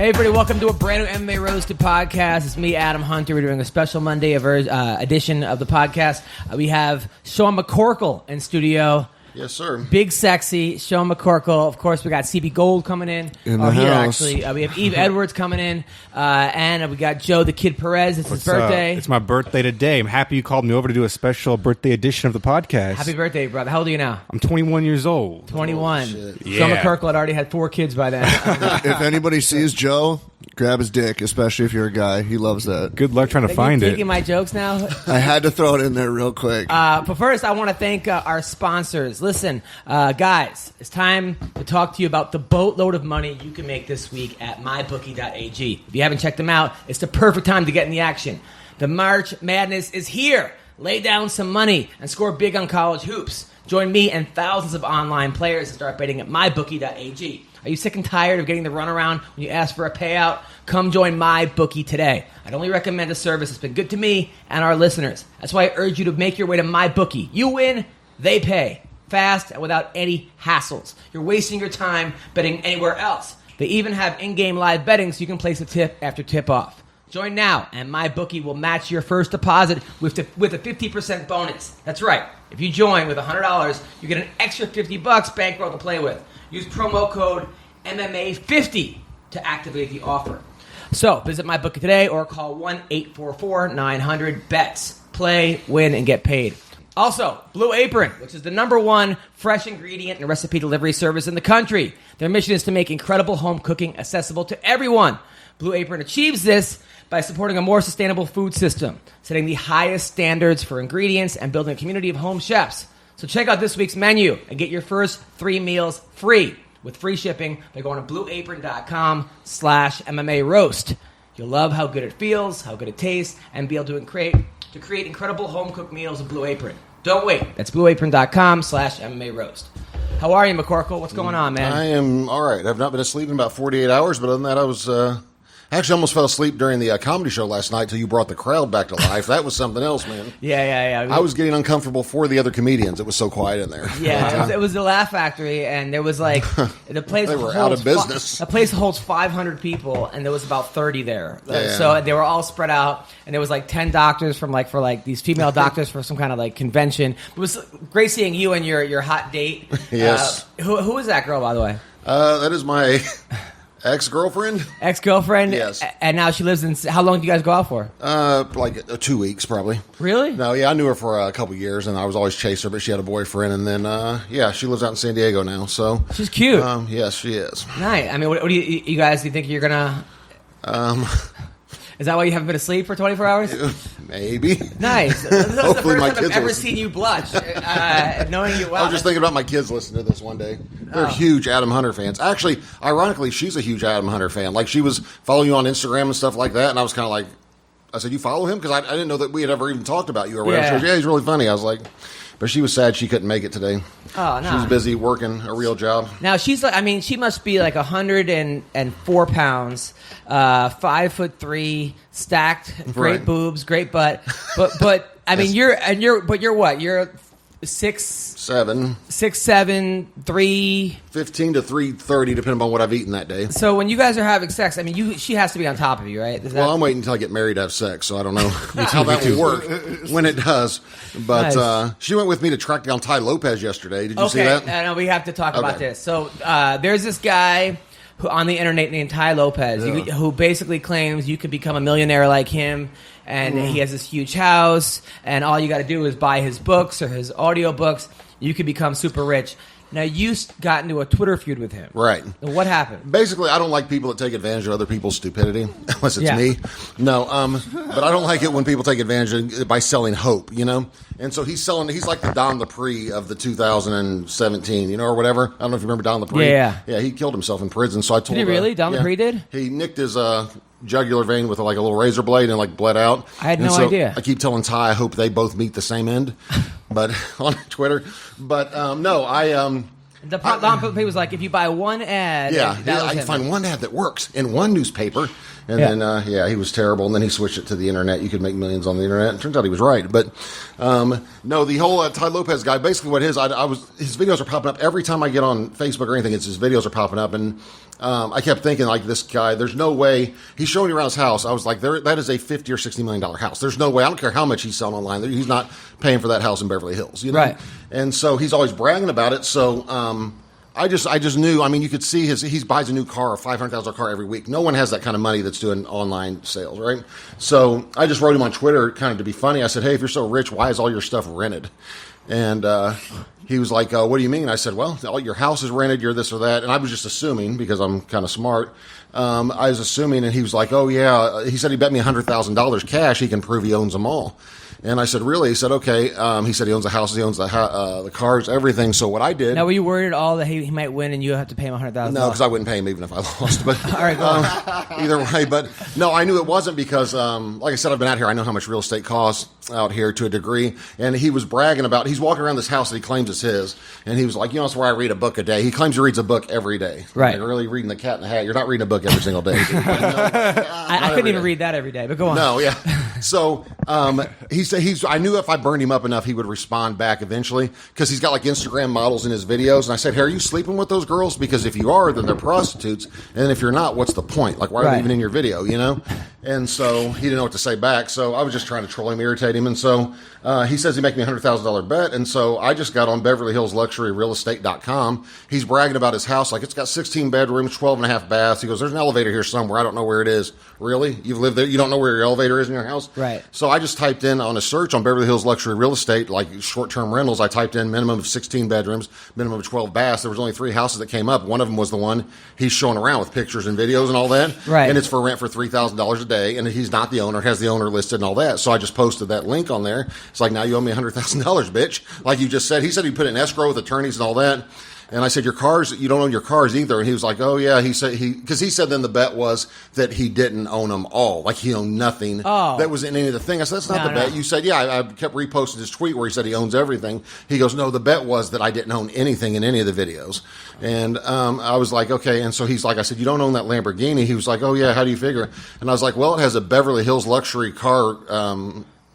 Hey everybody, welcome to a brand new MMA Roasted podcast. It's me, Adam Hunter. We're doing a special Monday edition of the podcast. We have Sean McCorkle in studio. Yes, sir. Big Sexy, Sean McCorkle. Of course, we got CB Gold coming in. The house. Here, actually. We have Yves Edwards coming in. And we got Joe the Kid Perez. It's his birthday. It's my birthday today. I'm happy you called me over to do a special birthday edition of the podcast. Happy birthday, brother. How old are you now? I'm 21 years old. 21. shit. Sean McCorkle had already had 4 kids by then. If anybody sees Joe, grab his dick, especially if you're a guy. He loves that. Good luck trying to Are you find it. taking my jokes now? I had to throw it in there real quick. But first, I want to thank our sponsors. Listen, guys, it's time to talk to you about the boatload of money you can make this week at mybookie.ag. If you haven't checked them out, it's the perfect time to get in the action. The March Madness is here. Lay down some money and score big on college hoops. Join me and thousands of online players to start betting at mybookie.ag. Are you sick and tired of getting the runaround when you ask for a payout? Come join MyBookie today. I'd only recommend a service that's been good to me and our listeners. That's why I urge you to make your way to MyBookie. You win, they pay. Fast and without any hassles. You're wasting your time betting anywhere else. They even have in-game live betting so you can place a tip after tip-off. Join now, and MyBookie will match your first deposit with a 50% bonus. That's right. If you join with $100, you get an extra $50 bankroll to play with. Use promo code MMA50 to activate the offer. So, visit MyBookie today or call 1-844-900-BETS. Play, win, and get paid. Also, Blue Apron, which is the #1 fresh ingredient and recipe delivery service in the country. Their mission is to make incredible home cooking accessible to everyone. Blue Apron achieves this by supporting a more sustainable food system, setting the highest standards for ingredients, and building a community of home chefs. So check out this week's menu and get your first 3 meals free with free shipping by going to blueapron.com/MMA roast. You'll love how good it feels, how good it tastes, and be able to create incredible home-cooked meals with Blue Apron. Don't wait. That's blueapron.com/MMA roast. How are you, McCorkle? What's going on, man? I am all right. I've not been asleep in about 48 hours, but other than that, I was actually almost fell asleep during the comedy show last night until you brought the crowd back to life. That was something else, man. Yeah. I was getting uncomfortable for the other comedians. It was so quiet in there. Yeah, it was the Laugh Factory, and there was like the place. They were out of business. The place holds 500 people, and there was about 30 there. Yeah. So they were all spread out, and there was like 10 doctors for these female doctors for some kind of like convention. It was great seeing you and your hot date. Yes. Who is that girl, by the way? That is my ex-girlfriend. Ex-girlfriend. Yes. And now she lives in. How long do you guys go out for? Like 2 weeks, probably. Really? No, yeah, I knew her for a couple years, and I was always chasing her, but she had a boyfriend, and then, she lives out in San Diego now, so. She's cute. Yes, she is. Nice. I mean, what do you guys, do you think you're gonna... Is that why you haven't been asleep for 24 hours? Maybe. Nice. This is the Hopefully my first time kids I've ever listen. seen you blush, knowing you well. I was just thinking about my kids listening to this one day. They're huge Adam Hunter fans. Actually, ironically, she's a huge Adam Hunter fan. Like, she was following you on Instagram and stuff like that, and I was kind of like, I said, you follow him? Because I didn't know that we had ever even talked about you or whatever. Yeah. She goes, yeah, he's really funny. I was like, but she was sad she couldn't make it today. Oh, no. She was busy working a real job. Now, she's like, I mean, she must be like 104 pounds, 5'3", stacked, great Right. boobs, great butt. But I mean, you're what? You're 6'7", 3. 15 to 3:30, depending on what I've eaten that day. So when you guys are having sex, I mean, she has to be on top of you, right? Is that- Well, I'm waiting until I get married to have sex, so I don't know how that will work when it does. But Nice. she went with me to track down Ty Lopez yesterday. Did you see that? Okay, no, we have to talk about Okay. this. So there's this guy on the internet named Ty Lopez who basically claims you can become a millionaire like him, and he has this huge house, and all you got to do is buy his books or his audio books. You can become super rich. Now, you got into a Twitter feud with him. Right. What happened? Basically, I don't like people that take advantage of other people's stupidity, unless it's Yeah. me. No, but I don't like it when people take advantage of it by selling hope, you know? And so he's like the Don Lepre of the 2017, or whatever. I don't know if you remember Don Lepre. Yeah. Yeah, he killed himself in prison, so I told Did he really? Don Lepre did? He nicked his jugular vein with a little razor blade and bled out. I had And no so idea. I keep telling Ty I hope they both meet the same end, but on Twitter. But no, Don Lepre was like, if you buy one ad, Yeah, that was I can him. find one ad that works in one newspaper, And then, he was terrible. And then he switched it to the internet. You could make millions on the internet. It turns out he was right. But, no, the whole Tai Lopez guy, basically what his videos are popping up. Every time I get on Facebook or anything, his videos are popping up. And I kept thinking, like, this guy, there's no way. He's showing me around his house. I was like, that is a $50 or $60 million house. There's no way. I don't care how much he's selling online. He's not paying for that house in Beverly Hills. You know? Right. And so he's always bragging about it. So I just knew. I mean, you could see he buys a new car, a $500,000 car every week. No one has that kind of money that's doing online sales, right? So I just wrote him on Twitter kind of to be funny. I said, hey, if you're so rich, why is all your stuff rented? And he was like, what do you mean? I said, well, all your house is rented, you're this or that. And I was just assuming, because I'm kind of smart, I was assuming, and he was like, oh, yeah. He said he bet me $100,000 cash he can prove he owns them all. And I said, really? He said, okay. He said he owns the houses, he owns the cars, everything. So what I did... Now, were you worried at all that he might win and you have to pay him $100,000? No, because I wouldn't pay him even if I lost. But all right, go on. Either way. But no, I knew it wasn't because, like I said, I've been out here. I know how much real estate costs out here to a degree. And he was bragging about... He's walking around this house that he claims is his. And he was like, that's where I read a book a day. He claims he reads a book every day. Right. Like, really reading The Cat in the Hat. You're not reading a book every single day. I couldn't even read that every day, but go on. No, yeah. So he said I knew if I burned him up enough, he would respond back eventually because he's got like Instagram models in his videos. And I said, hey, are you sleeping with those girls? Because if you are, then they're prostitutes. And if you're not, what's the point? Like, why are they even in your video, And so he didn't know what to say back. So I was just trying to troll him, irritate him. And so he says he make me a $100,000 bet. And so I just got on Beverly Hills Luxury Realestate.com. He's bragging about his house. Like, it's got 16 bedrooms, 12 and a half baths. He goes, there's an elevator here somewhere. I don't know where it is. Really? You've lived there? You don't know where your elevator is in your house? Right. So I just typed in on a search on Beverly Hills Luxury Real Estate, like short-term rentals, I typed in minimum of 16 bedrooms, minimum of 12 baths. There was only 3 houses that came up. One of them was the one he's showing around with pictures and videos and all that. Right. And it's for rent for $3,000 a day. And he's not the owner, has the owner listed and all that. So I just posted that link on there. It's like, now you owe me $100,000, bitch. Like you just said. He said he put it in escrow with attorneys and all that. And I said, your cars, you don't own your cars either. And he was like, oh, yeah. He said because he said then the bet was that he didn't own them all. Like he owned nothing that was in any of the thing. I said, that's not the bet. You said, yeah, I kept reposting his tweet where he said he owns everything. He goes, no, the bet was that I didn't own anything in any of the videos. And I was like, okay. And so he's like, I said, you don't own that Lamborghini. He was like, oh, yeah, how do you figure? And I was like, well, it has a Beverly Hills luxury car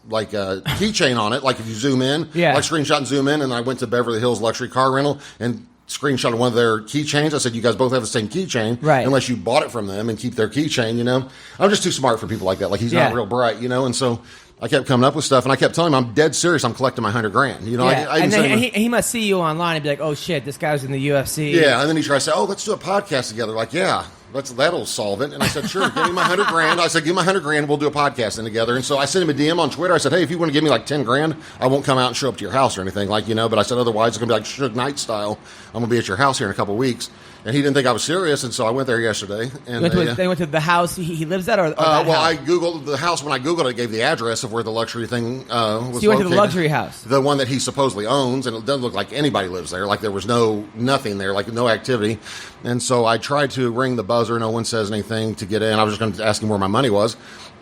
like a keychain on it. Like if you zoom in, like screenshot and zoom in. And I went to Beverly Hills luxury car rental and screenshot of one of their keychains. I said, you guys both have the same keychain, right? Unless you bought it from them and keep their keychain, I'm just too smart for people like that. Like he's not real bright, And so I kept coming up with stuff, and I kept telling him I'm dead serious. I'm collecting my $100,000. He must see you online and be like, oh shit, this guy was in the UFC. Yeah, and then he tries to say, oh, let's do a podcast together. Like, yeah. That'll solve it. And I said, sure, give me my $100,000. I said, give me my $100,000. We'll do a podcast together. And so I sent him a DM on Twitter. I said, hey, if you want to give me like $10,000, I won't come out and show up to your house or anything, but I said, otherwise it's going to be like Suge Knight style. I'm going to be at your house here in a couple of weeks. And he didn't think I was serious, and so I went there yesterday. And they went to the house he lives at, or that house? I Googled the house. When I Googled it, it gave the address of where the luxury thing was So you went to the luxury house? The one that he supposedly owns, and it doesn't look like anybody lives there. Like there was nothing there, like no activity. And so I tried to ring the buzzer. No one says anything to get in. I was just going to ask him where my money was.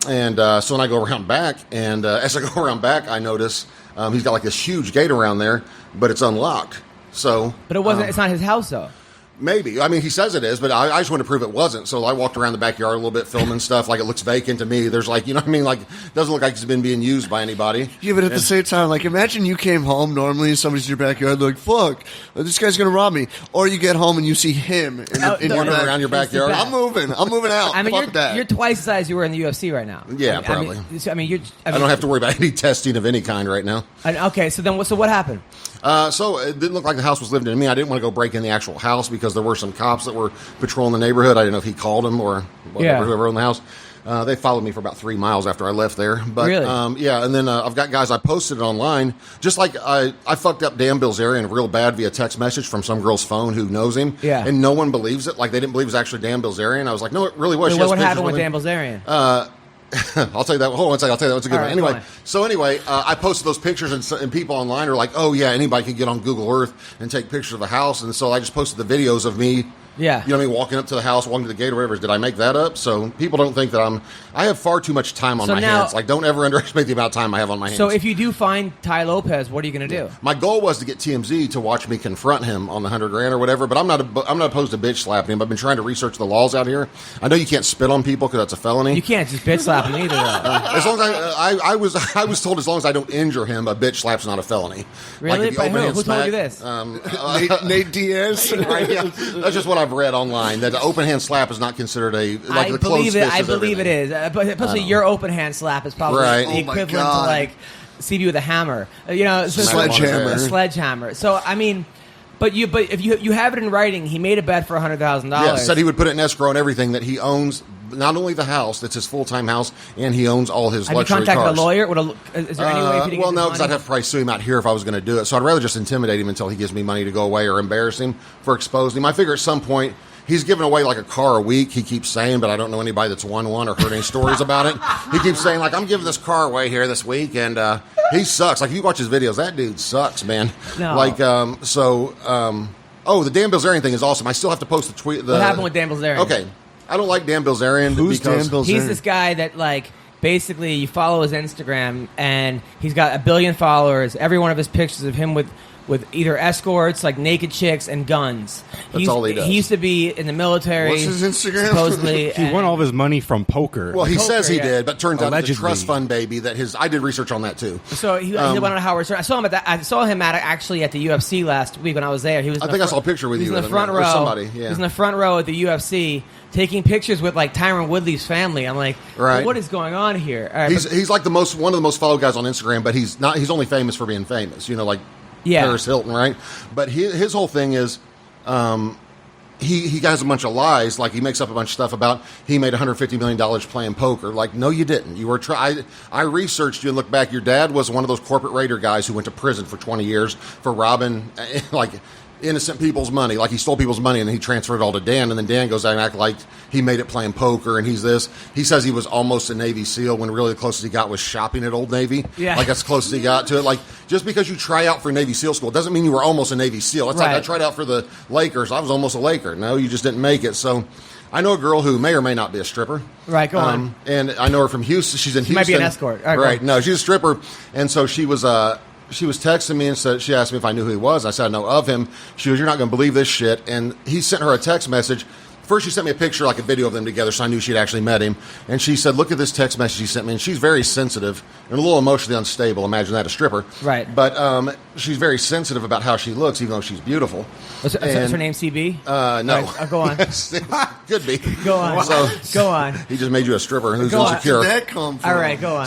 And so when I go around back, and as I go around back, I notice he's got like this huge gate around there, but it's unlocked. So, but it wasn't. It's not his house, though. Maybe. I mean, he saes it is, but I just want to prove it wasn't. So I walked around the backyard a little bit filming stuff. Like, it looks vacant to me. There's like, you know what I mean? Like, it doesn't look like it's been being used by anybody. Yeah, but at the same time, like, imagine you came home normally and somebody's in your backyard, like, fuck, this guy's going to rob me. Or you get home and you see him in your around your backyard. I'm moving out. I mean, fuck that. You're twice the size you were in the UFC right now. Yeah, probably. I don't have to worry about any testing of any kind right now. Okay, so what happened? So it didn't look like the house was lived in me. I didn't want to go break in the actual house because there were some cops that were patrolling the neighborhood. I didn't know if he called them or whatever, whoever owned the house. They followed me for about 3 miles after I left there. But, really? Yeah, and then I've got guys, I posted it online. Just like I fucked up Dan Bilzerian real bad via text message from some girl's phone who knows him. Yeah. And no one believes it. Like, they didn't believe it was actually Dan Bilzerian. I was like, no, it really was. What happened with Dan Bilzerian? I'll tell you that. Hold on one second. I'll tell you that. It's a good one. Right, Anyway, I posted those pictures, and people online are like, oh, yeah, anybody can get on Google Earth and take pictures of the house. And so I just posted the videos of me Yeah. You know what I mean? Walking up to the house, walking to the gate or whatever. Did I make that up? So people don't think that I have far too much time on my hands. Like, don't ever underestimate the amount of time I have on my hands. So if you do find Tai Lopez, what are you going to do? My goal was to get TMZ to watch me confront him on the $100,000 or whatever, but I'm not opposed to bitch slapping him. I've been trying to research the laws out here. I know you can't spit on people because that's a felony. You can't just bitch slap him either, though. As long as I was told as long as I don't injure him, a bitch slap's not a felony. Really? Like, Who told you this? Nate Diaz. Right, yeah. That's just what I've read online. That the open hand slap is not considered a like the closed fist. I believe it is. But especially your open hand slap is probably the equivalent to like CB with a hammer. You know, sledgehammer. So I mean. But if you have it in writing, he made a bet for $100,000. Yeah, said he would put it in escrow and everything. That he owns not only the house, that's his full-time house, and he owns all his luxury cars. Have you contacted a lawyer? Is there any way for you to Well, no, because I'd have to probably sue him out here if I was going to do it. So I'd rather just intimidate him until he gives me money to go away or embarrass him for exposing him. I figure at some point he's giving away like a car a week. He keeps saying, but I don't know anybody that's won one or heard any stories about it. He keeps saying like, I'm giving this car away here this week, and he sucks. Like if you watch his videos, that dude sucks, man. No. Like the Dan Bilzerian thing is awesome. I still have to post the tweet. What happened with Dan Bilzerian? Okay. I don't like Dan Bilzerian. Who's Dan Bilzerian? He's this guy that, like, basically you follow his Instagram, and he's got 1 billion followers. Every one of his pictures of him with either escorts, like naked chicks, and guns. That's all he does. He used to be in the military. What's his Instagram? Supposedly. He won all of his money from poker. Well, he Poker, says he yeah. did, but turns out it's a Allegedly. trust fund baby that I did research on that too. So he went on Howard Stern. I saw him actually at the UFC last week when I was there. He was. I think I saw a picture with you. He was in the with front him, row. or somebody. Yeah. He was in the front row at the UFC taking pictures with like Tyron Woodley's family. I'm like, right. Well, what is going on here? All right, He's like one of the most followed guys on Instagram, but he's not. He's only famous for being famous. You know, like Paris Hilton, right? But his whole thing is. He has a bunch of lies. Like he makes up a bunch of stuff about he made $150 million playing poker. Like, no, you didn't. You were I researched you and looked back. Your dad was one of those corporate raider guys who went to prison for 20 years for robbing like innocent people's money. Like he stole people's money and he transferred it all to Dan. And then Dan goes out and act like he made it playing poker and he's this. He says he was almost a Navy SEAL when really the closest he got was shopping at Old Navy. Yeah. Like that's the closest he got to it. Like just because you try out for Navy SEAL school doesn't mean you were almost a Navy SEAL. It's like I tried out for the Lakers. I was almost a Laker. No, you just didn't make it. So I know a girl who may or may not be a stripper. Right, go on. And I know her from Houston. She's in Houston. Might be an escort. All right. No, she's a stripper. And so she was texting me and said, she asked me if I knew who he was. I said, I know of him. She goes, you're not going to believe this shit. And he sent her a text message. First, she sent me a picture, like a video of them together, so I knew she'd actually met him. And she said, look at this text message he sent me. And she's very sensitive and a little emotionally unstable. Imagine that, a stripper. Right. But she's very sensitive about how she looks, even though she's beautiful. Is her name CB? No. Right, go on. Could be. Go on. So, go on. He just made you a stripper who's Go on. insecure. Where did that come from? All right, go on.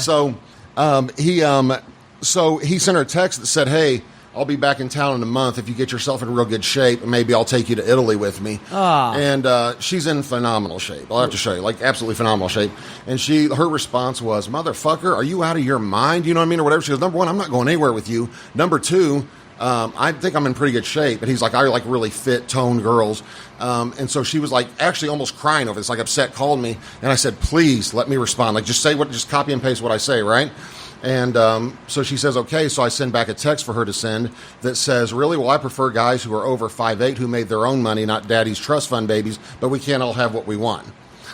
So he sent her a text that said, hey, I'll be back in town in a month. If you get yourself in real good shape, maybe I'll take you to Italy with me. And she's in phenomenal shape. I'll have to show you, like absolutely phenomenal shape. And her response was, motherfucker, are you out of your mind? You know what I mean? Or whatever. She goes, number one, I'm not going anywhere with you. Number two, I think I'm in pretty good shape. And he's like, I like really fit, toned girls. And so she was like actually almost crying over this, like upset, called me. And I said, please let me respond. Like just copy and paste what I say, right? And so she says, okay. So I send back a text for her to send that says, really? Well, I prefer guys who are over 5'8", who made their own money, not daddy's trust fund babies, but we can't all have what we want.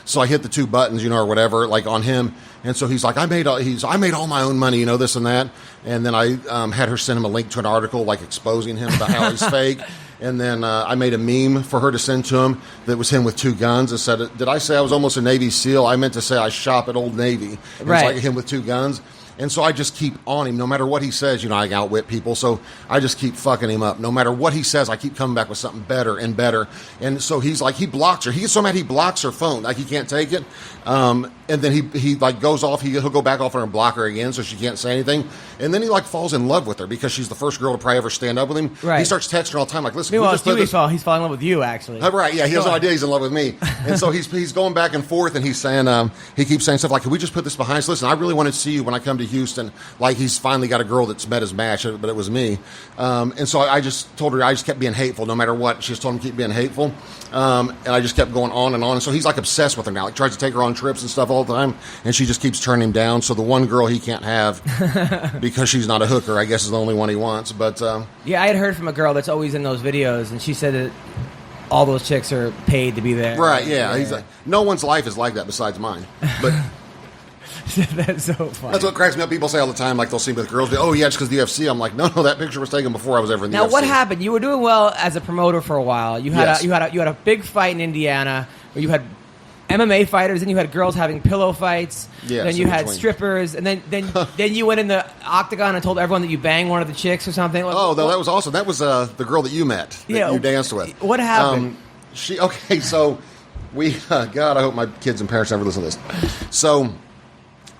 So I hit the 2 buttons, or whatever, like on him. And so he's like, I made all my own money, this and that. And then I had her send him a link to an article, like exposing him about how he's fake. And then I made a meme for her to send to him that was him with 2 guns and said, did I say I was almost a Navy SEAL? I meant to say I shop at Old Navy. And right. It's like him with 2 guns. And so I just keep on him. No matter what he says, I outwit people. So I just keep fucking him up. No matter what he says, I keep coming back with something better and better. And so he's like, he blocks her. He gets so mad he blocks her phone. Like he can't take it. And then he like goes off. He'll go back off her and block her again so she can't say anything. And then he like falls in love with her because she's the first girl to probably ever stand up with him. Right. He starts texting her all the time like, listen, meanwhile, he's falling in love with you, actually. Right, yeah, he has no idea he's in love with me. And so he's going back and forth, and he's saying, he keeps saying stuff like, can we just put this behind us? Listen, I really want to see you when I come to Houston. Like he's finally got a girl that's met his match, but it was me. And so I just told her, I just kept being hateful no matter what. She just told him to keep being hateful. And I just kept going on and on. And so he's like obsessed with her now. Like tries to take her on trips and stuff all the time. And she just keeps turning him down. So the one girl he can't have because she's not a hooker, I guess is the only one he wants. But yeah, I had heard from a girl that's always in those videos, and she said that all those chicks are paid to be there. Right? Yeah. He's like, no one's life is like that besides mine. But That's so funny. that's what cracks me up. People say all the time, like they'll see me with girls. Oh, yeah, it's because the UFC. I'm like, no, that picture was taken before I was ever in the UFC. Now, what happened? You were doing well as a promoter for a while. You had Yes. you had a big fight in Indiana where you had MMA fighters, and you had girls having pillow fights. Yes, then you in had between. strippers, and then you went in the octagon and told everyone that you banged one of the chicks or something. Oh, that was awesome. That was the girl that you met, that you danced with. What happened? So we, God, I hope my kids and parents never listen to this. So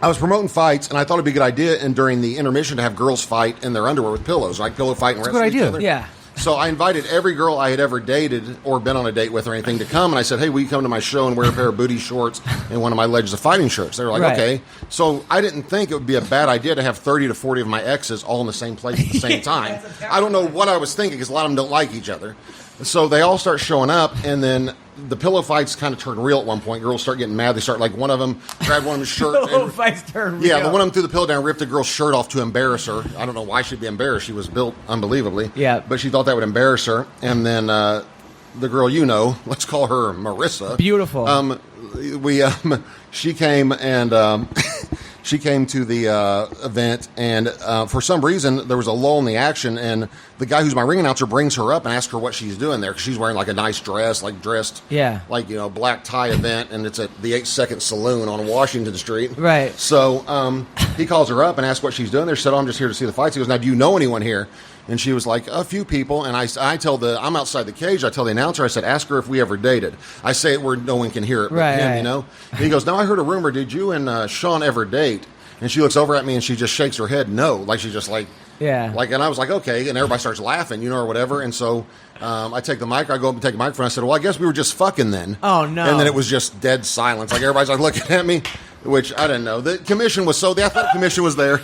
I was promoting fights, and I thought it'd be a good idea, and during the intermission, to have girls fight in their underwear with pillows, like pillow fight and That's a wrestle good each idea. other. Yeah. So I invited every girl I had ever dated or been on a date with or anything to come, and I said, hey, will you come to my show and wear a pair of booty shorts and one of my Legends of Fighting shirts? They were like, Right. okay. So I didn't think it would be a bad idea to have 30 to 40 of my exes all in the same place at the same time. I don't know what I was thinking, because a lot of them don't like each other. So they all start showing up, and then the pillow fights kind of turn real at one point. Girls start getting mad. They start, like, one of them grabbed one of his shirt. Pillow fights turn real. Yeah, the one of them threw the pillow down, ripped the girl's shirt off to embarrass her. I don't know why she'd be embarrassed. She was built unbelievably. Yeah. But she thought that would embarrass her. And then the girl, let's call her Marissa. Beautiful. She came and she came to the event, and for some reason there was a lull in the action, and the guy who's my ring announcer brings her up and asks her what she's doing there, because she's wearing like a nice dress, like dressed, like black tie event, and it's at the 8 Second Saloon on Washington Street. Right. So he calls her up and asks what she's doing there. She said, "Oh, I'm just here to see the fights." He goes, "Now, do you know anyone here?" And she was like, "A few people." And I'm outside the cage. I tell the announcer, I said, "Ask her if we ever dated." I say it where no one can hear it but Right, him, right. And he goes, "Now, I heard a rumor. Did you and Sean ever date?" And she looks over at me and she just shakes her head no. Like she's just like, Yeah. Like, and I was like, okay. And everybody starts laughing, or whatever. And so I take the mic. I go up and take the microphone. I said, well, I guess we were just fucking then. Oh, no. And then it was just dead silence. Like everybody's like looking at me, which I didn't know. The athletic commission was there.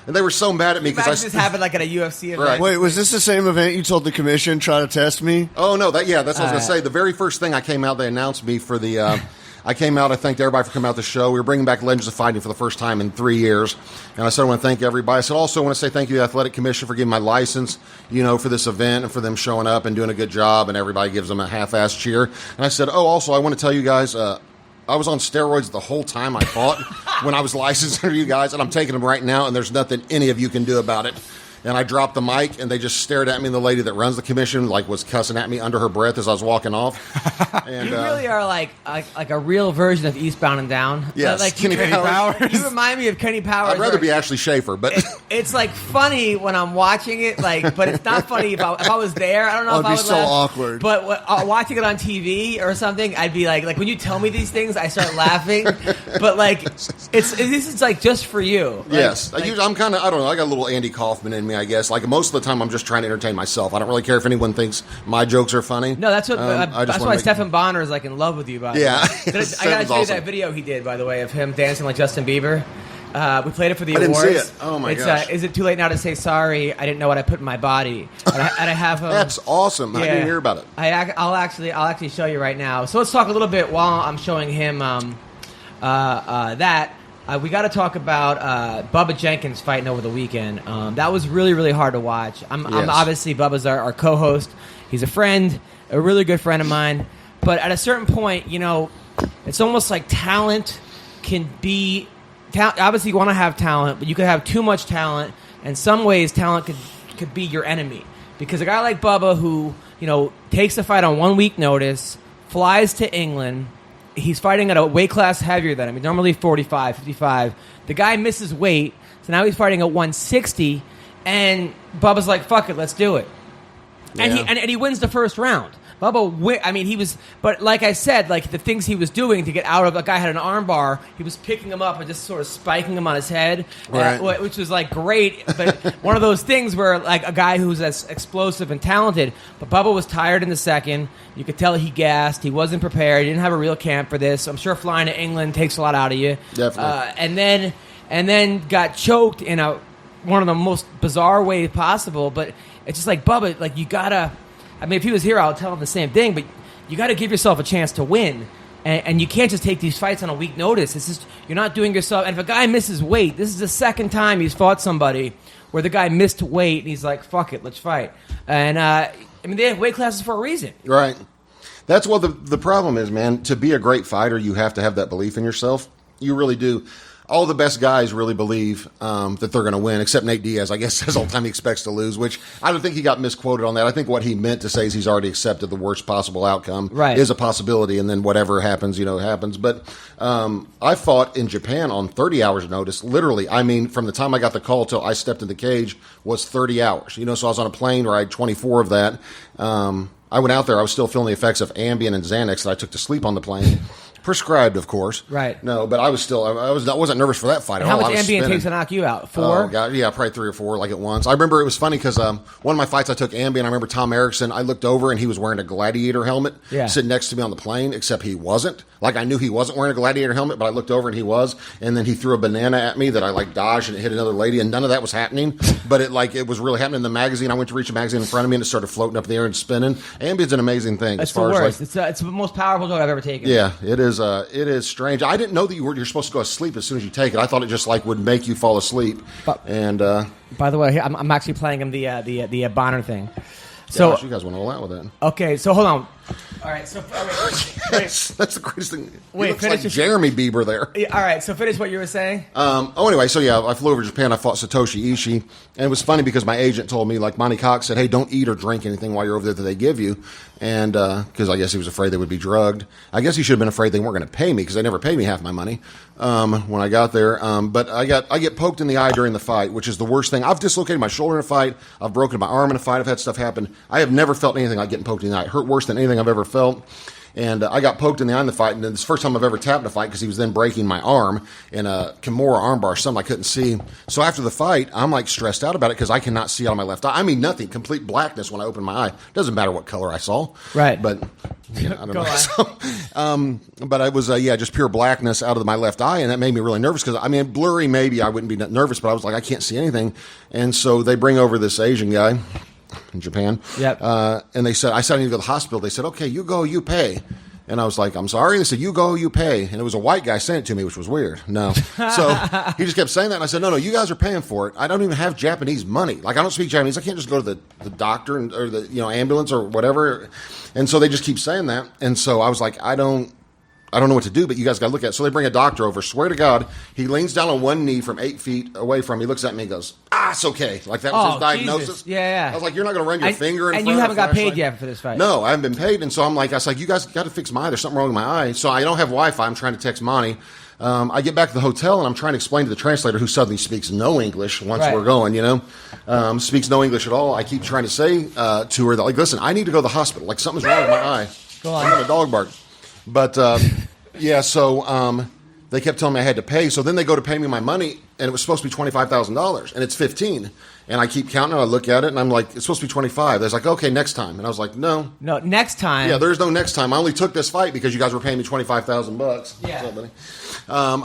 And they were so mad at me Imagine because this happened like at a UFC event. Right. Wait, was this the same event you told the commission try to test me? Oh, no, that's what I was going to say. The very first thing I came out, they announced me for the, I came out, I thanked everybody for coming out to the show. We were bringing back Legends of Fighting for the first time in 3 years. And I said, I want to thank everybody. I said, also, I want to say thank you to the Athletic Commission for giving my license, for this event and for them showing up and doing a good job. And everybody gives them a half-ass cheer. And I said, oh, also, I want to tell you guys, I was on steroids the whole time I fought when I was licensed under you guys, and I'm taking them right now, and there's nothing any of you can do about it. And I dropped the mic, and they just stared at me, and the lady that runs the commission was cussing at me under her breath as I was walking off. And, You really are like a real version of Eastbound and Down. Yes, like Kenny Powers. You remind me of Kenny Powers. I'd rather be Ashley Schaefer, but It's like funny when I'm watching it, but it's not funny if I was there. I don't know if It'd I be would so laugh. awkward. But watching it on TV or something, I'd be like when you tell me these things, I start laughing. But this is like just for you. yes. I'm kind of, I don't know, I got a little Andy Kaufman in me, I guess. Like most of the time, I'm just trying to entertain myself. I don't really care if anyone thinks my jokes are funny. No, that's what. I just that's wanna why make- Stephen Bonner is in love with you. By the Yeah. way. I gotta Stefan's show you awesome. that video he did, by the way, of him dancing like Justin Bieber. We played it for the I didn't awards. see it. Oh, my it's, gosh. Is it too late now to say sorry? I didn't know what I put in my body. And I have him. That's awesome. I didn't hear about it. I'll actually show you right now. So let's talk a little bit while I'm showing him that. We got to talk about Bubba Jenkins fighting over the weekend. That was really, really hard to watch. I'm obviously Bubba's our co-host. He's a friend, a really good friend of mine. But at a certain point, it's almost like talent can be. Obviously, you want to have talent, but you could have too much talent. In some ways, talent could be your enemy. Because a guy like Bubba, who takes the fight on 1 week notice, flies to England. He's fighting at a weight class heavier than him. He's normally 45, 55. The guy misses weight, so now he's fighting at 160, and Bubba's like, fuck it, let's do it. And he wins the first round. Bubba, but like I said, the things he was doing to get out of, a guy had an arm bar, he was picking him up and just sort of spiking him on his head, Right. which was great, but one of those things where a guy who's as explosive and talented, but Bubba was tired in the second, you could tell he gassed, he wasn't prepared, he didn't have a real camp for this. I'm sure flying to England takes a lot out of you. Definitely. And then got choked in one of the most bizarre ways possible, but it's just Bubba, you gotta. If he was here, I'll tell him the same thing, but you got to give yourself a chance to win. And you can't just take these fights on a week notice. It's just, you're not doing yourself. And if a guy misses weight, this is the second time he's fought somebody where the guy missed weight, and he's like, fuck it, let's fight. And, they have weight classes for a reason. Right. That's what the problem is, man. To be a great fighter, you have to have that belief in yourself. You really do. All the best guys really believe that they're going to win, except Nate Diaz, I guess, says all the time he expects to lose, which I don't think he got misquoted on that. I think what he meant to say is he's already accepted the worst possible outcome is a possibility, and then whatever happens, happens. But I fought in Japan on 30 hours notice. Literally, I mean, from the time I got the call till I stepped in the cage was 30 hours. So I was on a plane ride, 24 of that. I went out there, I was still feeling the effects of Ambien and Xanax that I took to sleep on the plane. Prescribed, of course. Right. No, but I wasn't nervous for that fight at all. How much Ambien takes to knock you out? 4? Oh, God, yeah, probably 3 or 4, like at once. I remember it was funny because one of my fights I took Ambien. I remember Tom Erickson. I looked over and he was wearing a gladiator helmet sitting next to me on the plane, except he wasn't. Like I knew he wasn't wearing a gladiator helmet, but I looked over and he was. And then he threw a banana at me that I dodged and it hit another lady, and none of that was happening. But it was really happening in the magazine. I went to reach a magazine in front of me and it started floating up in the air and spinning. Ambien's an amazing thing. It's the worst. It's the most powerful drug I've ever taken. Yeah, it is. It is strange. I didn't know that you're supposed to go to sleep as soon as you take it. I thought it just would make you fall asleep. And by the way, I'm actually playing him the Bonner thing. So gosh, you guys went all out with that. Okay, so hold on. All right, so that's the greatest thing. Wait, looks like Jeremy Bieber there. All right, so finish what you were saying. Anyway, so yeah, I flew over to Japan. I fought Satoshi Ishii, and it was funny because my agent told me, like Monty Cox said, "Hey, don't eat or drink anything while you're over there that they give you," and because I guess he was afraid they would be drugged. I guess he should have been afraid they weren't going to pay me because they never paid me half my money when I got there. But I get poked in the eye during the fight, which is the worst thing. I've dislocated my shoulder in a fight. I've broken my arm in a fight. I've had stuff happen. I have never felt anything like getting poked in the eye. It hurt worse than anything I've ever felt. And I got poked in the eye in the fight, and it's the first time I've ever tapped in a fight because he was then breaking my arm in a Kimura armbar, something I couldn't see. So after the fight, I'm stressed out about it because I cannot see out of my left eye. I mean, nothing, complete blackness when I open my eye. Doesn't matter what color I saw. Right. But I don't know. So, but I was, just pure blackness out of my left eye, and that made me really nervous because, blurry maybe I wouldn't be nervous, but I was like, I can't see anything. And so they bring over this Asian guy in Japan. Yep. And they said, I said I need to go to the hospital. They said, okay, you go, you pay. And I was like, I'm sorry. They said, you go, you pay. And it was a white guy saying it to me, which was weird. No. So he just kept saying that. And I said, no, you guys are paying for it. I don't even have Japanese money. Like, I don't speak Japanese. I can't just go to the doctor or the ambulance or whatever. And so they just keep saying that. And so I was like, I don't know what to do, but you guys got to look at it. So they bring a doctor over. Swear to God, he leans down on one knee from 8 feet away from me, looks at me and goes, it's okay. Like that was his diagnosis. Jesus. Yeah. I was like, you're not going to run your finger in front of And you haven't got paid flashlight? yet for this fight. No, I haven't been paid. And so I was like, you guys got to fix my eye. There's something wrong with my eye. So I don't have Wi-Fi. I'm trying to text Monty. I get back to the hotel, and I'm trying to explain to the translator, who suddenly speaks no English once we're going, speaks no English at all. I keep trying to say to her that, like, listen, I need to go to the hospital. Like, something's wrong with my eye. Go on. I'm going to dog bark. But... so they kept telling me I had to pay. So then they go to pay me my money, and it was supposed to be $25,000, and it's $15,000. And I keep counting, and I look at it, and I'm like, it's supposed to be $25,000. They're like, okay, next time. And I was like, no. No, next time. Yeah, there's no next time. I only took this fight because you guys were paying me $25,000. Yeah. What's up, buddy?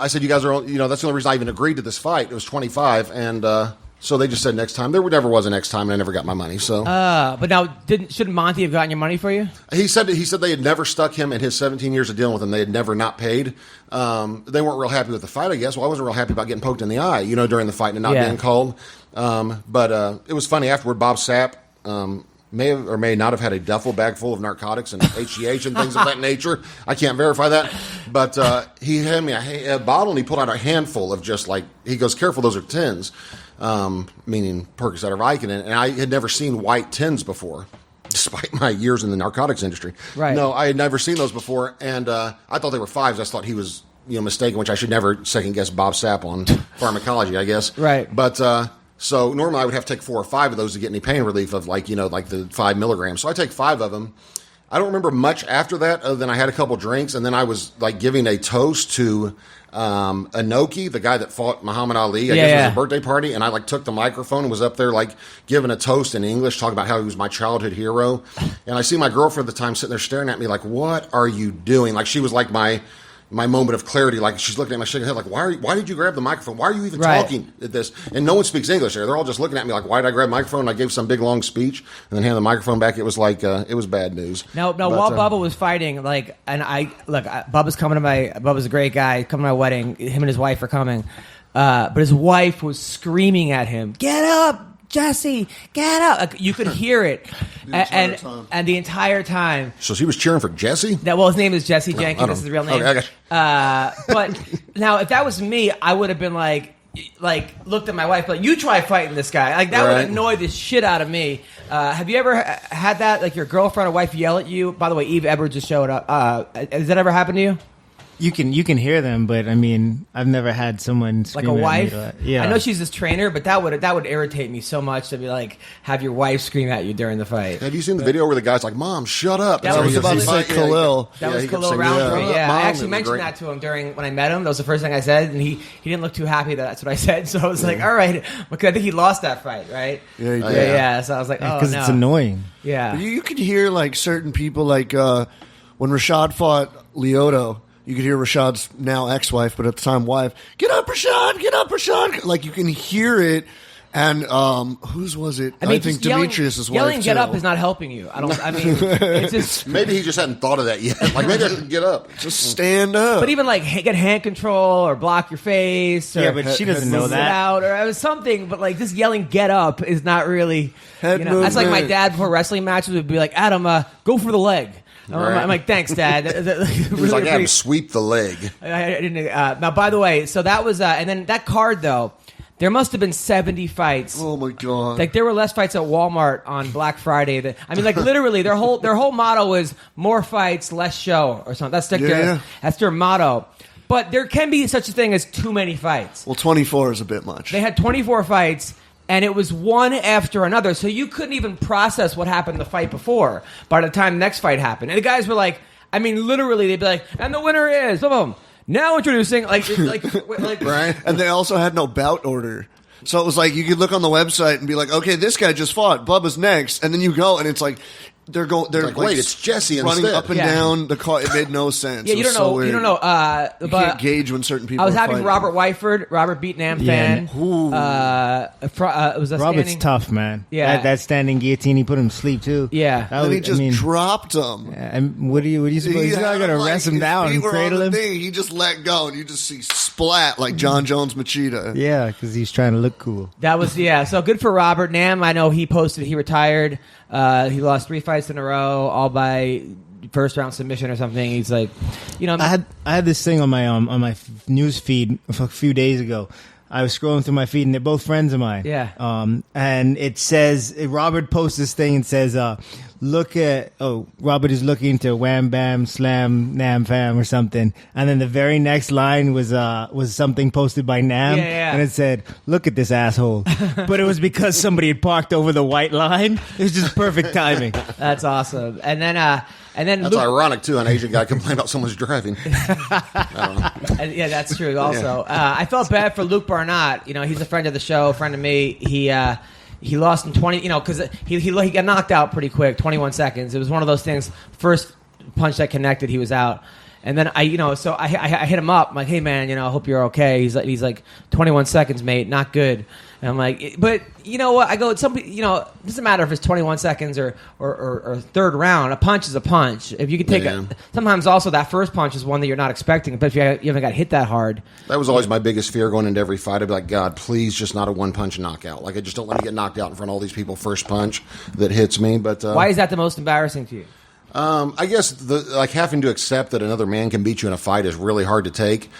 I said, you guys are, that's the only reason I even agreed to this fight. It was $25,000, and so they just said next time. There never was a next time, and I never got my money. So, but now, shouldn't Monty have gotten your money for you? He said they had never stuck him in his 17 years of dealing with him. They had never not paid. They weren't real happy with the fight, I guess. Well, I wasn't real happy about getting poked in the eye, during the fight and not being called. But it was funny afterward. Bob Sapp may have or may not have had a duffel bag full of narcotics and HGH and things of that nature. I can't verify that. But he handed me a bottle, and he pulled out a handful of just he goes, careful, those are tins. Meaning Percocet or Vicodin, and I had never seen white tins before, despite my years in the narcotics industry. Right. No, I had never seen those before, and I thought they were fives. I thought he was mistaken, which I should never second guess Bob Sapp on pharmacology, I guess. Right. But so normally I would have to take 4 or 5 of those to get any pain relief of like the 5 milligrams. So I take 5 of them. I don't remember much after that, other than I had a couple drinks, and then I was giving a toast to Inoki, the guy that fought Muhammad Ali. I guess it was a birthday party, and I took the microphone and was up there giving a toast in English, talking about how he was my childhood hero. And I see my girlfriend at the time sitting there staring at me like, "What are you doing?" Like she was like my moment of clarity. Like she's looking at me, shaking her head, like, why did you grab the microphone? Why are you even talking at this? And no one speaks English there. They're all just looking at me like, why did I grab the microphone? And I gave some big long speech and then handed the microphone back. It was it was bad news. Now while Bubba was fighting, Bubba's Bubba's a great guy, coming to my wedding. Him and his wife are coming. But his wife was screaming at him, "Get up! Jesse, get up. Like, you could hear it. And the entire time. So she was cheering for Jesse? His name is Jesse Jenkins. This is the real name. Okay, I got you. But now, if that was me, I would have been like looked at my wife, like, you try fighting this guy. Like, that would annoy the shit out of me. Have you ever had that, like, your girlfriend or wife yell at you? By the way, Eve Edwards just showed up. Has that ever happened to you? You can hear them, but I mean, I've never had someone scream like a wife. At me. Yeah, I know she's this trainer, but that would irritate me so much to be like, have your wife scream at you during the fight. Have you seen the video where the guy's like, "Mom, shut up"? That was about to say Khalil. That was Khalil Roundtree. Yeah, I actually mentioned that to him when I met him. That was the first thing I said, and he didn't look too happy that that's what I said. So I was like, all right, because I think he lost that fight, right? Yeah, he did. Yeah. So I was like, oh, because it's annoying. Yeah, but you could hear like certain people, like when Rashad fought Lyoto. You could hear Rashad's now ex-wife, but at the time wife, get up, Rashad, get up, Rashad. Like, you can hear it. And whose was it? I think Demetrius' wife, yelling "get too. up" is not helping you. It's just maybe he just hadn't thought of that yet. Like, maybe I should get up. Just stand up. But even like get hand control or block your face. Or but she doesn't know sit that. out or something. But like just yelling "get up" is not really. Head That's like my movement. dad before wrestling matches would be like, "Adam, go for the leg." I'm like, "Thanks, Dad." He was like, "Adam, sweep the leg." I didn't. Now, by the way, so that was, and then that card though. There must have been 70 fights. Oh my god! Like there were less fights at Walmart on Black Friday. Like literally, their whole motto was more fights, less show, or something. That's their motto. But there can be such a thing as too many fights. Well, 24 is a bit much. They had 24 fights, and it was one after another. So you couldn't even process what happened the fight before. By the time the next fight happened, and the guys were like, I mean, literally, they'd be like, and the winner is boom. Now introducing, like right? And they also had no bout order. So it was like you could look on the website and be like, okay, this guy just fought. Bubba's next. And then you go, and it's like, they're like wait, it's Jesse running instead. up and down the car. It made no sense. Yeah, you don't know. Weird. You don't know. You can't gauge when certain people. I was are happy for fighting. Robert Whiteford. Robert beat Nam Fan. It was a Robert's standing, tough, man. Yeah. that standing guillotine, he put him to sleep too. Yeah. That Then he was- just dropped him. what do you suppose? He's not going to rest him down and cradle him? He just let go, and you just see splat like John Jones Machida. Yeah, because he's trying to look cool. That was So good for Robert Nam. I know he posted he retired. He lost 3 fights in a row, all by first round submission or something. He's like, I had this thing on my news feed a few days ago. I was scrolling through my feed, and they're both friends of mine. Yeah. And it says, Robert posts this thing and says, Robert is looking to wham bam slam Nam Fam or something. And then the very next line was something posted by Nam, and it said, "Look at this asshole." But it was because somebody had parked over the white line. It was just perfect timing. That's awesome. And then That's ironic too. An Asian guy complained about someone's driving. yeah, that's true. Also, I felt bad for Luke Barnott. He's a friend of the show, friend of me. He lost in 20. Because he got knocked out pretty quick, 21 seconds. It was one of those things. First punch that connected, he was out. And then I hit him up. I'm like, hey man, I hope you're okay. He's like 21 seconds, mate, not good. And I'm like, but you know what? I go, it doesn't matter if it's 21 seconds or third round. A punch is a punch. If you could take sometimes also that first punch is one that you're not expecting. But if you haven't got hit that hard, that was always my biggest fear going into every fight. I'd be like, God, please, just not a one punch knockout. Like I just don't want to get knocked out in front of all these people. First punch that hits me. But why is that the most embarrassing to you? I guess having to accept that another man can beat you in a fight is really hard to take.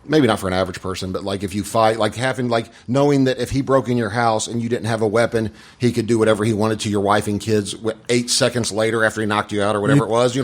Maybe not for an average person, but like if you fight, like knowing that if he broke in your house and you didn't have a weapon, he could do whatever he wanted to your wife and kids 8 seconds later after he knocked you out or whatever it was,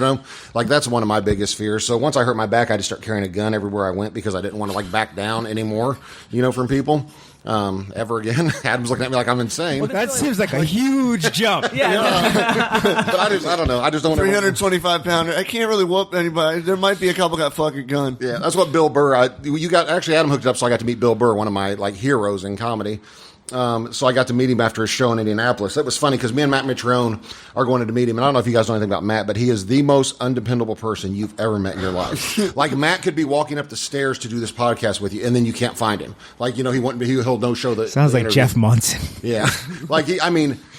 like that's one of my biggest fears. So once I hurt my back, I just start carrying a gun everywhere I went because I didn't want to back down anymore, from people. Ever again. Adam's looking at me like I'm insane. Well, that seems like a huge jump. But I don't know. I just don't want to. 325-pounder. I can't really whoop anybody. There might be a couple got fucking gun. Yeah, that's what Bill Burr. Actually, Adam hooked up, so I got to meet Bill Burr, one of my heroes in comedy. So I got to meet him after his show in Indianapolis. That was funny because me and Matt Mitrione are going to meet him. And I don't know if you guys know anything about Matt, but he is the most undependable person you've ever met in your life. Matt could be walking up the stairs to do this podcast with you, and then you can't find him. He'll no show the. Sounds like interview. Jeff Monson. Yeah,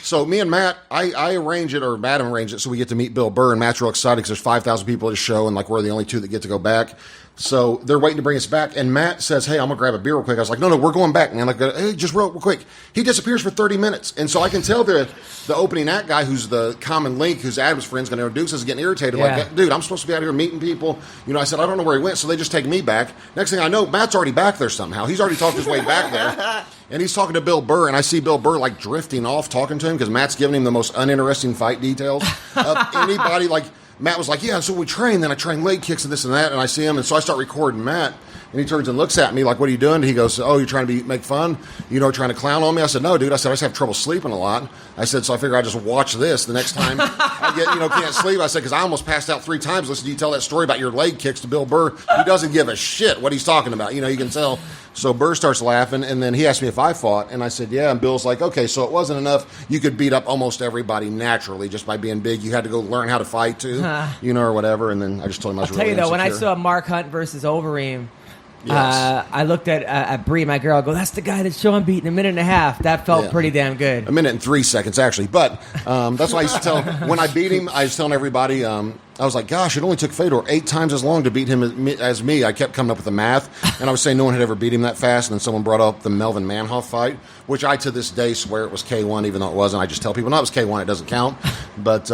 So me and Matt, I arrange it, or Madam arranged it, so we get to meet Bill Burr, and Matt's real excited because there's 5,000 people at his show, and like we're the only 2 that get to go back. So they're waiting to bring us back, and Matt says, "Hey, I'm gonna grab a beer real quick." I was like, "No, we're going back, man." Like, "Hey, just real quick." He disappears for 30 minutes, and so I can tell the opening act guy, who's the common link, who's Adam's friend's going to introduce us, is getting irritated. Yeah. Like, "Dude, I'm supposed to be out here meeting people." I said, "I don't know where he went," so they just take me back. Next thing I know, Matt's already back there somehow. He's already talked his way back there, and he's talking to Bill Burr, and I see Bill Burr like drifting off talking to him because Matt's giving him the most uninteresting fight details of anybody. Like, Matt was like, "Yeah, so we train, then I train leg kicks and this and that," and I see him, and so I start recording Matt, and he turns and looks at me like, "What are you doing?" And he goes, "Oh, you're trying to make fun? Trying to clown on me?" I said, "No, dude." I said, "I just have trouble sleeping a lot." I said, "So I figure I just watch this the next time I get, can't sleep." I said, "Because I almost passed out 3 times listening to you tell that story about your leg kicks to Bill Burr. He doesn't give a shit what he's talking about. You can tell." So Burr starts laughing, and then he asked me if I fought, and I said, "Yeah." And Bill's like, "Okay, so it wasn't enough. You could beat up almost everybody naturally just by being big. You had to go learn how to fight too, or whatever." And then I just told him I was really insecure. When I insecure. saw Mark Hunt versus Overeem, Yes. I looked at Bree, my girl. I go, "That's the guy that Sean beat in a minute and a half." That felt pretty damn good. A minute and 3 seconds, actually. But that's why I used to tell, when I beat him, I was telling everybody, I was like, "Gosh, it only took Fedor 8 times as long to beat him as me." I kept coming up with the math, and I was saying no one had ever beat him that fast. And then someone brought up the Melvin Manhoff fight, which I to this day swear it was K1, even though it wasn't. I just tell people, "No, it was K1. It doesn't count." But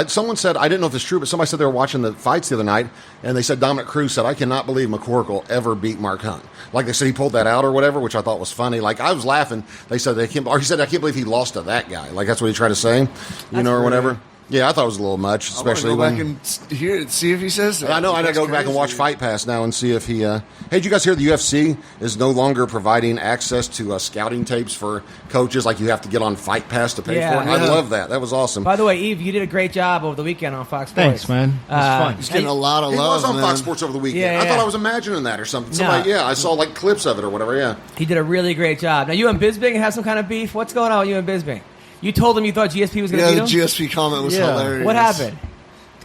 someone said, I didn't know if it's true, but somebody said they were watching the fights the other night, and they said Dominic Cruz said, "I cannot believe McCorkle ever beat Mark Hunt." Like they said he pulled that out or whatever, which I thought was funny. Like I was laughing. They said he said, "I can't believe he lost to that guy." Like that's what he tried to say, or whatever. Yeah, I thought it was a little much, especially I want to go back and see if he says that. I know. I got to go back and watch Fight Pass now and see if he. Hey, did you guys hear the UFC is no longer providing access to scouting tapes for coaches? Like you have to get on Fight Pass to pay for it. I love that. That was awesome. By the way, Yves, you did a great job over the weekend on Fox Sports. Thanks, man. It was fun. He's getting a lot of He love, was on man. Fox Sports over the weekend. Yeah, I thought yeah. I was imagining that or something. No. Somebody, I saw like clips of it or whatever. Yeah. He did a really great job. Now, you and Bisbing have some kind of beef? What's going on with you and Bisbing? You told him you thought GSP was going to Yeah, beat the him? GSP comment was hilarious. What happened?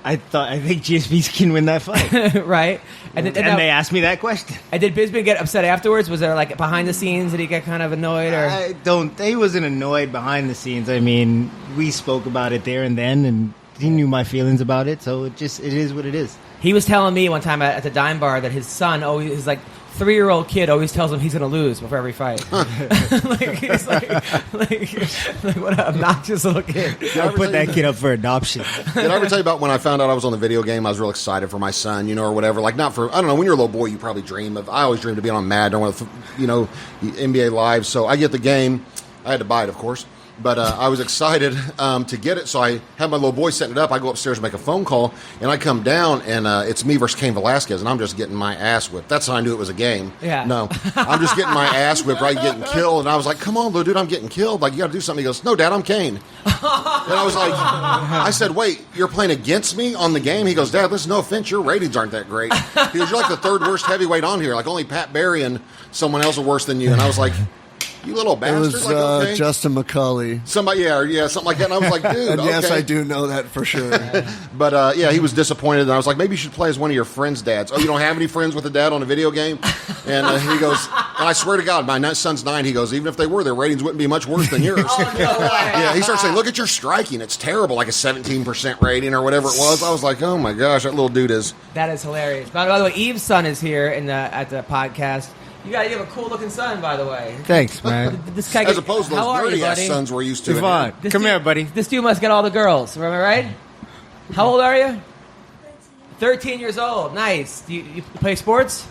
I think GSP can win that fight. Right? And they asked me that question. And did Bisbing get upset afterwards? Was there like behind the scenes? Did he get kind of annoyed? Or He wasn't annoyed behind the scenes. I mean, we spoke about it there and then, and he knew my feelings about it, so it is what it is. He was telling me one time at the Dime Bar that his son always is like 3-year-old kid always tells him he's going to lose before every fight. He's like what an obnoxious little kid. I'll put that kid up for adoption. Did I ever tell you about when I found out I was on the video game? I was real excited for my son, or whatever. Like not for, I don't know, when you're a little boy, you probably dream of, I always dreamed of being on Madden or, NBA Live. So I get the game. I had to buy it, of course. But I was excited to get it, so I had my little boy setting it up. I go upstairs and make a phone call, and I come down, and it's me versus Cain Velasquez, and I'm just getting my ass whipped. That's how I knew it was a game. Yeah. No, I'm just getting my ass whipped, right, getting killed. And I was like, "Come on, little dude, I'm getting killed. Like, you got to do something." He goes, "No, Dad, I'm Cain." And I was like, I said, "Wait, you're playing against me on the game?" He goes, "Dad, listen, no offense, your ratings aren't that great." He goes, "You're like the 3rd worst heavyweight on here. Like, only Pat Barry and someone else are worse than you." And I was like, "You little It bastard." was like, okay. Justin McCulley. Somebody, something like that. And I was like, "Dude, And yes, okay." I do know that for sure. But he was disappointed, and I was like, "Maybe you should play as one of your friends' dads." "Oh, you don't have any friends with a dad on a video game?" And he goes, and I swear to God, my son's 9. He goes, "Even if they were, their ratings wouldn't be much worse than yours." Oh, no way. Yeah, he starts saying, "Look at your striking; it's terrible, like a 17% rating or whatever it was." I was like, "Oh my gosh, that little dude is." That is hilarious. By the way, Yves' son is here at the podcast. You have a cool looking son, by the way. Thanks, man. This guy As opposed to how those are you, nerdy ass buddy? sons we're used to. Yvonne, This come dude- here, buddy. This dude must get all the girls. Am I right? How old are you? 13 years old. Nice. Do you play sports?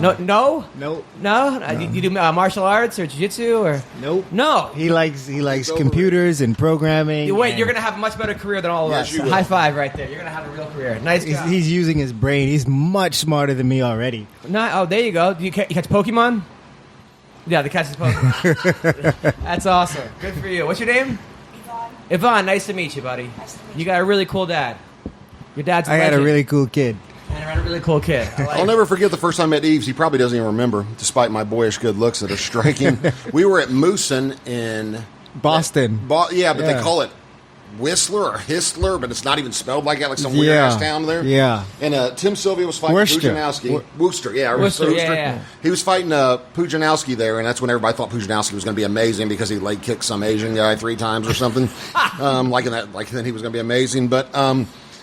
No. No? Nope. No? You do martial arts or jiu-jitsu or? Nope. No. He likes computers and programming. Wait, and you're going to have a much better career than all of Yes, us. you will. High five right there. You're going to have a real career. Nice job. He's using his brain. He's much smarter than me already. Oh, there you go. Do you catch Pokemon? Yeah, the catches Pokemon. That's awesome. Good for you. What's your name? Yvonne, nice to meet you, buddy. You got a really cool dad. Your dad's a I got a legend. really cool kid. And I got a really cool kid. I like I'll it. never forget the first time I met Yves. He probably doesn't even remember, despite my boyish good looks that are striking. We were at Moosin in Boston. But they call it Whistler or Histler, but it's not even spelled like that, like some weird ass town there. Yeah. And Tim Sylvia was fighting Pujanowski. Worcester, yeah. Worcester, yeah. He was fighting Pujanowski there, and that's when everybody thought Pujanowski was going to be amazing because he leg kicked some Asian guy 3 times or something. Then he was going to be amazing. But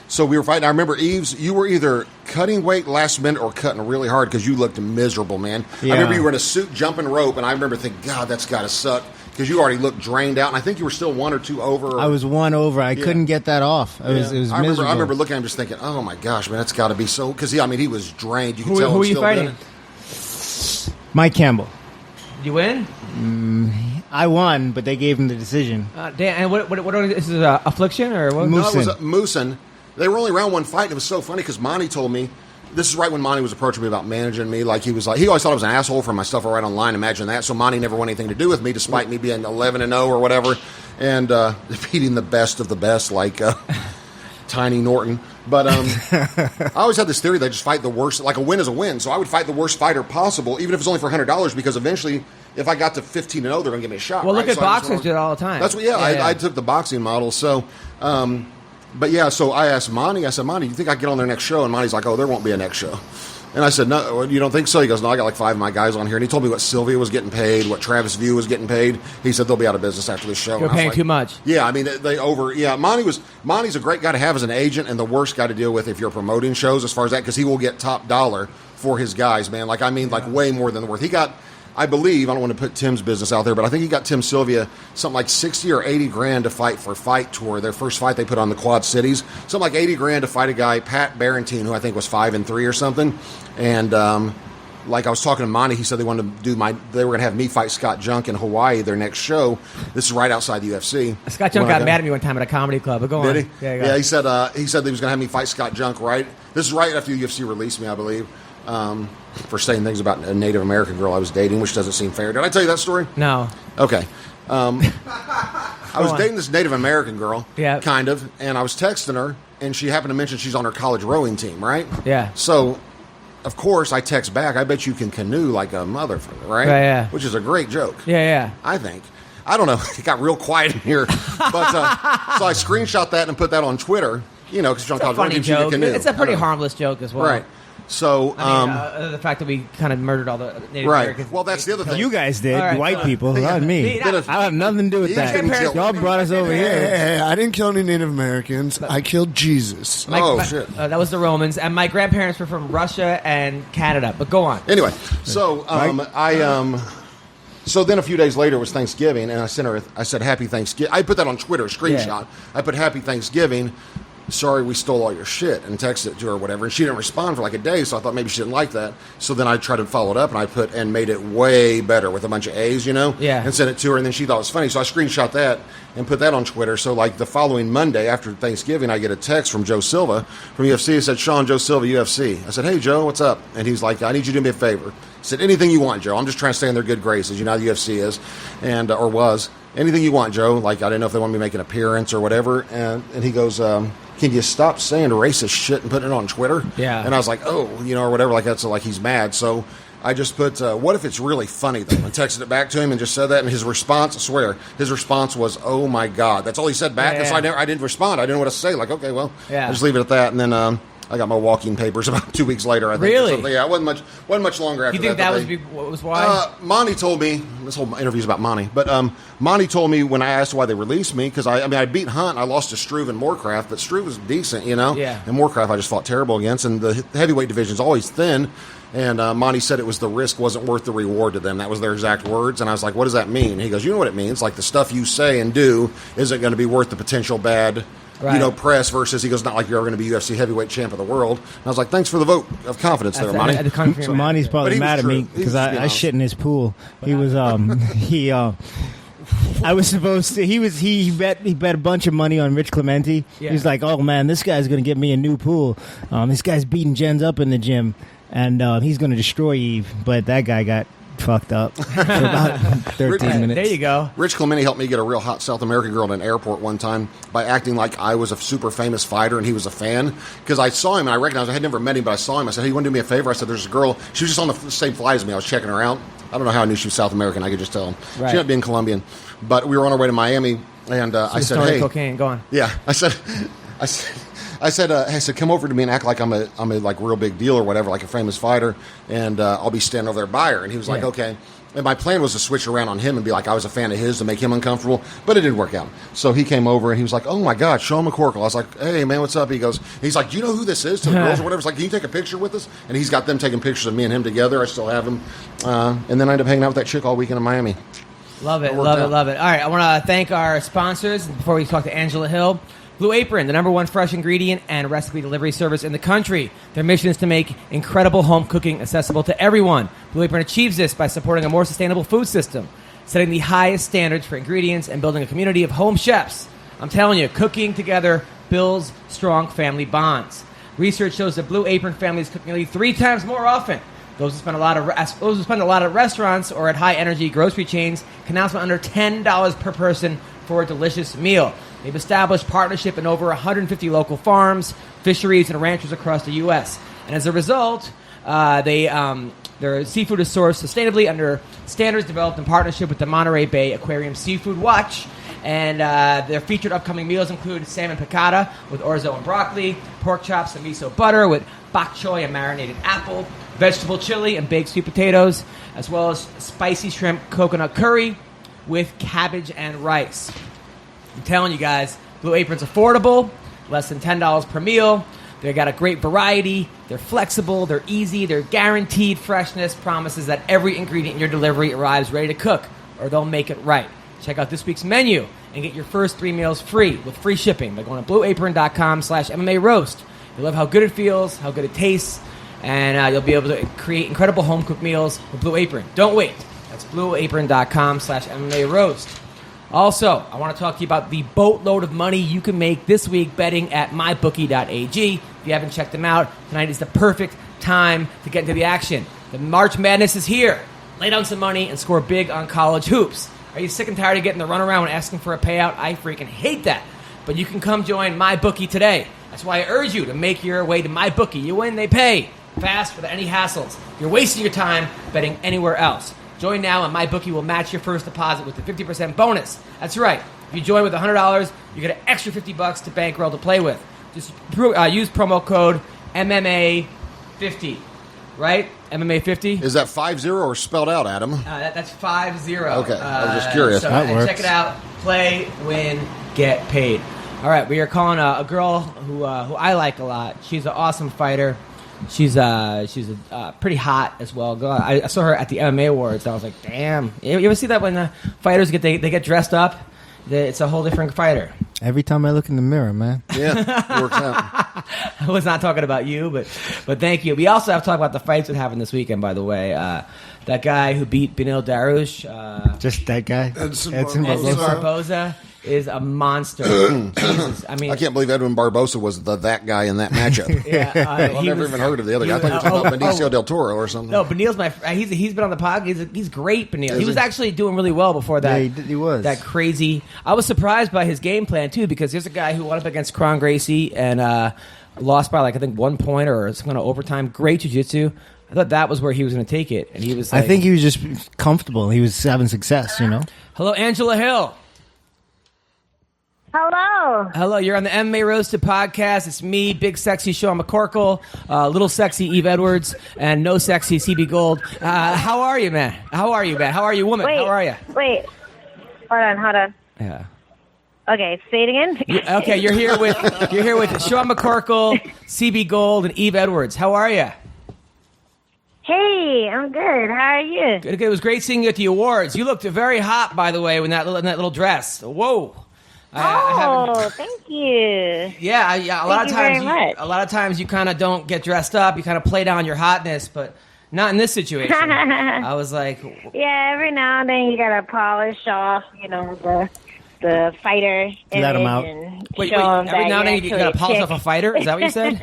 so we were fighting. I remember, Yves, you were either cutting weight last minute or cutting really hard because you looked miserable, man. Yeah. I remember you were in a suit jumping rope, and I remember thinking, God, that's got to suck. Because you already looked drained out, and I think you were still 1 or 2 over. I was 1 over. I couldn't get that off. It was miserable. I remember looking at him just thinking, oh, my gosh, man, that's got to be so... Because, he was drained. You could Who tell are him you still fighting? Mike Campbell. Did you win? I won, but they gave him the decision. Dan, and what is this, Affliction or what? No, it was Moosin. They were only around 1 fight, and it was so funny because Monty told me... This is right when Monty was approaching me about managing me. He always thought I was an asshole for my stuff I write online. Imagine that. So Monty never wanted anything to do with me, despite me being 11-0 or whatever, and beating the best of the best, like Tiny Norton. But I always had this theory that I just fight the worst. Like, a win is a win. So I would fight the worst fighter possible, even if it's only for $100, because eventually, if I got to 15-0, they're going to give me a shot. Well, right? look at boxers do it all the time. That's what. I took the boxing model. So. But yeah, so I asked Monty, do you think I can get on their next show? And Monty's like, oh, there won't be a next show. And I said, no, you don't think so? He goes, no, I got like 5 of my guys on here. And he told me what Sylvia was getting paid, what Travis View was getting paid. He said they'll be out of business after this show. You're paying too much. Yeah, I mean, Monty's a great guy to have as an agent and the worst guy to deal with if you're promoting shows as far as that, because he will get top dollar for his guys, man. Way more than the worth. He got... I believe, I don't want to put Tim's business out there, but I think he got Tim Sylvia something like 60 or 80 grand to fight for Fight Tour. Their first fight they put on the Quad Cities. Something like 80 grand to fight a guy, Pat Barentine, who I think was 5-3 or something. And like I was talking to Monty, he said they wanted to they were going to have me fight Scott Junk in Hawaii, their next show. This is right outside the UFC. Scott Junk got mad at me one time at a comedy club, but go on. Did he? Yeah, he said he was going to have me fight Scott Junk, right? This is right after the UFC released me, I believe. For saying things about a Native American girl I was dating, which doesn't seem fair. Did I tell you that story? No. Okay. I was dating this Native American girl, kind of, and I was texting her, and she happened to mention she's on her college rowing team, right? Yeah. So, of course, I text back, I bet you can canoe like a motherfucker, right? Yeah. Which is a great joke. Yeah. I think. I don't know. It got real quiet in here. But so I screenshot that and put that on Twitter, because she's on college rowing team, she can canoe. It's a pretty harmless joke as well. Right. So, the fact that we kind of murdered all the Native Americans. Well, that's the other thing. You guys did, white people, not me. I have nothing to do with that. Y'all brought us over here. Hey, I didn't kill any Native Americans. I killed Jesus. Shit. That was the Romans, and my grandparents were from Russia and Canada. But go on. Anyway, so So then a few days later it was Thanksgiving, and I said, Happy Thanksgiving. I put that on Twitter, screenshot. Yeah. I put Happy Thanksgiving. Sorry we stole all your shit, and texted it to her or whatever. And she didn't respond for like a day, so I thought maybe she didn't like that. So then I tried to follow it up, and made it way better with a bunch of A's, Yeah. and sent it to her, and then she thought it was funny. So I screenshot that and put that on Twitter. So like the following Monday after Thanksgiving, I get a text from Joe Silva from UFC. He said, Sean, Joe Silva, UFC. I said, hey, Joe, what's up? And he's like, I need you to do me a favor. He said, anything you want, Joe. I'm just trying to stay in their good graces. You know how the UFC is, and or was. Anything you want, Joe. Like, I didn't know if they wanted me to make an appearance or whatever. And he goes, can you stop saying racist shit and putting it on Twitter? Yeah. And I was like, or whatever, like that's like he's mad. So I just put, what if it's really funny, though? And texted it back to him and just said that. And his response, I swear, was, oh, my God. That's all he said back. And so I didn't respond. I didn't know what to say. Like, okay, well, I'll just leave it at that. And then I got my walking papers about 2 weeks later, I think. Really? Yeah, it wasn't much longer after that. You think that was why? Monty told me, this whole interview's about Monty, but Monty told me when I asked why they released me, because I beat Hunt, I lost to Struve and Moorcraft, but Struve was decent, Yeah. And Moorcraft I just fought terrible against, and the heavyweight division's always thin, and Monty said it was the risk wasn't worth the reward to them. That was their exact words, and I was like, what does that mean? He goes, you know what it means? Like the stuff you say and do isn't going to be worth the potential bad press versus, he goes, not like you're going to be UFC heavyweight champ of the world. And I was like, thanks for the vote of confidence there, Monty. So Monty's probably mad at me because I shit in his pool. He was, I was supposed to, he bet a bunch of money on Rich Clemente. Yeah. He's like, oh man, this guy's going to get me a new pool. This guy's beating gens up in the gym and he's going to destroy Yves. But that guy got fucked up for about 13 minutes. There you go. Rich Clemente helped me get a real hot South American girl in an airport one time by acting like I was a super famous fighter and he was a fan. Because I saw him and I recognized, I had never met him, but I saw him. I said, hey, you want to do me a favor? I said, there's a girl. She was just on the same flight as me. I was checking her out. I don't know how I knew she was South American. I could just tell. She ended up being Colombian. But we were on our way to Miami And I said, Story hey, cocaine. Go on. yeah, I said, come over to me and act like I'm a like real big deal or whatever, like a famous fighter, and I'll be standing over there by her. And he was like, okay. And my plan was to switch around on him and be like I was a fan of his to make him uncomfortable, but it didn't work out. So he came over and he was like, oh my God, Sean McCorkle. I was like, hey man, what's up? He's like, do you know who this is to the girls or whatever? It's like, can you take a picture with us? And he's got them taking pictures of me and him together. I still have him. And then I ended up hanging out with that chick all weekend in Miami. Love it. All right, I want to thank our sponsors before we talk to Angela Hill. Blue Apron, the #1 fresh ingredient and recipe delivery service in the country. Their mission is to make incredible home cooking accessible to everyone. Blue Apron achieves this by supporting a more sustainable food system, setting the highest standards for ingredients, and building a community of home chefs. I'm telling you, cooking together builds strong family bonds. Research shows that Blue Apron families cook nearly 3 times more often. Those who spend a lot at restaurants or at high-energy grocery chains can now spend under $10 per person for a delicious meal. They've established partnership in over 150 local farms, fisheries, and ranchers across the U.S. And as a result, their seafood is sourced sustainably under standards developed in partnership with the Monterey Bay Aquarium Seafood Watch. And their featured upcoming meals include salmon piccata with orzo and broccoli, pork chops and miso butter with bok choy and marinated apple, vegetable chili and baked sweet potatoes, as well as spicy shrimp coconut curry with cabbage and rice. I'm telling you guys, Blue Apron's affordable, less than $10 per meal. They got a great variety. They're flexible. They're easy. They're guaranteed freshness. Promises that every ingredient in your delivery arrives ready to cook, or they'll make it right. Check out this week's menu and get your first 3 meals free with free shipping by going to blueapron.com/MMA roast. You'll love how good it feels, how good it tastes, and you'll be able to create incredible home-cooked meals with Blue Apron. Don't wait. That's blueapron.com/MMA roast. Also, I want to talk to you about the boatload of money you can make this week betting at mybookie.ag. If you haven't checked them out, tonight is the perfect time to get into the action. The March Madness is here. Lay down some money and score big on college hoops. Are you sick and tired of getting the runaround and asking for a payout? I freaking hate that. But you can come join MyBookie today. That's why I urge you to make your way to MyBookie. You win, they pay. Fast, without any hassles. You're wasting your time betting anywhere else. Join now and MyBookie will match your first deposit with a 50% bonus. That's right. If you join with $100, you get an extra $50 to bankroll to play with. Just use promo code MMA50. Right? MMA50? Is that 50 or spelled out, Adam? That's 50. Okay, I was just curious. So That works. check it out. Play, win, get paid. All right, we are calling a girl who I like a lot. She's an awesome fighter. She's pretty hot as well. I saw her at the MMA awards. And I was like, damn. You ever see that when fighters they get dressed up? It's a whole different fighter. Every time I look in the mirror, man. Yeah, it works out. I was not talking about you, but thank you. We also have to talk about the fights that happened this weekend, by the way. That guy who beat Benil Dariush. Just that guy. Edson Barboza is a monster. Jesus. I mean, I can't believe Edwin Barbosa was that guy in that matchup. yeah, I've never even heard of the other guy. I thought you were talking about Benicio del Toro or something. No, Benil's he's been on the podcast. He's great, Benil. He was actually doing really well before that. Yeah, he was. That crazy. I was surprised by his game plan too, because here's a guy who went up against Kron Gracie and lost by I think 1 point or some kind of overtime. Great jiu-jitsu. I thought that was where he was going to take it, and he was. I think he was just comfortable. He was having success, you know. Hello, Angela Hill. Hello, you're on the MMA Roasted podcast. It's me, Big Sexy Sean McCorkle, Little Sexy Yves Edwards, and No Sexy CB Gold. How are you, man? How are you, woman? Wait, How are you? Wait. Hold on. Yeah. Okay, say it again. Okay, you're here with Sean McCorkle, CB Gold, and Yves Edwards. How are you? Hey, I'm good. How are you? Good. It was great seeing you at the awards. You looked very hot, by the way, in that little dress. Whoa. Thank you. Yeah, a lot of times you kind of don't get dressed up. You kind of play down your hotness, but not in this situation. I was like, yeah, every now and then you gotta polish off, the fighter. Let him out. Wait. Every now and then you gotta polish off a fighter. Is that what you said?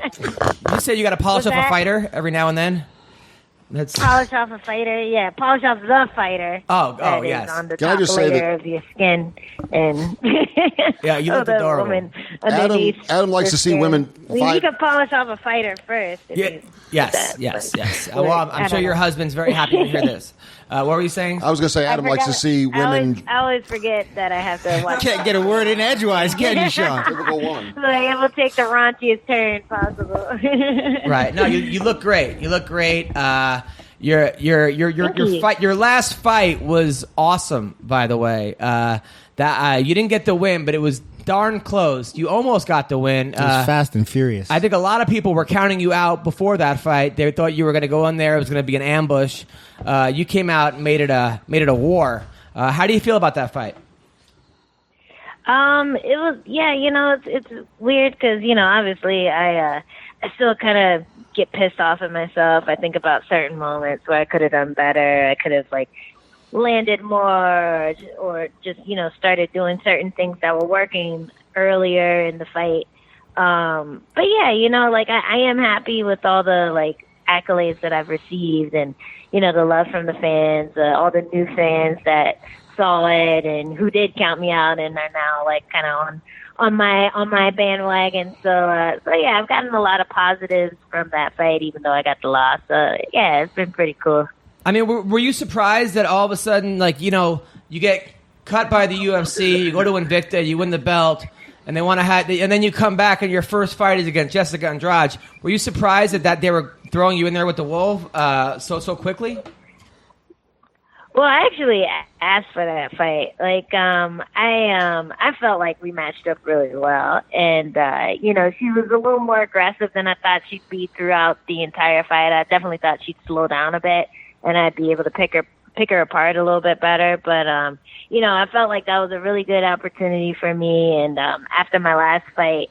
You said you gotta polish off a fighter every now and then. Polish off a fighter, yeah. Polish off the fighter. Oh, yes. On the Can top I just say layer that of your skin, and yeah, you look adorable. Adam likes to see women fight. You can polish off a fighter first. Yes. Well, I'm sure your husband's very happy to hear this. What were you saying? I was going to say Adam likes to see women. I always forget that I have to watch. Can't get a word in edgewise, can you, Sean? Typical woman. So I will take the raunchiest turn possible. Right. No, you look great. You look great. Your last fight was awesome, by the way. That you didn't get the win, but it was darn close. You almost got the win. It was fast and furious. I think a lot of people were counting you out before that fight. They thought you were going to go in there. It was going to be an ambush. You came out and made it a war. How do you feel about that fight? It was, it's weird because, obviously I still kind of get pissed off at myself. I think about certain moments where I could have done better. I could have landed more or just, started doing certain things that were working earlier in the fight. But yeah, I am happy with all the accolades that I've received and, the love from the fans, all the new fans that saw it and who did count me out and are now kind of on my bandwagon. So yeah, I've gotten a lot of positives from that fight, even though I got the loss. So yeah, it's been pretty cool. I mean, were you surprised that all of a sudden, you get cut by the UFC, you go to Invicta, you win the belt, and they want to and then you come back and your first fight is against Jessica Andrade. Were you surprised that they were throwing you in there with the Wolf so quickly? Well, I actually asked for that fight. I felt like we matched up really well, and she was a little more aggressive than I thought she'd be throughout the entire fight. I definitely thought she'd slow down a bit, and I'd be able to pick her apart a little bit better. But I felt like that was a really good opportunity for me. And after my last fight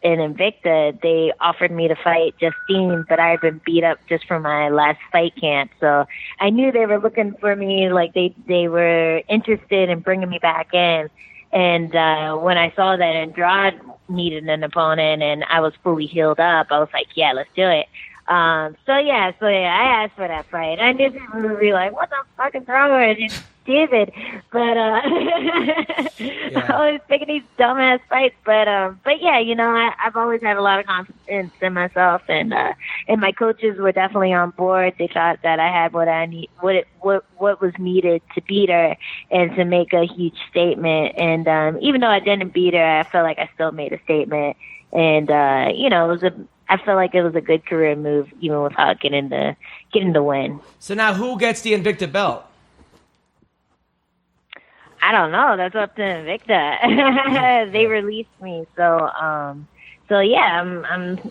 in Invicta, they offered me to fight Justine, but I had been beat up just from my last fight camp. So I knew they were looking for me, they were interested in bringing me back in. And when I saw that Andrade needed an opponent and I was fully healed up, I was like, yeah, let's do it. So yeah, I asked for that fight. I knew people would be like, what the fuck is wrong with you, David? But, I always picking these dumbass fights. But yeah, I've always had a lot of confidence in myself, and my coaches were definitely on board. They thought that I had what I need, what was needed to beat her and to make a huge statement. And, even though I didn't beat her, I felt like I still made a statement. And, I feel like it was a good career move, even without getting the win. So now, who gets the Invicta belt? I don't know. That's up to Invicta. They released me, so yeah.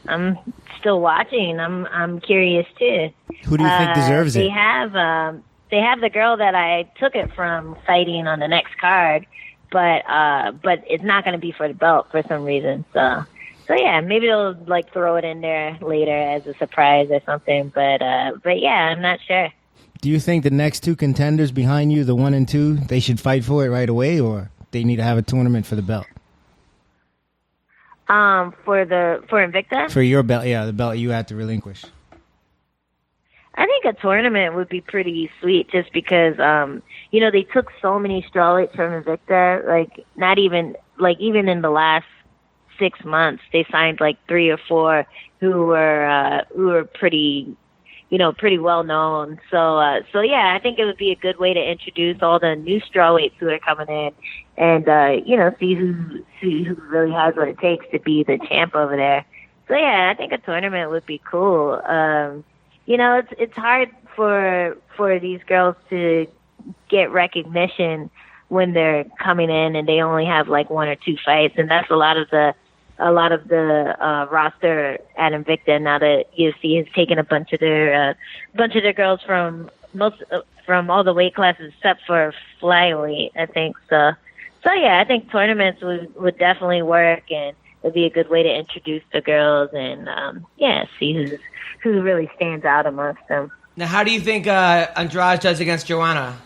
I'm still watching. I'm curious too. Who do you think deserves it? They have the girl that I took it from fighting on the next card, but it's not going to be for the belt for some reason. So yeah, maybe they'll throw it in there later as a surprise or something. But yeah, I'm not sure. Do you think the next two contenders behind you, the 1 and 2, they should fight for it right away, or they need to have a tournament for the belt? For Invicta? For your belt, yeah, the belt you had to relinquish. I think a tournament would be pretty sweet, just because they took so many strawweights from Invicta. Not even even in the last 6 months, they signed 3 or 4 who were pretty well known. So yeah, I think it would be a good way to introduce all the new strawweights who are coming in, and see who really has what it takes to be the champ over there. So yeah, I think a tournament would be cool. It's hard for these girls to get recognition when they're coming in and they only have 1 or 2 fights, and that's a lot of the roster at Invicta now that UFC has taken a bunch of their girls from all the weight classes except for flyweight, I think. So yeah, I think tournaments would definitely work, and it'd be a good way to introduce the girls and see who really stands out amongst them. Now, how do you think Andrade does against Joanna?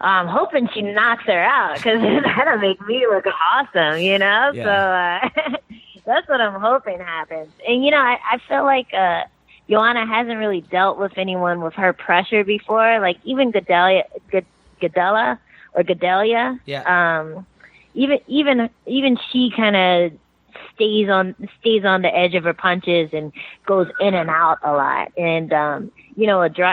I'm hoping she knocks her out, because that'll make me look awesome, Yeah. So that's what I'm hoping happens. And, I feel like Joanna hasn't really dealt with anyone with her pressure before. Even Gadelia. Yeah. Even she kind of stays on the edge of her punches and goes in and out a lot. And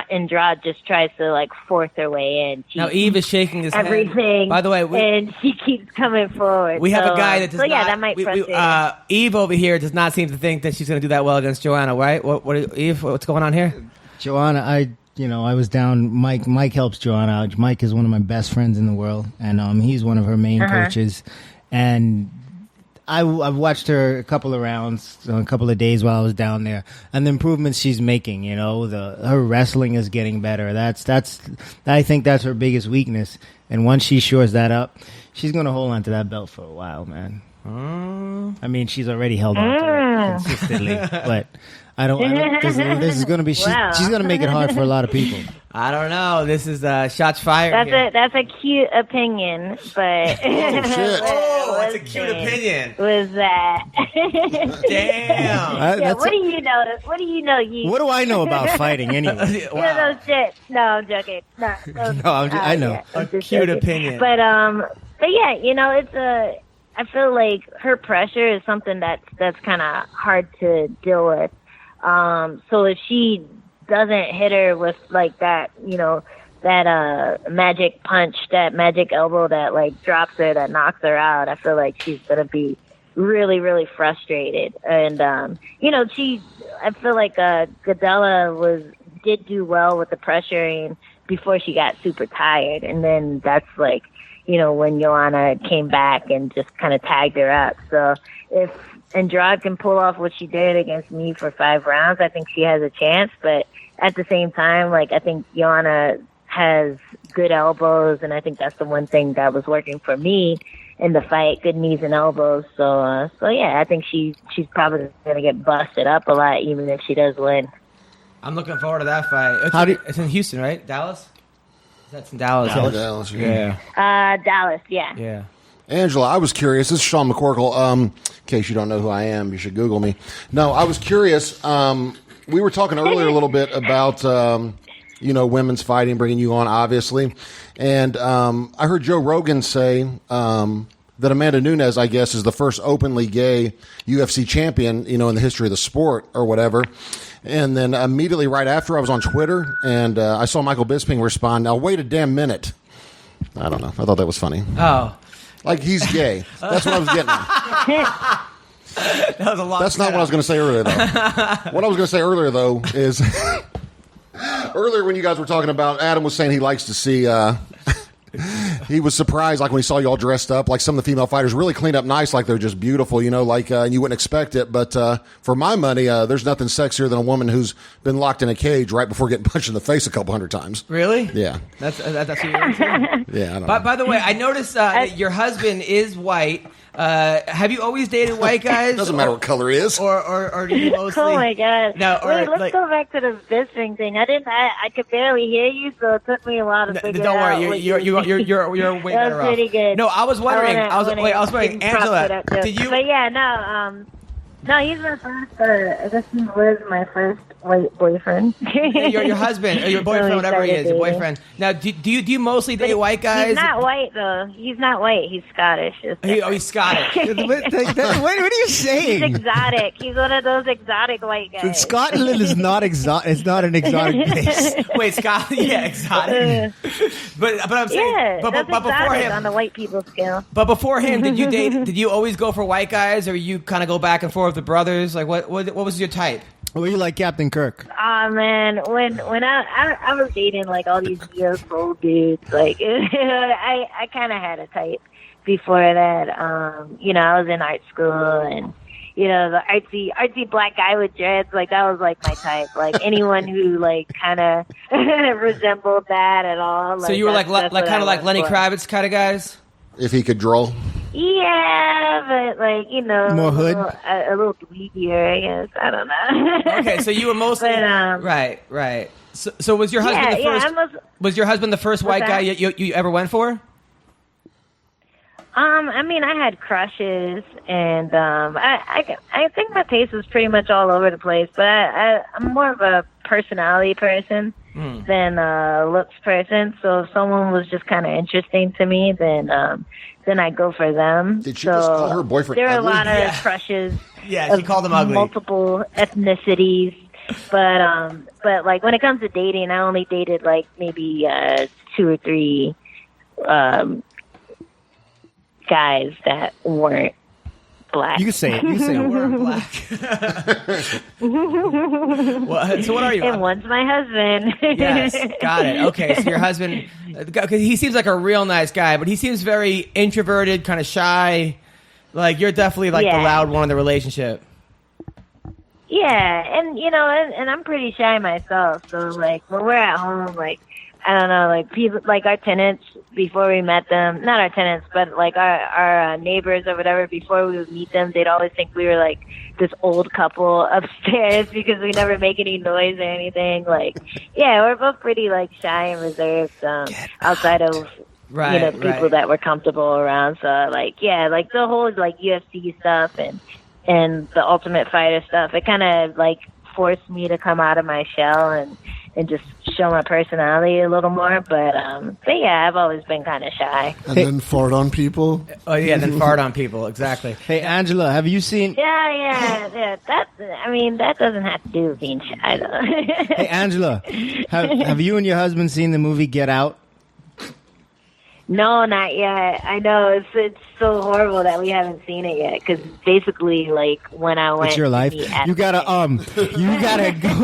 Andrade just tries to like force her way in. Now Yves is shaking his head. Everything. By the way, and she keeps coming forward. We have a guy that does not. that might frustrate Yves over here does not seem to think that she's going to do that well against Joanna, right? Yves, what's going on here? Joanna, I was down. Mike helps Joanna out. Mike is one of my best friends in the world, and he's one of her main coaches. And I've watched her a couple of rounds, a couple of days while I was down there, and the improvements she's making. Her wrestling is getting better. I think that's her biggest weakness. And once she shores that up, she's going to hold on to that belt for a while, man. I mean, she's already held on to it consistently, but I don't. This is going to be. She's going to make it hard for a lot of people. I don't know. This is shots fired. That's a cute opinion, but it's a cute opinion. Was that? Damn. What do you know? What do you know? What do I know about fighting anyway? Wow. No shit. No, I'm joking. No, I know. A cute opinion. But yeah, it's a. I feel like her pressure is something that's kind of hard to deal with. So if she doesn't hit her with like that, that magic punch, that magic elbow that like drops her, that knocks her out, I feel like she's gonna be really, really frustrated. And I feel like Gadella did do well with the pressuring before she got super tired, and then that's like, when Joanna came back and just kind of tagged her up. So if Andrade can pull off what she did against me for 5 rounds, I think she has a chance. But at the same time, like, I think Joanna has good elbows, and I think that's the one thing that was working for me in the fight, good knees and elbows. So yeah, I think she's probably going to get busted up a lot, even if she does win. I'm looking forward to that fight. It's in Houston, right? Dallas? That's in Dallas. Dallas, yeah. Dallas, yeah. Yeah. Angela, I was curious. This is Sean McCorkle. In case you don't know who I am, you should Google me. No, I was curious. We were talking earlier a little bit about, women's fighting, bringing you on, obviously. And I heard Joe Rogan say that Amanda Nunes, I guess, is the first openly gay UFC champion, in the history of the sport or whatever. And then immediately right after, I was on Twitter, and I saw Michael Bisping respond, "Now, wait a damn minute." I don't know. I thought that was funny. Oh. Like, he's gay. That's what I was getting at. That was a lot. That's not what I was going to say earlier, though. What I was going to say earlier, though, is earlier when you guys were talking about, Adam was saying he likes to see... he was surprised, like when he saw you all dressed up, like some of the female fighters really cleaned up nice, like they're just beautiful, like you wouldn't expect it. But for my money, there's nothing sexier than a woman who's been locked in a cage right before getting punched in the face a couple hundred times. Really? Yeah. That's what you're into? Yeah, I don't know. By the way, I noticed that your husband is white. Have you always dated white guys? Doesn't matter what color he is. Or do you mostly... Oh my god! No, wait, let's go back to the Bisping thing. I could barely hear you, so it took me a while to figure don't out. Don't worry, you're way that better was pretty off. good. No, I was wondering. I was wondering, Angela, did you? But yeah, no, he's my first. I guess he was my first white boyfriend. your husband, or your boyfriend, whatever he is, your boyfriend. Now, do you mostly date white guys? He's not white though. He's not white. He's Scottish. He's Scottish. What are you saying? He's exotic. He's one of those exotic white guys. Scotland is not exotic. It's not an exotic place. Wait, Scotland? Yeah, exotic. But I'm saying, yeah, but before him, on the white people scale. But before him, did you date? Did you always go for white guys, or you kind of go back and forth with the brothers? Like, what was your type? Were you like Captain Kirk? Oh man, when I was dating like all these years old dudes, like I kind of had a type before that. I was in art school, and the artsy black guy with dreads, like that was like my type. Like anyone who like kind of resembled that at all. Like, so you were like kind of like Lenny Kravitz kind of guys. If he could draw. Yeah, but like more hood, a little dweebier, I guess. I don't know. Okay, so you were mostly right. So was your husband the first? Was your husband the first white guy you ever went for? I mean, I had crushes, and I think my taste was pretty much all over the place. But I'm more of a personality person than a looks person. So if someone was just kind of interesting to me, then I go for them. Did she just call her boyfriend There are ugly? a lot of crushes. Yeah, she called him ugly. Multiple ethnicities, but like when it comes to dating, I only dated like maybe 2 or 3 guys that weren't black. You can say it. You can say it. We're black. Well, so what are you? And one's my husband. Yes, got it. Okay, so your husband, because he seems like a real nice guy, but he seems very introverted, kind of shy. Like you're definitely like the loud one in the relationship. Yeah, and you know, and I'm pretty shy myself. So like when we're at home, like I don't know, like people, like our tenants before we met them, not our tenants, but like our neighbors or whatever. Before we would meet them, they'd always think we were like this old couple upstairs because we never make any noise or anything. Like, yeah, we're both pretty like shy and reserved outside of people that we're comfortable around. So like, yeah, like the whole like UFC stuff and the Ultimate Fighter stuff, it kind of like forced me to come out of my shell and just show my personality a little more. But yeah, I've always been kind of shy. And then fart on people. Oh yeah, then fart on people. Exactly. Hey, Angela, have you seen? Yeah. That doesn't have to do with being shy though. Hey, Angela, have you and your husband seen the movie Get Out? No, not yet. I know it's so horrible that we haven't seen it yet. Because basically, like when I went, It's your life. You gotta go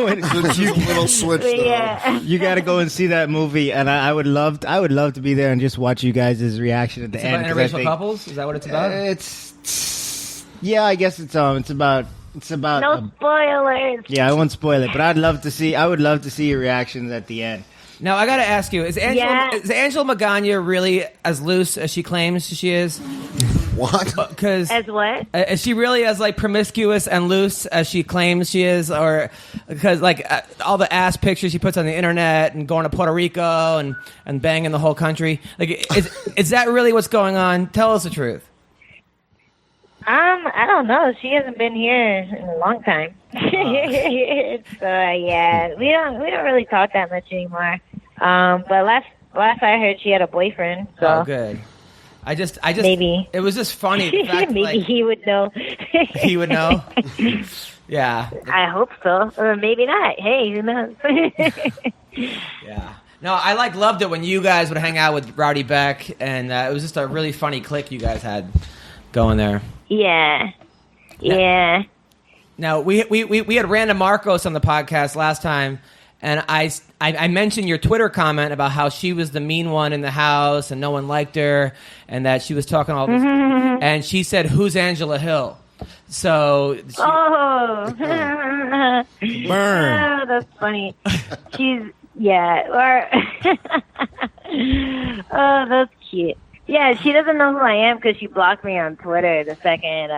and It's just a little switch. yeah. you gotta go and see that movie. And I would love to be there and just watch you guys' reaction at the It's end. about 'cause I interracial think- couples. Is that what it's about? I guess it's about. No spoilers. Yeah, I won't spoil it, but I would love to see your reactions at the end. Now I got to ask you: is Angela Magana really as loose as she claims she is? What? Because As what? is she really as like promiscuous and loose as she claims she is, or because like all the ass pictures she puts on the internet and going to Puerto Rico and banging the whole country? Like, is that really what's going on? Tell us the truth. I don't know. She hasn't been here in a long time. So yeah, we don't really talk that much anymore. But last I heard, she had a boyfriend. So Oh, good. I just maybe it was just funny. The fact, maybe like, he would know. he would know. Yeah. I hope so, or maybe not. Hey, who knows? Yeah. No, I loved it when you guys would hang out with Rowdy Beck, and it was just a really funny clique you guys had going there. Yeah. Now we had Randa Marcos on the podcast last time, and I mentioned your Twitter comment about how she was the mean one in the house and no one liked her, and that she was talking all this, and she said, "Who's Angela Hill?" So Oh. Burn. Oh, that's funny. She's or oh, that's cute. Yeah, she doesn't know who I am because she blocked me on Twitter the second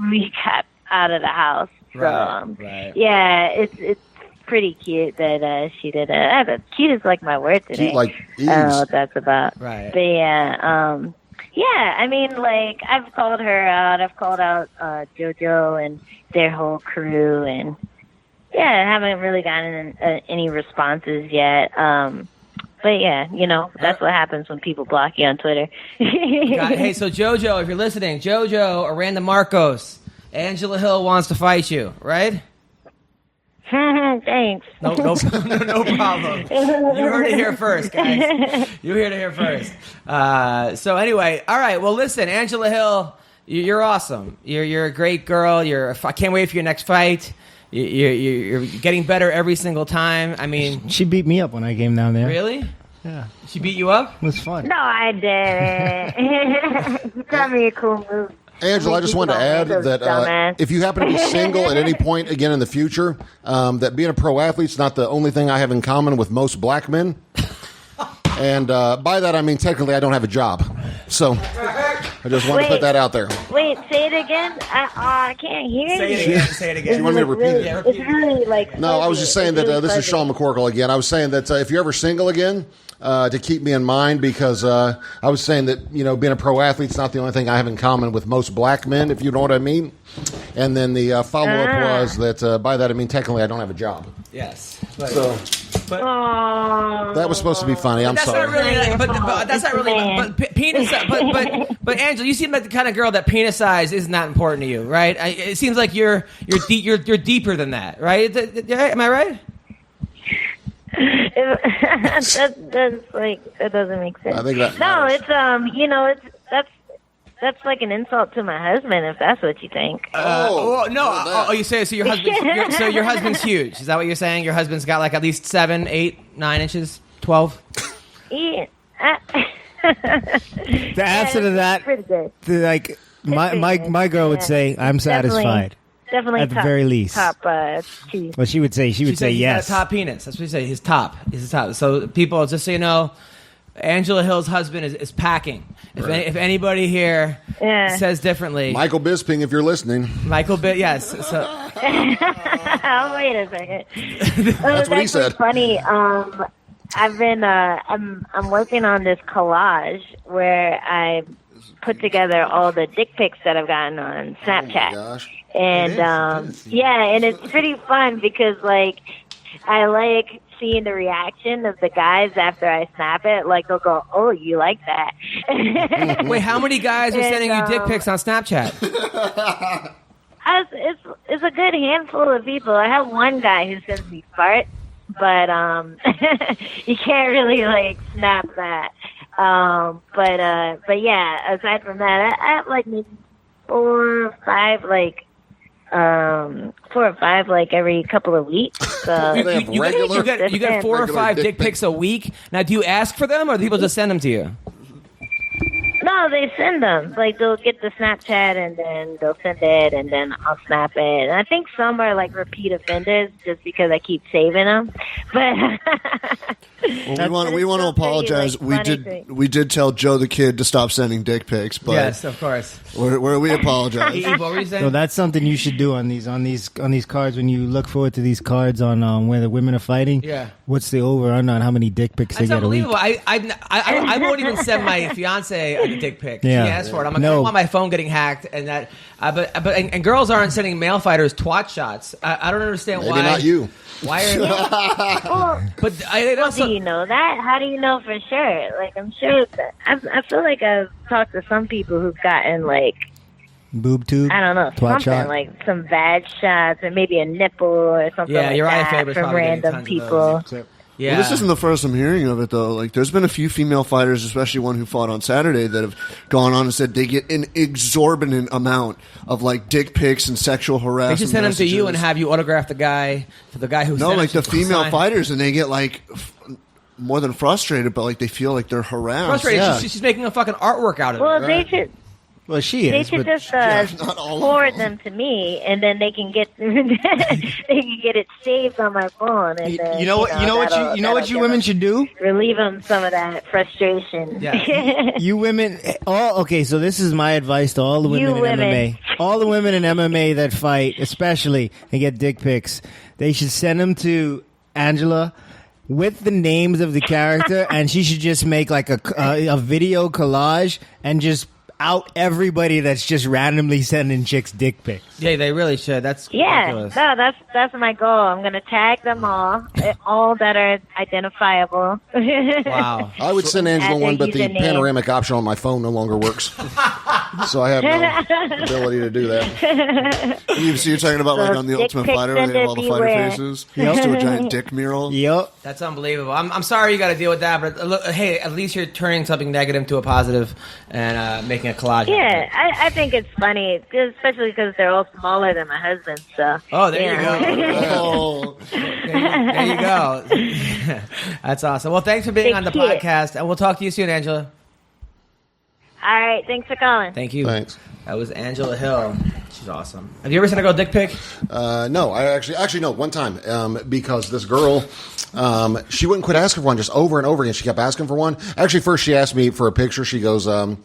we got out of the house. So, Right. yeah, it's pretty cute that she did it. Cute is like my word today. Cute like I don't know Yves. what that's about. Right. But yeah, I mean, like, I've called her out. I've called out JoJo and their whole crew, and yeah, I haven't really gotten any responses yet. But yeah, that's what happens when people block you on Twitter. Hey, so JoJo, if you're listening, JoJo or Randa Marcos, Angela Hill wants to fight you, right? Thanks. No problem. You heard it here first, guys. You heard it here first. So anyway, all right. Well, listen, Angela Hill, you're awesome. You're a great girl. I can't wait for your next fight. You're getting better every single time. I mean, She beat me up when I came down there. really? Yeah, She beat you up? it was fun. No, I didn't. You taught me a cool move. Angela, I just wanted to add that if you happen to be single at any point again in the future, that being a pro athlete's not the only thing I have in common with most black men. And by that, I mean technically I don't have a job. So I just wanted to put that out there. Wait, say it again. I can't hear you. Say it again. You want me to repeat it? Yeah, It's really like No, I was just saying that this is Sean McCorkle again. I was saying that if you're ever single again, to keep me in mind because I was saying that, being a pro athlete's not the only thing I have in common with most black men, if you know what I mean. And then the follow-up was that by that I mean technically I don't have a job. Yes. But Aww. that was supposed to be funny. I'm That's sorry. not really, but that's not really. But penis. But Angela, you seem like the kind of girl that penis size is not important to you, right? It seems like you're deeper than that, right? Am I right? That doesn't make sense. I think that no, matters. that's like an insult to my husband if that's what you think. You say so your husband's huge. Is that what you're saying? Your husband's got like at least 7, 8, 9 inches, 12. Yeah. The answer to that, pretty good. like my girl would say, I'm satisfied. Definitely at the very least. Top two. Well, she would say He's yes. got a top penis. That's what you say. His top. So people, just so you know, Angela Hill's husband is packing. If anybody here says differently, Michael Bisping, if you're listening. Yes. So Oh, wait a second. That's what he said. Funny. I've been I'm working on this collage where I put together all the dick pics that I've gotten on Snapchat. Oh my gosh. And and it's pretty fun because like I like seeing the reaction of the guys after I snap it. Like they'll go, "Oh, you like that?" Wait, how many guys are sending you dick pics on Snapchat? It's a good handful of people. I have one guy who sends me farts, but you can't really like snap that. But yeah, aside from that, I have like maybe 4 or 5 like every couple of weeks. So You get 4 or 5 dick pics a week. Now, do you ask for them, or do people just send them to you? No, they send them. Like, they'll get the Snapchat, and then they'll send it, and then I'll snap it. And I think some are, like, repeat offenders just because I keep saving them. But Well, we want to apologize. We did tell Joe the Kid to stop sending dick pics, but Yes, of course. we apologize. Eve, what were you saying? So that's something you should do on these cards when you look forward to these cards on where the women are fighting. Yeah. What's the over under on how many dick pics they That's get a week? unbelievable. I won't even send my fiance a dick pic. Yeah. She asked for it. I'm like, I No. don't want my phone getting hacked, and that. But girls aren't sending male fighters twat shots. I don't understand Maybe why. not you. Why are? well, But I also. do you know that? How do you know for sure? Like, I'm sure that I feel like I've talked to some people who've gotten like, Boob tube? I don't know, Twat something shot? like some bad shots or maybe a nipple or something Yeah, like Uriah that Faber's from probably getting random tons of people. those. Yeah. Well, this isn't the first I'm hearing of it, though. Like, there's been a few female fighters, especially one who fought on Saturday, that have gone on and said they get an exorbitant amount of like dick pics and sexual They harassment. should send them to you messages. and have you autograph the guy for the guy who. No, sent like it the to female sign. fighters, and they get like more than frustrated, but like they feel like they're harassed. Frustrated. Yeah. She's making a fucking artwork out of Well, it. they should. Well, she They is. should But just not all of forward them. them to me, and then they can get they can get it saved on my phone. And then, you know what you women should do? relieve them some of that frustration. Yeah. You women, okay, so this is my advice to all the women You in women. MMA. All the women in MMA that fight, especially, and get dick pics, they should send them to Angela with the names of the character, and she should just make like a video collage and just out everybody that's just randomly sending chicks dick pics. Yeah, they really should. That's Yeah, ridiculous. no, that's my goal. I'm gonna tag them all that are identifiable. Wow. I would send Angela Add their one, but the username. panoramic option on my phone no longer works. So I have no ability to do that. So you're talking about like So on the dick Ultimate pics Fighter where they have all the fighter beware. faces? Just do a giant dick mural. Yep. That's unbelievable. I'm sorry you got to deal with that, but look, hey, at least you're turning something negative to a positive and making a collage. Yeah, I think it's funny, especially because they're all smaller than my husband. So. Oh, there you know. go. There you go. That's awesome. Well, thanks for being Big on the kid. podcast, and we'll talk to you soon, Angela. All right, thanks for calling. Thank you. Thanks. That was Angela Hill. She's awesome. Have you ever sent a girl dick pic? No, I actually no, one time because this girl she wouldn't quit asking for one, just over and over again. She kept asking for one. Actually, first she asked me for a picture. She goes, I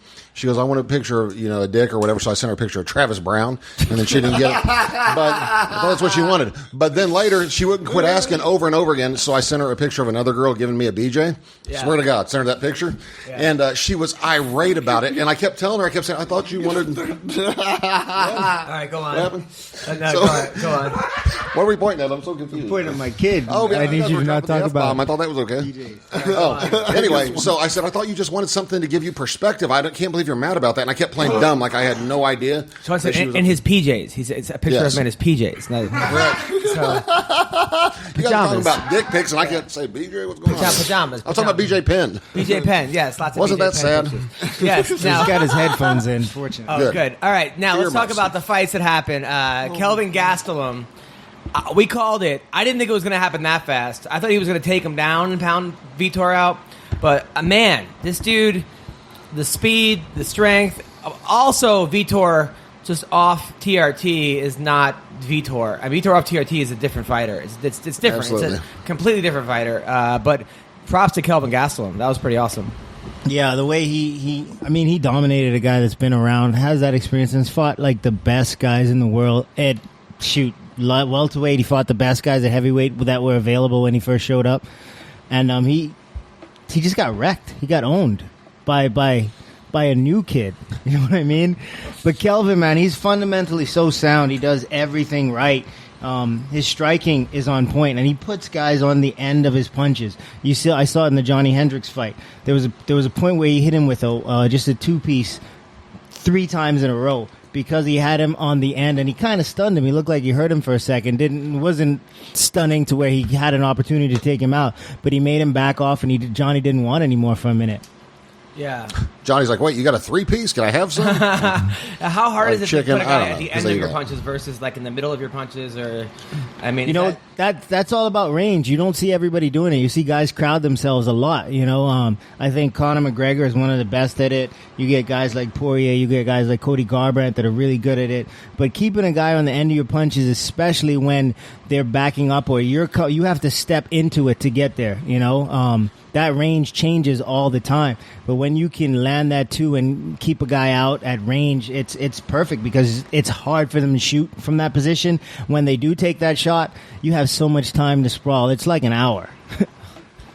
want a picture of, a dick or whatever. So I sent her a picture of Travis Brown, and then she didn't get it. But I thought that's what she wanted. But then later, she wouldn't quit asking over and over again. So I sent her a picture of another girl giving me a BJ. Yeah. Swear to God, sent her that picture. Yeah. And she was irate about it. And I kept telling her, I thought you wanted. All right, go on. What happened? Go on. What are we pointing at? I'm so confused. Pointing at my kid. Oh, yeah, I need you to not talk about. I thought that was okay. Anyway, so I said I thought you just wanted something to give you perspective. Can't believe you're mad about that. And I kept playing dumb, like I had no idea. So I said in his PJs. It's a picture of him in his PJs. You guys are talking about dick pics, and I can't say BJ. What's going on? Pajamas. I'm talking about BJ Penn. BJ Penn. Yes, lots of. Wasn't BJ that sad? Pictures. Yes. He's Now, got his headphones in. Fortunately. oh, good. All right, now let's talk about the fights that happened. Kelvin Gastelum. We called it. I didn't think it was going to happen that fast. I thought he was going to take him down and pound Vitor out. But, man, this dude, the speed, the strength. Also, Vitor just off TRT is not Vitor. Vitor off TRT is a different fighter. It's different. Absolutely. It's a completely different fighter. But props to Kelvin Gastelum. That was pretty awesome. Yeah, the way he dominated a guy that's been around, has that experience, and has fought like the best guys in the world. Welterweight, he fought the best guys at heavyweight that were available when he first showed up, and he just got wrecked. He got owned by a new kid. You know what I mean? But Kelvin, man, he's fundamentally so sound. He does everything right. His striking is on point, and he puts guys on the end of his punches. I saw it in the Johnny Hendricks fight. There was a point where he hit him with just a 2-piece 3 times in a row because he had him on the end, and he kind of stunned him. He looked like he hurt him for a second. Wasn't stunning to where he had an opportunity to take him out, but he made him back off, and Johnny didn't want any more for a minute. Yeah. Johnny's like, wait, you got a 3-piece? Can I have some? How hard is it to put a guy at the end of your that. punches versus like in the middle of your punches? Or, that's all about range. You don't see everybody doing it. You see guys crowd themselves a lot. I think Conor McGregor is one of the best at it. You get guys like Poirier, you get guys like Cody Garbrandt that are really good at it. But keeping a guy on the end of your punches, especially when they're backing up or you have to step into it to get there. That range changes all the time. But when you can land that too and keep a guy out at range, it's perfect because it's hard for them to shoot from that position. When they do take that shot, you have so much time to sprawl. It's like an hour.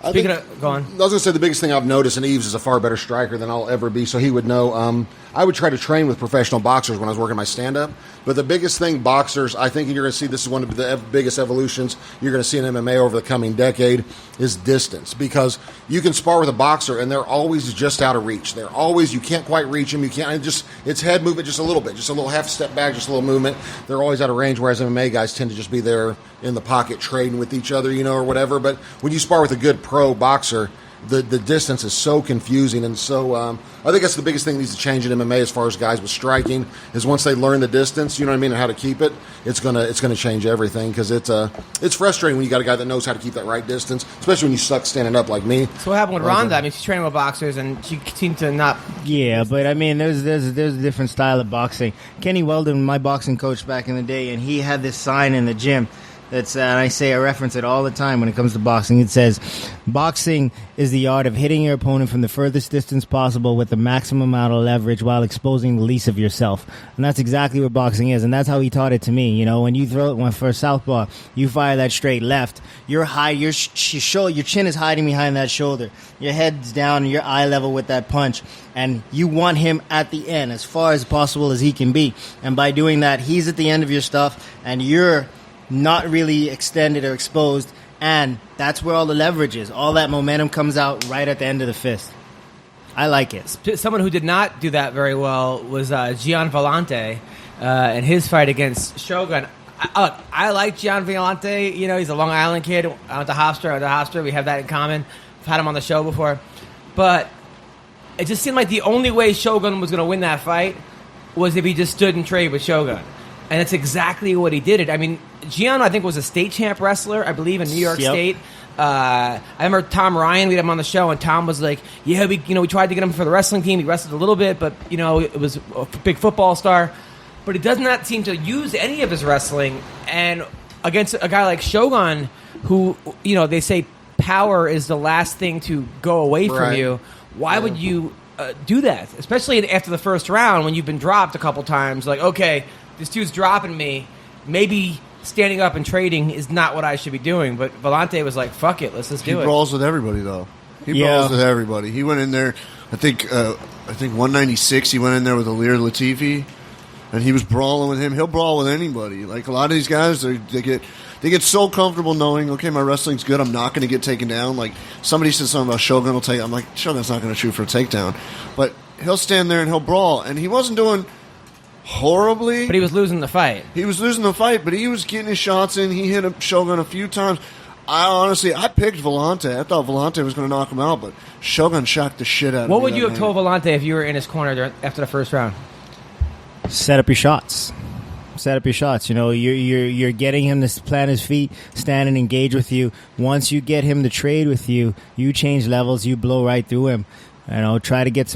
Go on. I was going to say the biggest thing I've noticed, and Yves is a far better striker than I'll ever be, so he would know. I would try to train with professional boxers when I was working my stand-up. But the biggest thing, boxers, I think you're going to see, this is one of the biggest evolutions you're going to see in MMA over the coming decade, is distance. Because you can spar with a boxer, and they're always just out of reach. You can't quite reach them. You can't, it's head movement just a little bit, just a little half step back, just a little movement. They're always out of range, whereas MMA guys tend to just be there in the pocket trading with each other, or whatever. But when you spar with a good pro boxer, the distance is so confusing, and so I think that's the biggest thing that needs to change in MMA as far as guys with striking is once they learn the distance, and how to keep it, it's gonna change everything because it's frustrating when you got a guy that knows how to keep that right distance, especially when you suck standing up like me. So what happened with Ronda? She's training with boxers and she seemed to not. Yeah, but there's a different style of boxing. Kenny Weldon, my boxing coach back in the day, and he had this sign in the gym. That's I reference it all the time when it comes to boxing. It says, boxing is the art of hitting your opponent from the furthest distance possible with the maximum amount of leverage while exposing the least of yourself. And that's exactly what boxing is, and that's how he taught it to me. When you throw it for a southpaw, you fire that straight left. You're high, your chin is hiding behind that shoulder. Your head's down, and you're eye level with that punch. And you want him at the end, as far as possible as he can be. And by doing that, he's at the end of your stuff, and you're not really extended or exposed, and that's where all the leverage is. All that momentum comes out right at the end of the fist. I like it. Someone who did not do that very well was Gian Vellante in his fight against Shogun. I like Gian Vellante. He's a Long Island kid. I went to Hofstra. We have that in common. I've had him on the show before. But it just seemed like the only way Shogun was going to win that fight was if he just stood and traded with Shogun. And that's exactly what he did. Gian, I think, was a state champ wrestler, I believe, in New York State. I remember Tom Ryan, we had him on the show, and Tom was like, yeah, we tried to get him for the wrestling team. He wrestled a little bit, but, it was a big football star. But he does not seem to use any of his wrestling. And against a guy like Shogun, who, they say power is the last thing to go away from Right. you, why would you do that? Especially after the first round when you've been dropped a couple times. Like, okay, this dude's dropping me. Maybe standing up and trading is not what I should be doing. But Volante was like, fuck it, let's just do He it. brawls with everybody, though. He Yeah. brawls with everybody. He went in there, I think 196, he went in there with Alir Latifi, and he was brawling with him. He'll brawl with anybody. Like, a lot of these guys, they get so comfortable knowing, okay, my wrestling's good, I'm not going to get taken down. Like, somebody said something about Shogun will take, I'm like, Shogun's not going to shoot for a takedown. But he'll stand there and he'll brawl. And he wasn't doing horribly. But he was losing the fight. He was losing the fight, but he was getting his shots in. He hit Shogun a few times. I picked Volante. I thought Volante was going to knock him out, but Shogun shocked the shit out of me. What would you that have night. told Volante if you were in his corner after the first round? Set up your shots. Set up your shots. You know, you're getting him to plant his feet, stand and engage with you. Once you get him to trade with you, you change levels. You blow right through him. You know, try to get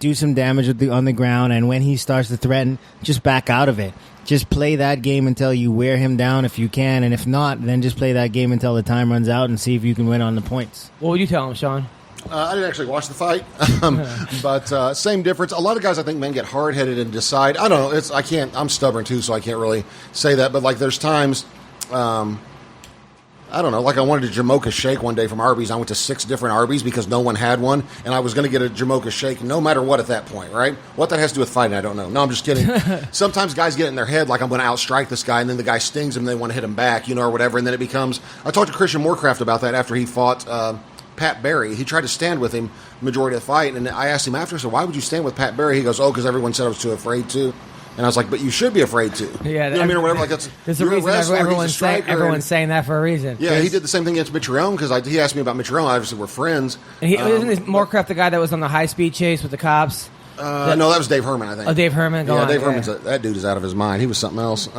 do some damage on the ground, and when he starts to threaten, just back out of it. Just play that game until you wear him down if you can, and if not, then just play that game until the time runs out and see if you can win on the points. What would you tell him, Sean? I didn't actually watch the fight, but same difference. A lot of guys, I think, men get hard-headed and decide. I don't know. I'm stubborn too, so I can't really say that. But like, there's times, I don't know. Like, I wanted a Jamocha shake one day from Arby's. I went to 6 different Arby's because no one had one, and I was going to get a Jamocha shake no matter what at that point, right? What that has to do with fighting, I don't know. No, I'm just kidding. Sometimes guys get in their head like, I'm going to outstrike this guy, and then the guy stings him, and they want to hit him back, or whatever, and then it becomes... I talked to Christian Moorcraft about that after he fought Pat Barry. He tried to stand with him majority of the fight, and I asked him after, so why would you stand with Pat Barry? He goes, because everyone said I was too afraid to. And I was like, but you should be afraid to. Yeah, what I mean, or whatever. Like, that's there's a reason everyone's saying that for a reason. Yeah, he did the same thing against Mitrione because he asked me about Mitrione. Obviously, we're friends. And isn't Moorcraft the guy that was on the high-speed chase with the cops? No, that was Dave Herman, I think. Oh, Dave Herman? Dave Herman's that dude is out of his mind. He was something else. He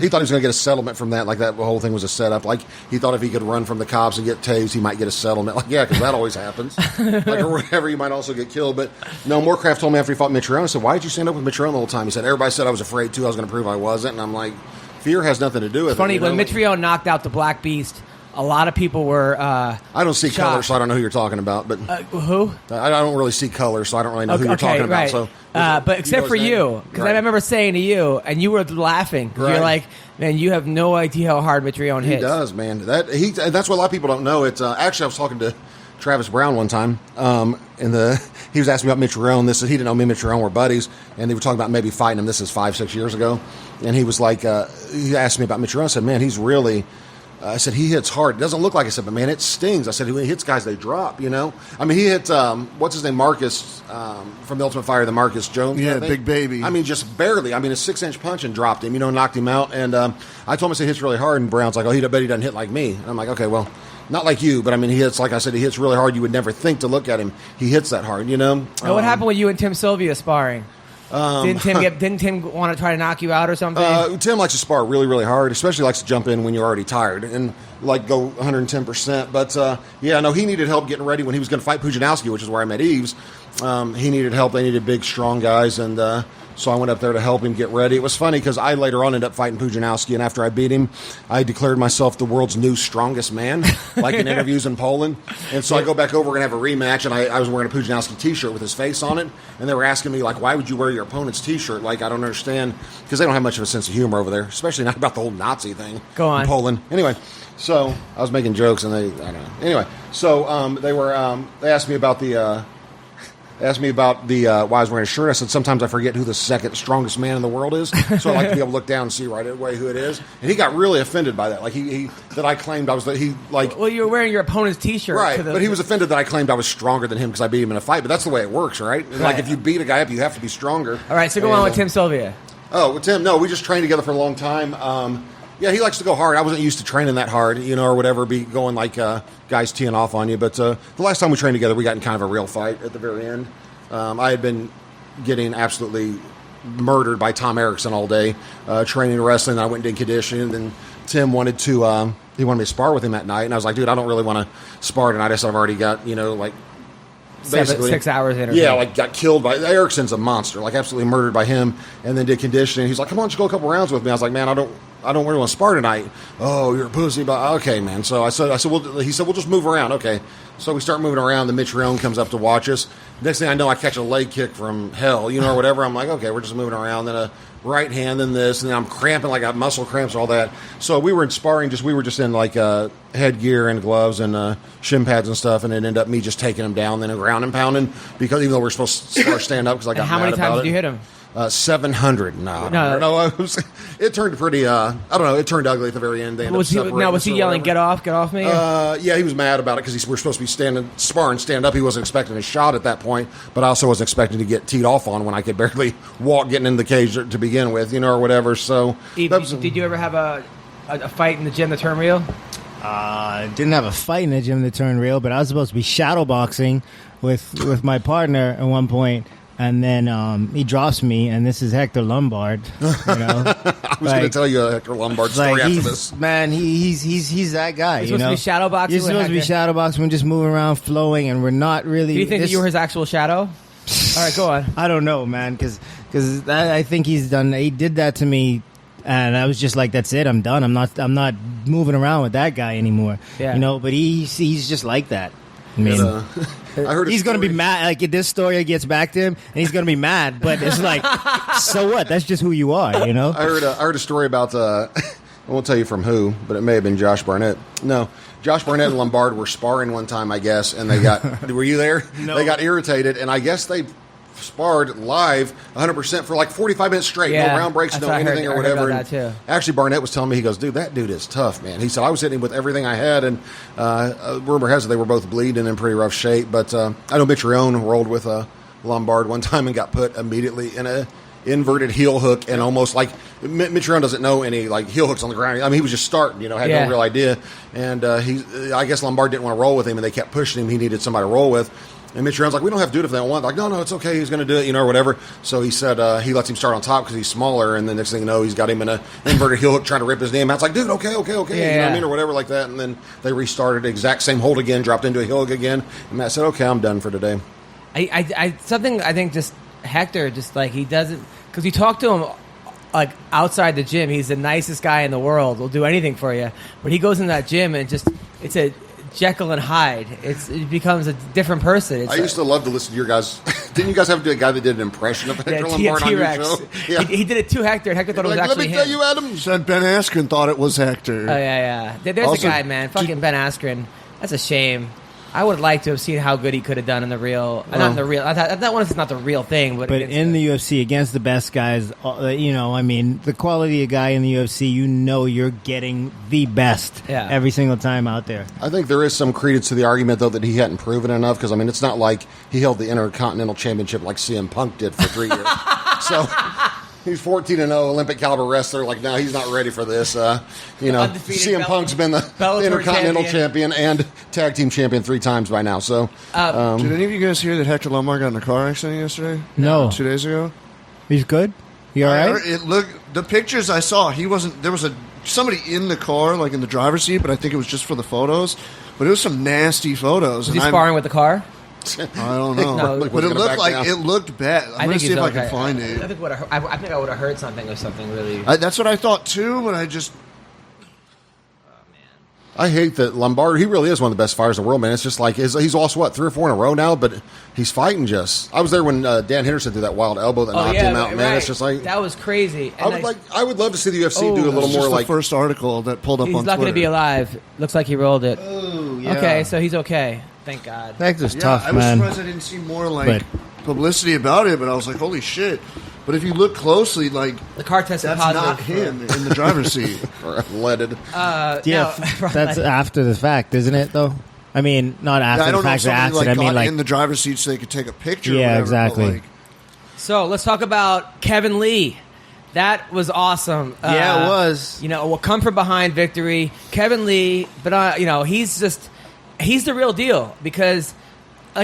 thought he was going to get a settlement from that. Like, that whole thing was a setup. Like, he thought if he could run from the cops and get tased, he might get a settlement. Like, yeah, because that always happens. Like, or whatever, you might also get killed. But, no, Moorcraft told me after he fought Mitrione, I said, why did you stand up with Mitrione the whole time? He said, everybody said I was afraid to. I was going to prove I wasn't. And I'm like, fear has nothing to do with it. Funny, when Mitrione knocked out the Black Beast, a lot of people were I don't see shocked. color, so I don't know who you're talking about. But who? I don't really see color, so I don't really know who you're talking about. Right. So, but except for you, because I remember saying to you, and you were laughing. Right. You're like, man, you have no idea how hard Mitrione hits. He does, man. That's what a lot of people don't know. It's actually, I was talking to Travis Brown one time, he was asking me about Mitrione. He didn't know me and Mitrione were buddies, and they were talking about maybe fighting him. This is 5-6 years ago, and he was like, he asked me about Mitrione. I said, man, he's really. I said, he hits hard. It doesn't look like it. I said, but man, it stings. I said, when he hits guys, they drop, I mean, he hit, what's his name, Marcus, from The Ultimate Fighter, the Marcus Jones. Yeah, big baby. I mean, just barely. I mean, a 6-inch punch and dropped him, knocked him out. And I told him, I said, he hits really hard. And Brown's like, I bet he doesn't hit like me. And I'm like, okay, well, not like you, but I mean, he hits, like I said, he hits really hard. You would never think to look at him. He hits that hard, Now, what happened with you and Tim Sylvia sparring? Didn't Tim want to try to knock you out or something? Tim likes to spar really, really hard, especially likes to jump in when you're already tired and like go 110%. But he needed help getting ready when he was going to fight Pujanowski, which is where I met Yves. He needed help. They needed big, strong guys, and so I went up there to help him get ready. It was funny because I later on ended up fighting Pujanowski, and after I beat him, I declared myself the world's new strongest man, like in interviews in Poland. And so I go back over, we're going to have a rematch, and I was wearing a Pujanowski T-shirt with his face on it, and they were asking me, like, why would you wear your opponent's T-shirt? Like, I don't understand, because they don't have much of a sense of humor over there, especially not about the whole Nazi thing. Go on. In Poland. Anyway, so I was making jokes, and I don't know. Anyway, so they asked me about the... why I was wearing a shirt. I said, sometimes I forget who the second strongest man in the world is, so I like to be able to look down and see right away who it is. And he got really offended by that. Like, that I claimed I was, well, you were wearing your opponent's T-shirt. Right, but he was offended that I claimed I was stronger than him because I beat him in a fight. But that's the way it works, right? Like, if you beat a guy up, you have to be stronger. All right, so go on with Tim Sylvia. Oh, with Tim, no, we just trained together for a long time. Yeah, he likes to go hard. I wasn't used to training that hard, or whatever, be going like guys teeing off on you. But the last time we trained together, we got in kind of a real fight at the very end. I had been getting absolutely murdered by Tom Erickson all day, training and wrestling. And I went and did conditioning. And Tim wanted me to spar with him that night. And I was like, dude, I don't really want to spar tonight. I said, I've already got, basically 6 hours in. Yeah, like got killed by Erickson's a monster, like absolutely murdered by him. And then did conditioning. He's like, come on, just go a couple rounds with me. I was like, man, I don't I don't really want to spar tonight. Oh, you're a pussy. But okay, man. So I said, he said, we'll just move around. Okay. So we start moving around. The Mitrione comes up to watch us. Next thing I know, I catch a leg kick from hell, or whatever. I'm like, okay, we're just moving around. Then a right hand, then this, and then I'm cramping, like I got muscle cramps, all that. So we were in sparring. We were just in like headgear and gloves and shin pads and stuff, and it ended up me just taking him down, then ground and pounding, because even though we're supposed to start stand up, because I got how mad many times about did you hit him? 700. No. It turned pretty. I don't know. It turned ugly at the very end. Was he yelling, "Get off me"? Yeah, he was mad about it because we're supposed to be sparring, stand up. He wasn't expecting a shot at that point, but I also wasn't expecting to get teed off on when I could barely walk getting in the cage to begin with, or whatever. So, did you ever have a fight in the gym that turned real? Didn't have a fight in the gym that turned real, but I was supposed to be shadow boxing with my partner at one point. And then he drops me, and this is Hector Lombard. I was going to tell you a Hector Lombard story after this. Man, he's that guy. You're supposed to be shadow boxing. You're supposed to be shadow boxing. We're just moving around, flowing, and we're not really. Do you think that you were his actual shadow? All right, go on. I don't know, man, because I think he did that to me. And I was just like, "That's it. I'm done. I'm not moving around with that guy anymore." Yeah. But he's just like that. I mean, I heard he's going to be mad. Like, if this story gets back to him, and he's going to be mad. But it's like, so what? That's just who you are, I heard a story about, I won't tell you from who, but it may have been Josh Barnett. No, Josh Barnett and Lombard were sparring one time, I guess, and they got, were you there? No. They got irritated, and I guess they sparred live 100% for like 45 minutes straight. Yeah, no round breaks, no anything or whatever. I heard about that too. Actually, Barnett was telling me, he goes, dude, that dude is tough, man. He said, I was hitting him with everything I had, and rumor has it they were both bleeding in pretty rough shape. But I know Mitrione rolled with Lombard one time and got put immediately in a inverted heel hook, and almost like Mitrione doesn't know any like heel hooks on the ground. I mean, he was just starting, had no real idea. And I guess Lombard didn't want to roll with him, and they kept pushing him. He needed somebody to roll with. And Mitrione's like, we don't have to do it if they don't want. Like, no, it's okay. He's going to do it, or whatever. So he said he lets him start on top because he's smaller. And the next thing you know, he's got him in an inverted heel hook trying to rip his knee. Matt's like, dude, okay. Yeah, you know what I mean? Or whatever like that. And then they restarted, exact same hold again, dropped into a heel hook again. And Matt said, okay, I'm done for today. Something I think just Hector, just like he doesn't, because you talk to him like outside the gym, he's the nicest guy in the world. Will do anything for you. But he goes in that gym and it's a Jekyll and Hyde. It becomes a different person. I used to love to listen to your guys. Didn't you guys have a guy that did an impression of Hector Lombard on your show? Yeah. He did it to Hector, and Hector thought it was actually him. Let me tell you, Adam. Said Ben Askren thought it was Hector. Oh, yeah. There's also, a guy, man. Fucking Ben Askren. That's a shame. I would like to have seen how good he could have done in the real. Not in the real. That one is not the real thing, but in the UFC against the best guys, I mean, the quality of guy in the UFC, you're getting the best every single time out there. I think there is some credence to the argument, though, that he hadn't proven enough. Because I mean, it's not like he held the Intercontinental Championship like CM Punk did for 3 years. So. He's 14-0 Olympic caliber wrestler. Like, no, he's not ready for this. CM Punk's been the Intercontinental champion and tag team champion 3 times by now. So, did any of you guys hear that Hector Lombard got in a car accident yesterday? No. 2 days ago. He's good. You all right? It looked. The pictures I saw, he wasn't. There was somebody in the car, like in the driver's seat, but I think it was just for the photos. But it was some nasty photos. Was he sparring with the car? I don't know, but it looked bad. I'm going to see if I can find it. I think I would have heard something or something really. That's what I thought too, but I just. I hate that Lombard. He really is one of the best fighters in the world, man. It's just like he's lost 3 or 4 in a row now, but he's fighting just. I was there when Dan Henderson threw that wild elbow that knocked him out. Man, it's just like that was crazy. And I would love to see the UFC do a little more like the first article that pulled up on Twitter. He's lucky to be alive. Looks like he rolled it. Oh, yeah. Okay, so he's okay. Thank God. Hector's tough, I was man. surprised I didn't see more publicity about it, but I was like, holy shit. But if you look closely, like the car tested that's positive. not him in the driver's seat. Or leaded. That's after the fact, isn't it? Though, I mean, not after the fact. I mean, in the driver's seat so they could take a picture. Yeah, or whatever, exactly. So let's talk about Kevin Lee. That was awesome. Yeah, it was. We'll come from behind victory. Kevin Lee, but he's the real deal because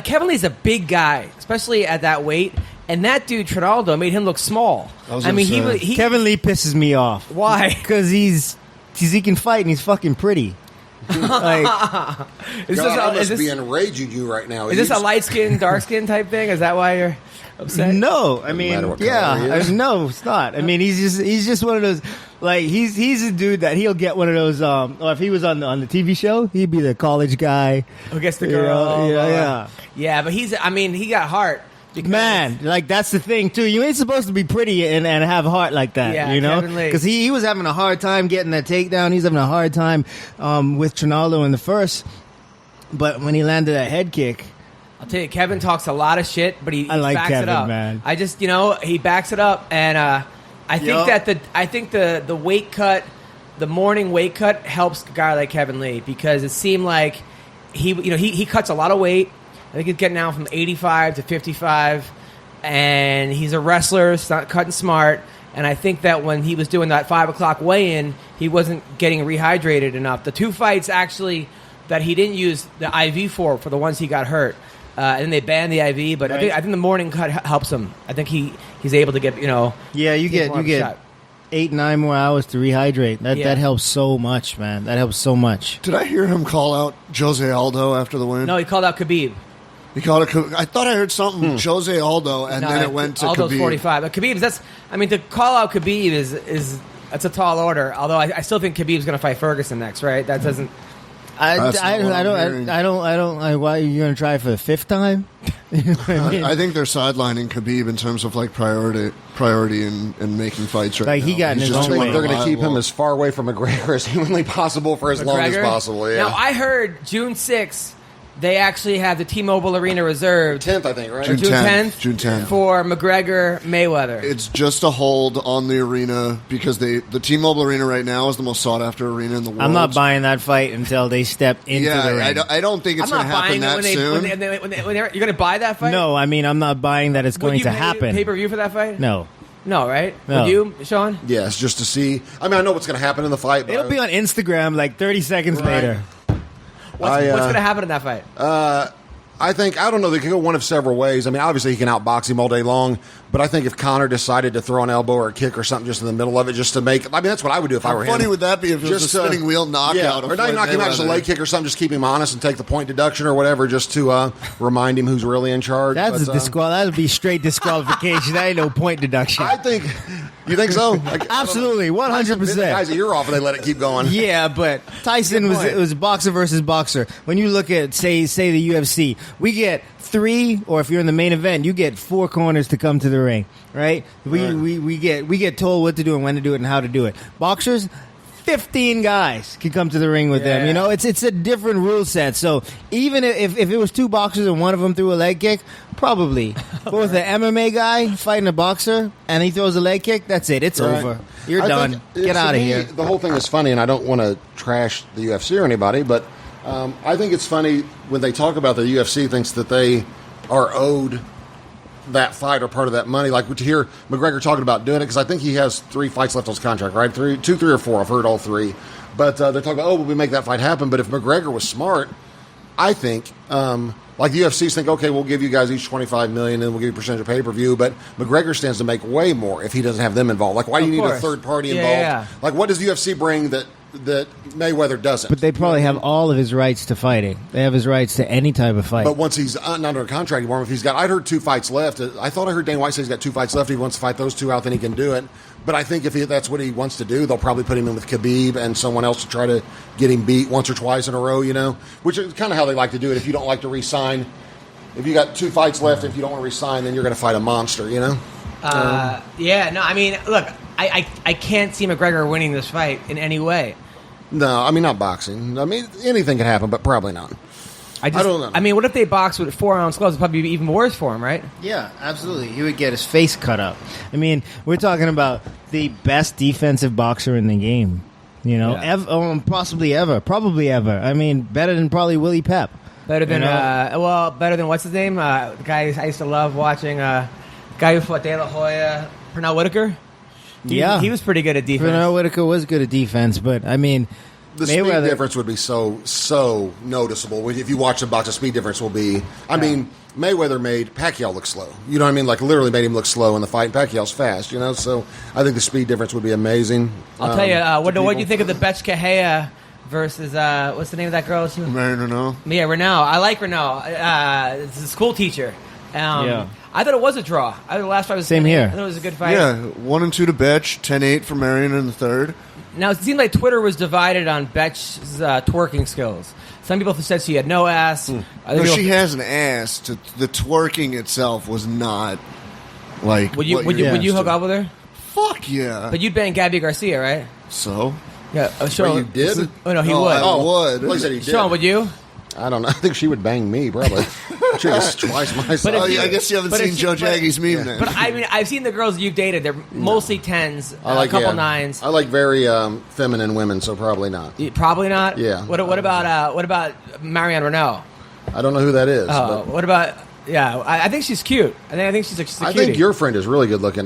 Kevin Lee's a big guy, especially at that weight. And that dude, Trinaldo, made him look small. Kevin Lee pisses me off. Why? Because he can fight and he's fucking pretty. Like, Is God, I this, must be enraging you right now. is this a light skin, dark skin type thing? Is that why you're upset? no, I mean, matter what color he is. no, it's not. I mean, he's just one of those. Like he's a dude that he'll get one of those. Or if he was on the TV show, he'd be the college guy Who gets the you girl? know, yeah. Yeah, but he got heart. Because Man, like that's the thing too. You ain't supposed to be pretty and have heart like that, Yeah, you know? Kevin Lee. Because he was having a hard time getting that takedown. He's having a hard time with Trinaldo in the first. But when he landed that head kick, I'll tell you, Kevin talks a lot of shit, but he I like backs Kevin, it up. man. I just, he backs it up, and I think the weight cut, the morning weight cut, helps a guy like Kevin Lee because it seemed like he cuts a lot of weight. I think he's getting down from 85 to 55, and he's a wrestler, it's not cutting smart. And I think that when he was doing that 5 o'clock weigh-in, he wasn't getting rehydrated enough. The two fights actually that he didn't use the IV for the ones he got hurt. And then they banned the IV, but Right. I think the morning cut helps him. I think he's able to get yeah, you take more of a get shot. 8-9 more hours to rehydrate. That helps so much, man. That helps so much. Did I hear him call out Jose Aldo after the win? No, he called out Khabib. He called it. I thought I heard something Jose Aldo, and No, then it went to Aldo's Khabib. 45. But Khabib's to call out Khabib is that's a tall order. Although I still think Khabib's going to fight Ferguson next, right? That doesn't. I That's not what I'm hearing. don't. Why are you going to try for the fifth time? You know what I mean? I think they're sidelining Khabib in terms of like priority in making fights right Like, now. he got in He's his just own too way. They're going to keep him unreliable. as far away from McGregor as humanly possible for as long as McGregor? possible. Yeah. Now I heard June 6th they actually have the T-Mobile Arena reserved. 10th, I think, right? June June 10th. 10th? June 10th. For McGregor Mayweather. It's just a hold on the arena because the T-Mobile Arena right now is the most sought after arena in the world. I'm not buying that fight until they step into the ring. I don't think it's I'm going to not happen buying it that when soon. you're going to buy that fight? No, I mean, I'm not buying that it's going to happen. Pay-per-view for that fight? No. No, right? No. Would you, Sean? Yes, just to see. I mean, I know what's going to happen in the fight. But It'll be on Instagram like 30 seconds later. What's going to happen in that fight? I think, I don't know, they could go one of several ways. I mean, obviously he can outbox him all day long, but I think if Conor decided to throw an elbow or a kick or something just in the middle of it just to make, I mean, that's what I would do if I were How funny him. would that be if it was a spinning wheel knockout? Yeah, of or not even knock him out, just a Mayweather? leg kick or something, just keep him honest and take the point deduction or whatever just to remind him who's really in charge. That's But, that would be straight disqualification. That ain't no point deduction. I think, you think so? Like, Absolutely, Tyson bit the guy's 100%. ear off and they let it keep going. Yeah, but Tyson was boxer versus boxer. When you look at say the UFC, we get 3, or if you're in the main event, you get 4 corners to come to the ring, right? We get told what to do and when to do it and how to do it. Boxers, 15 guys can come to the ring with them. You know, it's a different rule set. So even if it was 2 boxers and one of them threw a leg kick, probably. But with an MMA guy fighting a boxer and he throws a leg kick, that's it. It's Right. over. You're I done. think, Get to out of me, here. The whole thing is funny, and I don't want to trash the UFC or anybody, but I think it's funny when they talk about the UFC thinks that they are owed that fight or part of that money. Like to hear McGregor talking about doing it, because I think he has 3 fights left on his contract, right? 3 or 4. I've heard all 3. But they're talking about, will we make that fight happen? But if McGregor was smart, I think, like the UFCs think, okay, we'll give you guys each $25 million and we'll give you a percentage of pay-per-view, but McGregor stands to make way more if he doesn't have them involved. Like, why do you need a course. third party Yeah, involved? yeah. Like, what does the UFC bring that Mayweather doesn't? But they probably have all of his rights to fighting. They have his rights to any type of fight. But once he's not under contract anymore, if he's got, I'd heard 2 fights left. I thought I heard Dana White say he's got 2 fights left. If he wants to fight those 2 out, then he can do it. But I think if that's what he wants to do, they'll probably put him in with Khabib and someone else to try to get him beat once or twice in a row, you know, which is kind of how they like to do it. If you don't like to re-sign, if you got 2 fights left, if you don't want to re-sign, then you're going to fight a monster, you know? Yeah, no, I mean, look, I can't see McGregor winning this fight in any way. No, I mean, not boxing. I mean, anything can happen, but probably not. I don't know. I mean, what if they box with 4-ounce gloves? It'd probably be even worse for him, right? Yeah, absolutely. He would get his face cut up. I mean, we're talking about the best defensive boxer in the game. You know, Yeah. possibly ever, probably ever. I mean, better than probably Willie Pep. Better than, You know? better than what's his name? The guy I used to love watching. Guy who fought De La Hoya, Pernell Whitaker. He was pretty good at defense. Pernell Whitaker was good at defense, but I mean, The speed difference would be so noticeable. If you watch the box, the speed difference will be. I mean, Mayweather made Pacquiao look slow. You know what I mean? Like literally made him look slow in the fight. Pacquiao's fast. You know, so I think the speed difference would be amazing. I'll tell you. What do you think of the Betch Kahea versus what's the name of that girl? Marion Renault. Yeah, Renault. I like Renault. It's a school teacher. Yeah. I thought it was a draw. I thought the last fight was Same 10-8. here. I thought it was a good fight. Yeah, 1-2 to Betch, 10-8 for Marion in the third. Now, it seemed like Twitter was divided on Betch's twerking skills. Some people said she had no ass. No, she has an ass. The twerking itself was not like. Would you hook up with her? Fuck yeah. But you'd bang Gabby Garcia, right? So? Yeah. Sean, Wait, you did? Oh no, he would. I would. Well, he said he did. Sean, would you? I don't know. I think she would bang me, probably. She was twice my size. But if you- I guess you haven't but if seen she- Joe but- Jaggy's meme then. But I mean, I've seen the girls you've dated. They're mostly 10s, I a couple 9s. I like very feminine women, so probably not. Probably not. Yeah. What about Marianne Renault? I don't know who that is. Oh, but what about? Yeah, I think she's cute. I think she's a I cutie. think your friend is really good looking.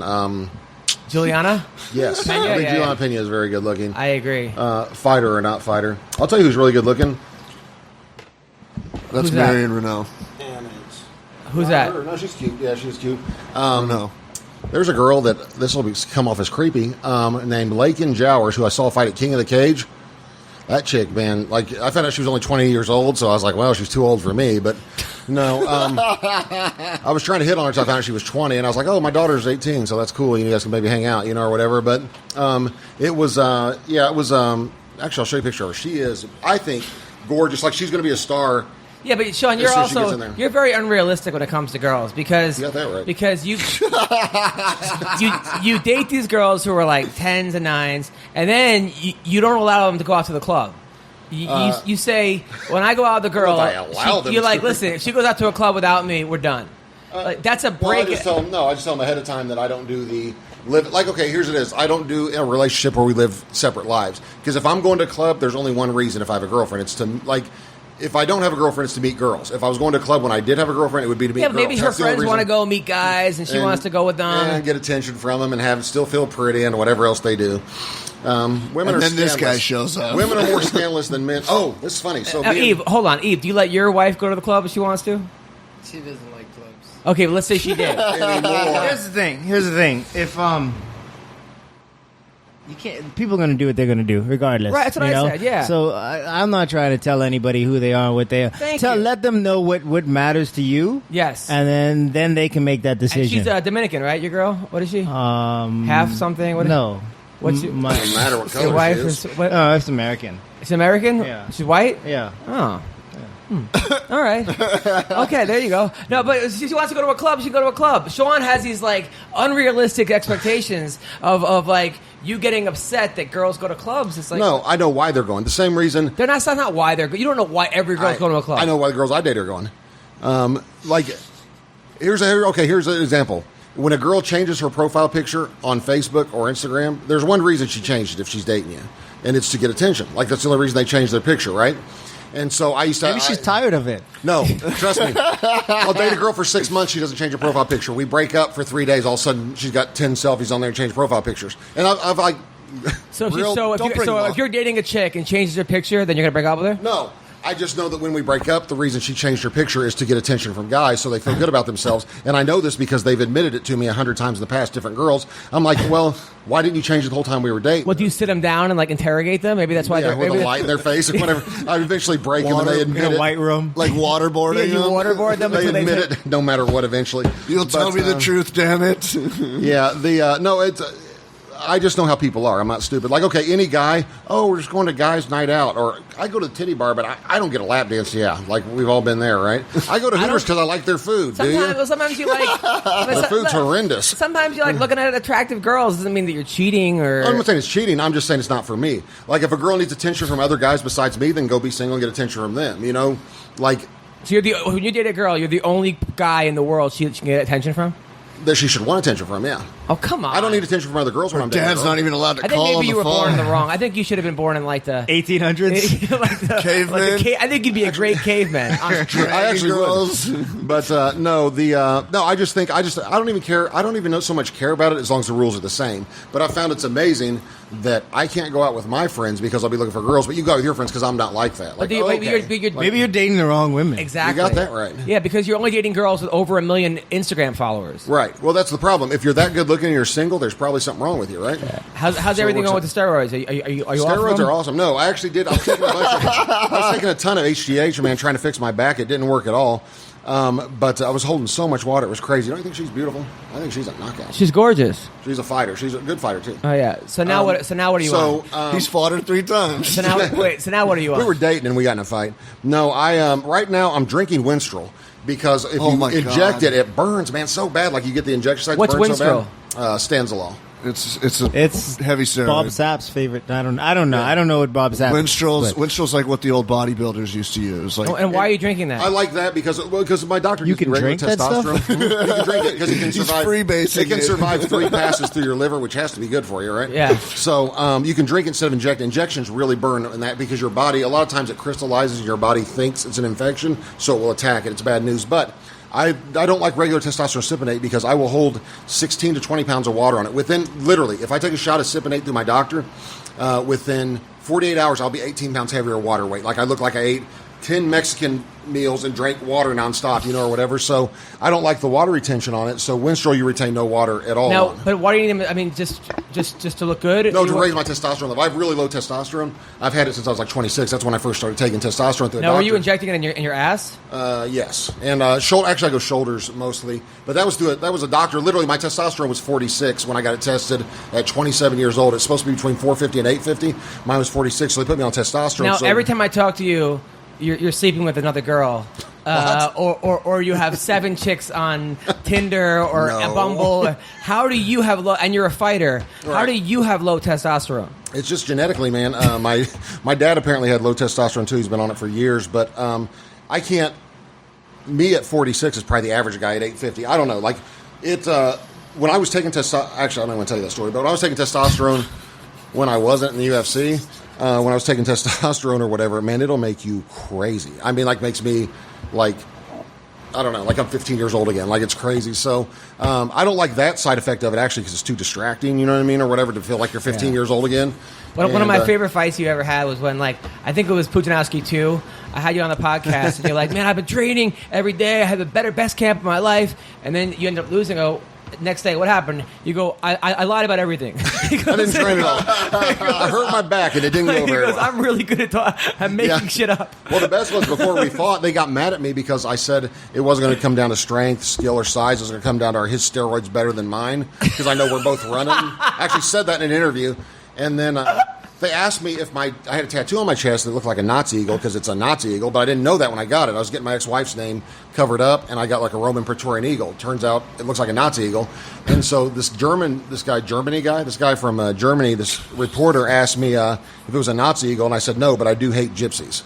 Juliana. Yes, Yeah, I think yeah, Juliana yeah. Pena is very good looking. I agree. Fighter or not fighter. I'll tell you who's really good looking. That's Who's that? Marion Renault. Who's that? No, she's cute. Yeah, she's cute. No. There's a girl that this will come off as creepy. Named Lakin Jowers, who I saw fight at King of the Cage. That chick, man, like I found out she was only 20 years old, so I was like, well, she's too old for me. But no, I was trying to hit on her, so I found out she was 20, and I was like, oh, my daughter's 18, so that's cool. You guys can maybe hang out, or whatever. But it was, actually, I'll show you a picture of her. She is, I think, gorgeous. Like she's going to be a star. Yeah, but Sean, you're As soon as she gets in also there. you're very unrealistic when it comes to girls because You got that right. because you you date these girls who are like 10s and 9s, and then you don't allow them to go out to the club. You say when I go out with the girl, I allow them you're like, to. listen, if she goes out to a club without me, we're done. Like, that's a Well, I break. just tell them ahead of time that I don't do the live. Like, okay, here's it is. I don't do a relationship where we live separate lives. Because if I'm going to a club, there's only one reason. If I have a girlfriend, it's to like. If I don't have a girlfriend, it's to meet girls. If I was going to a club when I did have a girlfriend, it would be to meet Yeah, girls. maybe her That's the only friends want to reason. go meet guys, and she wants to go with them. And get attention from them and still feel pretty and whatever else they do. Women And are then this guy scandalous. shows up. Women are more scandalous than men. Oh, this is funny. So Eve, hold on, Eve. Do you let your wife go to the club if she wants to? She doesn't like clubs. Okay, but let's say she did. Here's the thing. If you can't, people are going to do what they're going to do, regardless. Right, that's what you I know? said, yeah. So I'm not trying to tell anybody who they are, what they are. Thank you. Let them know what matters to you. Yes. And then they can make that And decision. she's Dominican, right? Your girl? What is she? Half Half something? What is- No. What's your, My, no matter what your color wife she is. is? What, it's American. she's American? Yeah. She's white? Yeah. Oh. All right. Okay, there you go. No, but if she wants to go to a club, she can go to a club. Sean has these like unrealistic expectations of like you getting upset that girls go to clubs. It's like No, I know why they're going. The same reason. they're not. That's not why they're. You don't know why every girl's going to a club. I know why the girls I date are going. Like, here's an example. When a girl changes her profile picture on Facebook or Instagram, there's one reason she changed it if she's dating you, and it's to get attention. Like, that's the only reason they changed their picture, right? And so I used to... Maybe she's tired of it. No, trust me. I'll date a girl for 6 months, she doesn't change her profile picture. We break up for 3 days, all of a sudden she's got 10 selfies on there and changed profile pictures. And I've like... So if, real- don't bring them if up. you're dating a chick and changes her picture, then you're going to break up with her? No. I just know that when we break up, the reason she changed her picture is to get attention from guys so they feel good about themselves. And I know this because they've admitted it to me 100 times in the past, different girls. I'm like, well, why didn't you change it the whole time we were dating? Well, do you sit them down and like interrogate them? Maybe that's why Yeah, they're with maybe a light in their face or whatever. I eventually break them and they admit in a it. white room. Like waterboarding Yeah, you them. waterboard them They until they admit it no matter what eventually. You'll tell But, me the truth, damn it. Yeah, no, it's... I just know how people are. I'm not stupid. Like, okay, any guy, oh, we're just going to guys' night out. Or I go to the titty bar, but I don't get a lap dance. Yeah, like we've all been there, right? I go to Hooters because I like their food, do you? Sometimes you like... Their food's horrendous. Sometimes you like looking at attractive girls. Doesn't mean that you're cheating or... I'm not saying it's cheating. I'm just saying it's not for me. Like, if a girl needs attention from other guys besides me, then go be single and get attention from them, you know? Like, So when you date a girl, you're the only guy in the world she can get attention from? that she should want attention from, yeah. Oh, come on. I don't need attention from other girls when I'm dating a Dad's girl. not even allowed to I think call on maybe the you were born phone. in the wrong. I think you should have been born in like the... 1800s. like the Caveman? I think you'd be a great caveman. I actually girls. would. But no, I just think I don't even care. I don't even so much care about it as long as the rules are the same. But I found it's amazing that I can't go out with my friends because I'll be looking for girls, but you go out with your friends because I'm not like that. Like, Maybe you're dating the wrong women. Exactly. You got that right. Yeah, because you're only dating girls with over 1 million Instagram followers. Right. Right. Well, that's the problem. If you're that good looking and you're single, there's probably something wrong with you, right? How's everything going with the steroids? Are you Steroids off them? are awesome. No, I actually did. I was taking a ton of HGH, man, trying to fix my back. It didn't work at all. But I was holding so much water. It was crazy. Don't you think she's beautiful? I think she's a knockout. She's gorgeous. She's a fighter. She's a good fighter, too. Oh, yeah. So now what? So now what are you on? He's fought her 3 times. So now, So now what are you on? We were dating and we got in a fight. No, right now I'm drinking Winstrol because if you inject it, it burns, man, so bad. Like you get the injection site. What's burn Winstrol? So bad. Stanzolol. It's Bob heavy steroid. Sapp's favorite. I don't know. Yeah. I don't know what Bob Sapp. Winstrol's like what the old bodybuilders used to use. Like, and why are you drinking that? I like that because my doctor You gives me can regular drink that stuff? testosterone. You can drink it because it can survive. freebasing It can it. survive 3 passes through your liver, which has to be good for you, right? Yeah. So you can drink it instead of inject. Injections really burn in that because your body, a lot of times it crystallizes and your body thinks it's an infection, so it will attack it. It's bad news. But I don't like regular testosterone cypionate because I will hold 16 to 20 pounds of water on it. Literally, if I take a shot of cypionate through my doctor, within 48 hours, I'll be 18 pounds heavier water weight. Like I look like I ate 10 Mexican meals and drank water nonstop, or whatever. So I don't like the water retention on it. So Winstrol, you retain no water at all. Now, but why do you need them? I mean, just to look good? No, to raise my testosterone level. I have really low testosterone. I've had it since I was like 26. That's when I first started taking testosterone through a Now, doctor. were you injecting it in your ass? Yes, and actually I go shoulders mostly, but that was a doctor. Literally, my testosterone was 46 when I got it tested at 27 years old. It's supposed to be between 450 and 850. Mine was 46, so they put me on testosterone. Now, so every time I talk to you, you're sleeping with another girl, or you have 7 chicks on Tinder or No. Bumble. How do you have low? And you're a fighter. How Right. do you have low testosterone? It's just genetically, man. My dad apparently had low testosterone too. He's been on it for years, but I can't. Me at 46 is probably the average guy at 850. I don't know. Like it when I was taking testosterone. Actually, I don't want to tell you that story, but when I was taking testosterone when I wasn't in the UFC. When I was taking testosterone or whatever, man, it'll make you crazy. I mean, like, makes me, like, I don't know, like I'm 15 years old again. Like, it's crazy. So I don't like that side effect of it, actually, because it's too distracting, you know what I mean, or whatever, to feel like you're 15 years old again. One of my favorite fights you ever had was when, like, I think it was Putinowski too. I had you on the podcast, and you're like, man, I've been training every day. I have the best camp of my life. And then you end up losing. Next day, what happened? You go, I lied about everything. I didn't train at all. I hurt my back, and it didn't go very well. I'm really good at making shit up. Well, the best was before we fought, they got mad at me because I said it wasn't going to come down to strength, skill, or size. It was going to come down to his steroids better than mine because I know we're both running. I actually said that in an interview. And then they asked me if I had a tattoo on my chest that looked like a Nazi eagle because it's a Nazi eagle, but I didn't know that when I got it. I was getting my ex-wife's name covered up, and I got like a Roman Praetorian eagle. Turns out it looks like a Nazi eagle. And so this guy from Germany, this reporter asked me if it was a Nazi eagle, and I said no, but I do hate gypsies.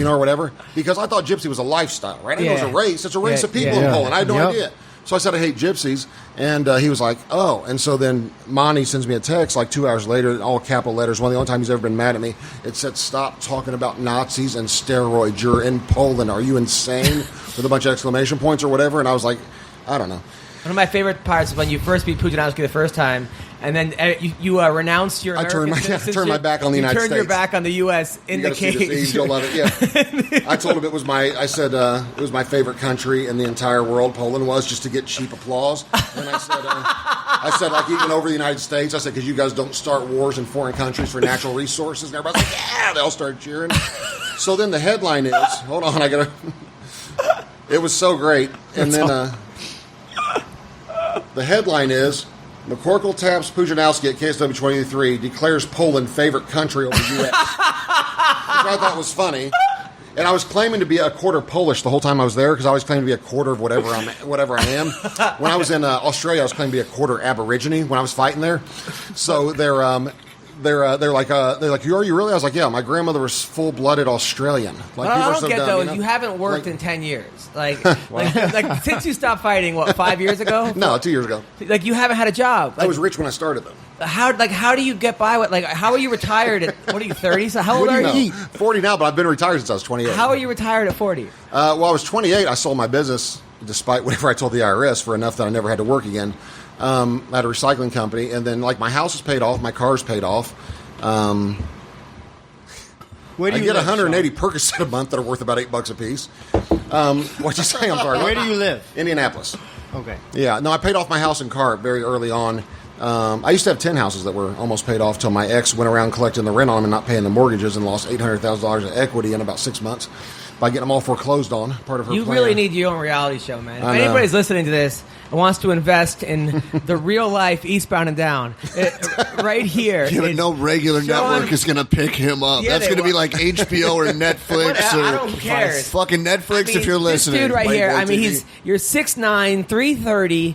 Or whatever, because I thought gypsy was a lifestyle, right? I know it was a race. It's a race of people in Poland. I had no idea. So I said I hate gypsies, and he was like, oh. And so then Monty sends me a text like 2 hours later, all capital letters. One of the only times he's ever been mad at me. It said, stop talking about Nazis and steroids. You're in Poland. Are you insane? With a bunch of exclamation points or whatever. And I was like, I don't know. One of my favorite parts is when you first beat Putinowski the first time, and then you renounced your American citizenship. I turned my back on the United States. You turned your back on the U.S. in the cage. You'll love it. Yeah. I told him it was it was my favorite country in the entire world. Poland was, just to get cheap applause. And I said, like, even over the United States, I said, because you guys don't start wars in foreign countries for natural resources. And everybody's like, yeah, they all started cheering. So then the headline is, hold on, it was so great. And then the headline is, McCorkle taps Pujanowski at KSW 23, declares Poland favorite country over the U.S. Which I thought was funny. And I was claiming to be a quarter Polish the whole time I was there because I always claimed to be a quarter of whatever I am. When I was in Australia, I was claiming to be a quarter Aborigine when I was fighting there. So they're like, are you really? I was like, yeah, my grandmother was full-blooded Australian. Like, I don't so get dumb, though. you know? You haven't worked Like- in 10 years. Like since you stopped fighting, what, 5 years ago? No, 2 years ago. Like you haven't had a job. I was rich when I started, though. How do you get by with, like, how are you retired at, what are you, 30? So how old are you? 40 now, but I've been retired since I was 28. How are you retired at 40? Well, I was 28. I sold my business, despite whatever I told the IRS, for enough that I never had to work again. I had a recycling company, and then, like, my house is paid off, my car's paid off. Where do I you get live, 180 Percocet a month that are worth about $8 a piece. What'd you say? I'm sorry. Where do you live? Indianapolis. Okay. Yeah, no, I paid off my house and car very early on. I used to have 10 houses that were almost paid off till my ex went around collecting the rent on them and not paying the mortgages and lost $800,000 of equity in about 6 months by getting them all foreclosed on. Part of her You plan. really need your own reality show, man. If I know. anybody's listening to this and wants to invest in the real life Eastbound and Down, right here. Yeah, but is no regular Sean- network is going to pick him up. Yeah, That's they going to be will. like HBO or Netflix I or don't care. fucking Netflix I mean, if you're listening. This dude right here, Playboy I mean, TV. you're 6'9", 330,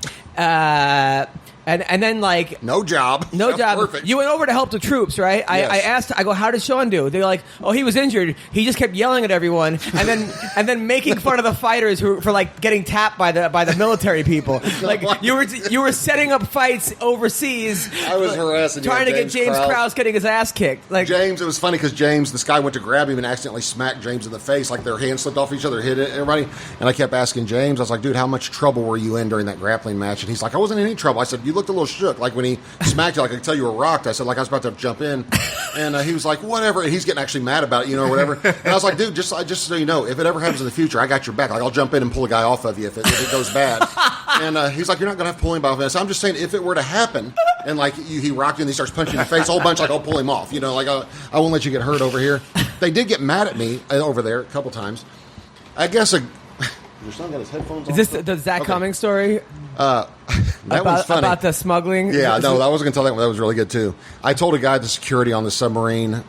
and then like No job. no That's job. Perfect. You went over to help the troops, right? Yes. I asked. I go, how did Sean do? They're like, oh, he was injured. He just kept yelling at everyone, and then making fun of the fighters for like getting tapped by the military people. Like you were setting up fights overseas. I was harassing you, trying to get James Krause. Krause getting his ass kicked. Like James, it was funny because James, this guy went to grab him and accidentally smacked James in the face, like their hands slipped off each other, hit everybody. And I kept asking James, I was like, dude, how much trouble were you in during that grappling match? And he's like, I wasn't in any trouble. I said, you looked a little shook. Like when he smacked you, like I could tell you were rocked. I said, like I was about to jump in. And he was like, whatever. And he's getting actually mad about it, or whatever. And I was like, dude, just so you know, if it ever happens in the future, I got your back. Like I'll jump in and pull a guy off of you if it goes bad. And he's like, you're not going to have to pull him off. So I'm just saying, if it were to happen, and like he rocked you and he starts punching you in the face a whole bunch, like I'll pull him off. Like I won't let you get hurt over here. They did get mad at me over there a couple times. I guess your son got his headphones on. is this the Zach Cummings story? That one's funny. About the smuggling? Yeah, no, I wasn't going to tell that one. That was really good too. I told a guy, the security on the submarine,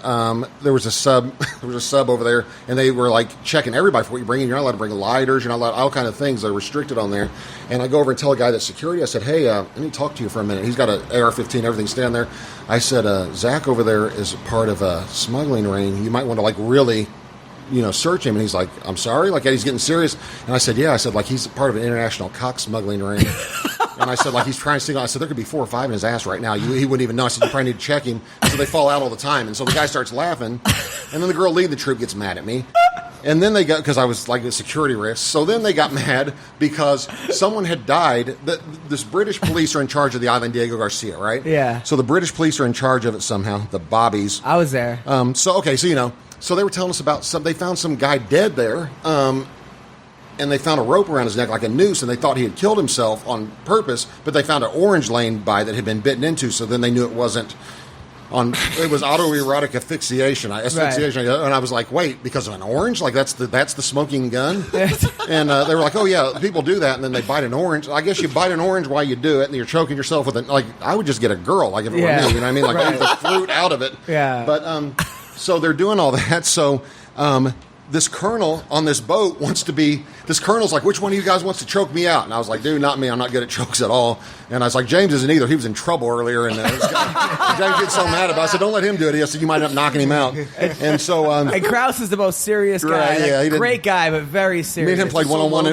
there was a sub over there, and they were like checking everybody for what you bring in. You're not allowed to bring lighters. You're not allowed all kind of things that are restricted on there. And I go over and tell a guy that's security. I said, hey, I need to talk to you for a minute. He's got an AR-15, everything stand there. I said, Zach over there is part of a smuggling ring. You might want to like really search him. And he's like, I'm sorry? Like, he's getting serious. And I said, yeah. I said, like, he's part of an international cock smuggling ring. And I said, like, he's trying to single. I said, there could be 4 or 5 in his ass right now. He wouldn't even know. I said, you probably need to check him. So they fall out all the time. And so the guy starts laughing. And then the girl leading the troop gets mad at me. And then they got, because I was like a security risk. So then they got mad because someone had died. This British police are in charge of the island Diego Garcia, right? Yeah. So the British police are in charge of it somehow, the Bobbies. I was there. So they were telling us about they found some guy dead there, and they found a rope around his neck like a noose, and they thought he had killed himself on purpose, but they found an orange laying by that had been bitten into, so then they knew it wasn't it was autoerotic asphyxiation. And I was like, wait, because of an orange? Like that's the smoking gun? And they were like, oh yeah, people do that, and then they bite an orange. I guess you bite an orange while you do it, and you're choking yourself with it. Like I would just get a girl, like if it were me, you know what I mean? Like leave the fruit out of it. Yeah. But so they're doing all that. So this colonel on this boat this colonel's like, which one of you guys wants to choke me out? And I was like, dude, not me. I'm not good at chokes at all. And I was like, James isn't either. He was in trouble earlier. And James gets so mad about it. I said, don't let him do it. He said, you might end up knocking him out. And so... and Krause is the most serious guy. Right, yeah, he great guy, but very serious. Me and him played one-on-one.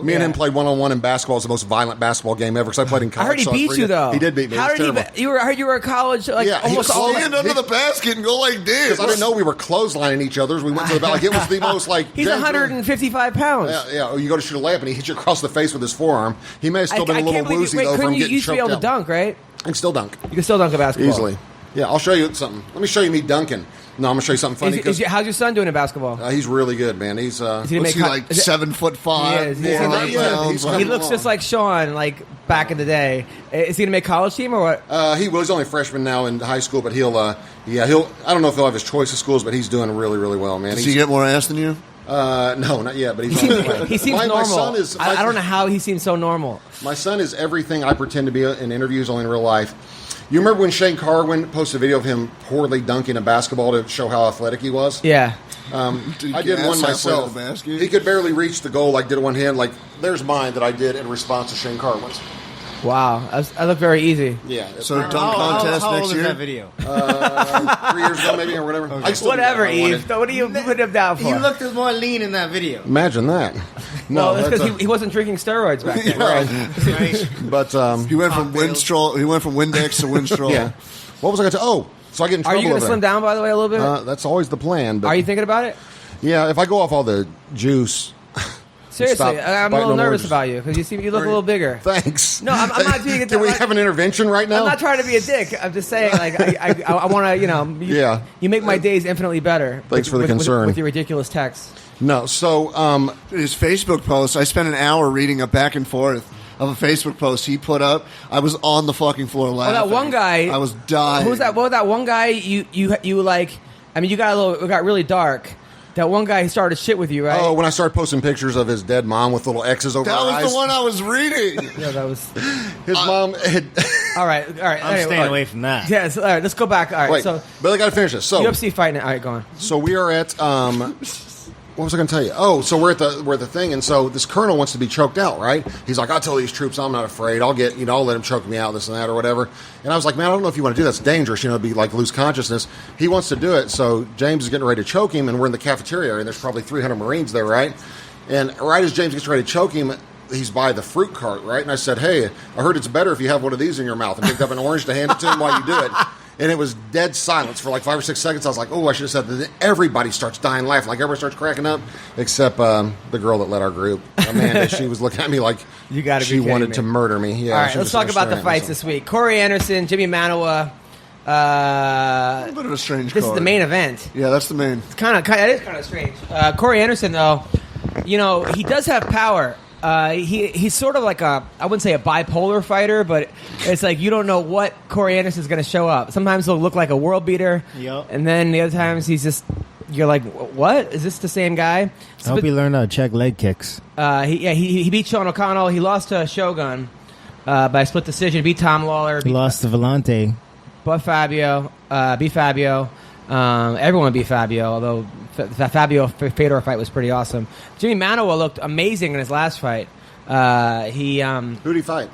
Me and him played one-on-one in basketball. It's the most violent basketball game ever because I played in college. I heard he beat you, though. He did beat me. How did he I heard you were at college, like, almost all... Stand under the basket and go like this. Because I didn't know we were clotheslining each other. We went to the... Like, it was the most, like... He's 155 pounds. Yeah. You go to shoot a layup and he hits you across the face with his forearm. He may have still been a little woozy, though, from getting you used to be able to dunk, right? I can still dunk. You can still dunk a basketball. Easily. Yeah, I'll show you something. Let me show you me dunking. No, I'm going to show you something funny. How's your son doing in basketball? He's really good, man. He's like 7'5". He looks just like Sean, like back in the day. Is he going to make college team or what? He's only a freshman now in high school, but he'll. I don't know if he'll have his choice of schools, but he's doing really, really well, man. Does he get more ass than you? No, not yet, but he seems normal. My son is, I don't know how he seems so normal. My son is everything I pretend to be in interviews, only in real life. You remember when Shane Carwin posted a video of him poorly dunking a basketball to show how athletic he was? Yeah. I did one myself. He could barely reach the goal. Like, did it one hand. Like, there's mine that I did in response to Shane Carwin's. Wow, I look very easy. Yeah. So dunk contest how next old year. Is that video? 3 years ago, maybe, or whatever. Okay. Whatever, Yves. What do you put him down for? He looked more lean in that video. Imagine that. No, that's because he wasn't drinking steroids back then. Right. But he went from Winstrol. He went from Windex to Winstrol. Yeah. What was I going to? Oh, so I get in trouble. Are you going to slim down, by the way, a little bit? That's always the plan. But are you thinking about it? Yeah, if I go off all the juice. Seriously, I'm a little nervous about you because you look a little bigger. Thanks. No, I'm not doing it. Can we have an intervention right now? I'm not trying to be a dick. I'm just saying, like, I want to, you make my days infinitely better. Thanks for the concern. With your ridiculous texts. No, so his Facebook post, I spent an hour reading it back and forth. of a Facebook post he put up. I was on the fucking floor laughing. that one guy. I was dying. Who was that? What was that one guy? You like? I mean, it got really dark. That one guy started shit with you, right? Oh, when I started posting pictures of his dead mom with little X's over her eyes. That was the one I was reading. Yeah, that was. His mom had... All right. I'm staying away from that. Yes. All right. Let's go back. All right. Wait, so but I got to finish this. So UFC Fight Night. All right, go on. So we are at what was I going to tell you? Oh, so we're at the thing, and so this colonel wants to be choked out, right? He's like, I'll tell these troops I'm not afraid. I'll let him choke me out, this and that, or whatever. And I was like, man, I don't know if you want to do that. It's dangerous, be like lose consciousness. He wants to do it, so James is getting ready to choke him, and we're in the cafeteria area, and there's probably 300 Marines there, right? And right as James gets ready to choke him, he's by the fruit cart, right? And I said, hey, I heard it's better if you have one of these in your mouth, and picked up an orange to hand it to him while you do it. And it was dead silence for like 5 or 6 seconds. I was like, oh, I should have said that. Everybody starts dying laughing. Like, everybody starts cracking up, except the girl that led our group, Amanda. She was looking at me like you gotta she be wanted me. to murder me. Yeah, all right, let's talk about the fights this week. Corey Anderson, Jimmy Manoa. A little bit of a strange This card. is the main event. Yeah, that's the main. It is kind of strange. Corey Anderson, though, he does have power. He's sort of like I wouldn't say a bipolar fighter, but it's like you don't know what Corey Anderson's going to show up. Sometimes he'll look like a world beater, Yep. and then the other times you're like, what? Is this the same guy? I hope he learned how to check leg kicks. He beat Sean O'Connell. He lost to Shogun by split decision. Beat Tom Lawler. He lost to Vellante. But Fabio, beat Fabio. Everyone beat Fabio, although the Fabio Fedor fight was pretty awesome. Jimmy Manoa looked amazing in his last fight. Who'd he fight?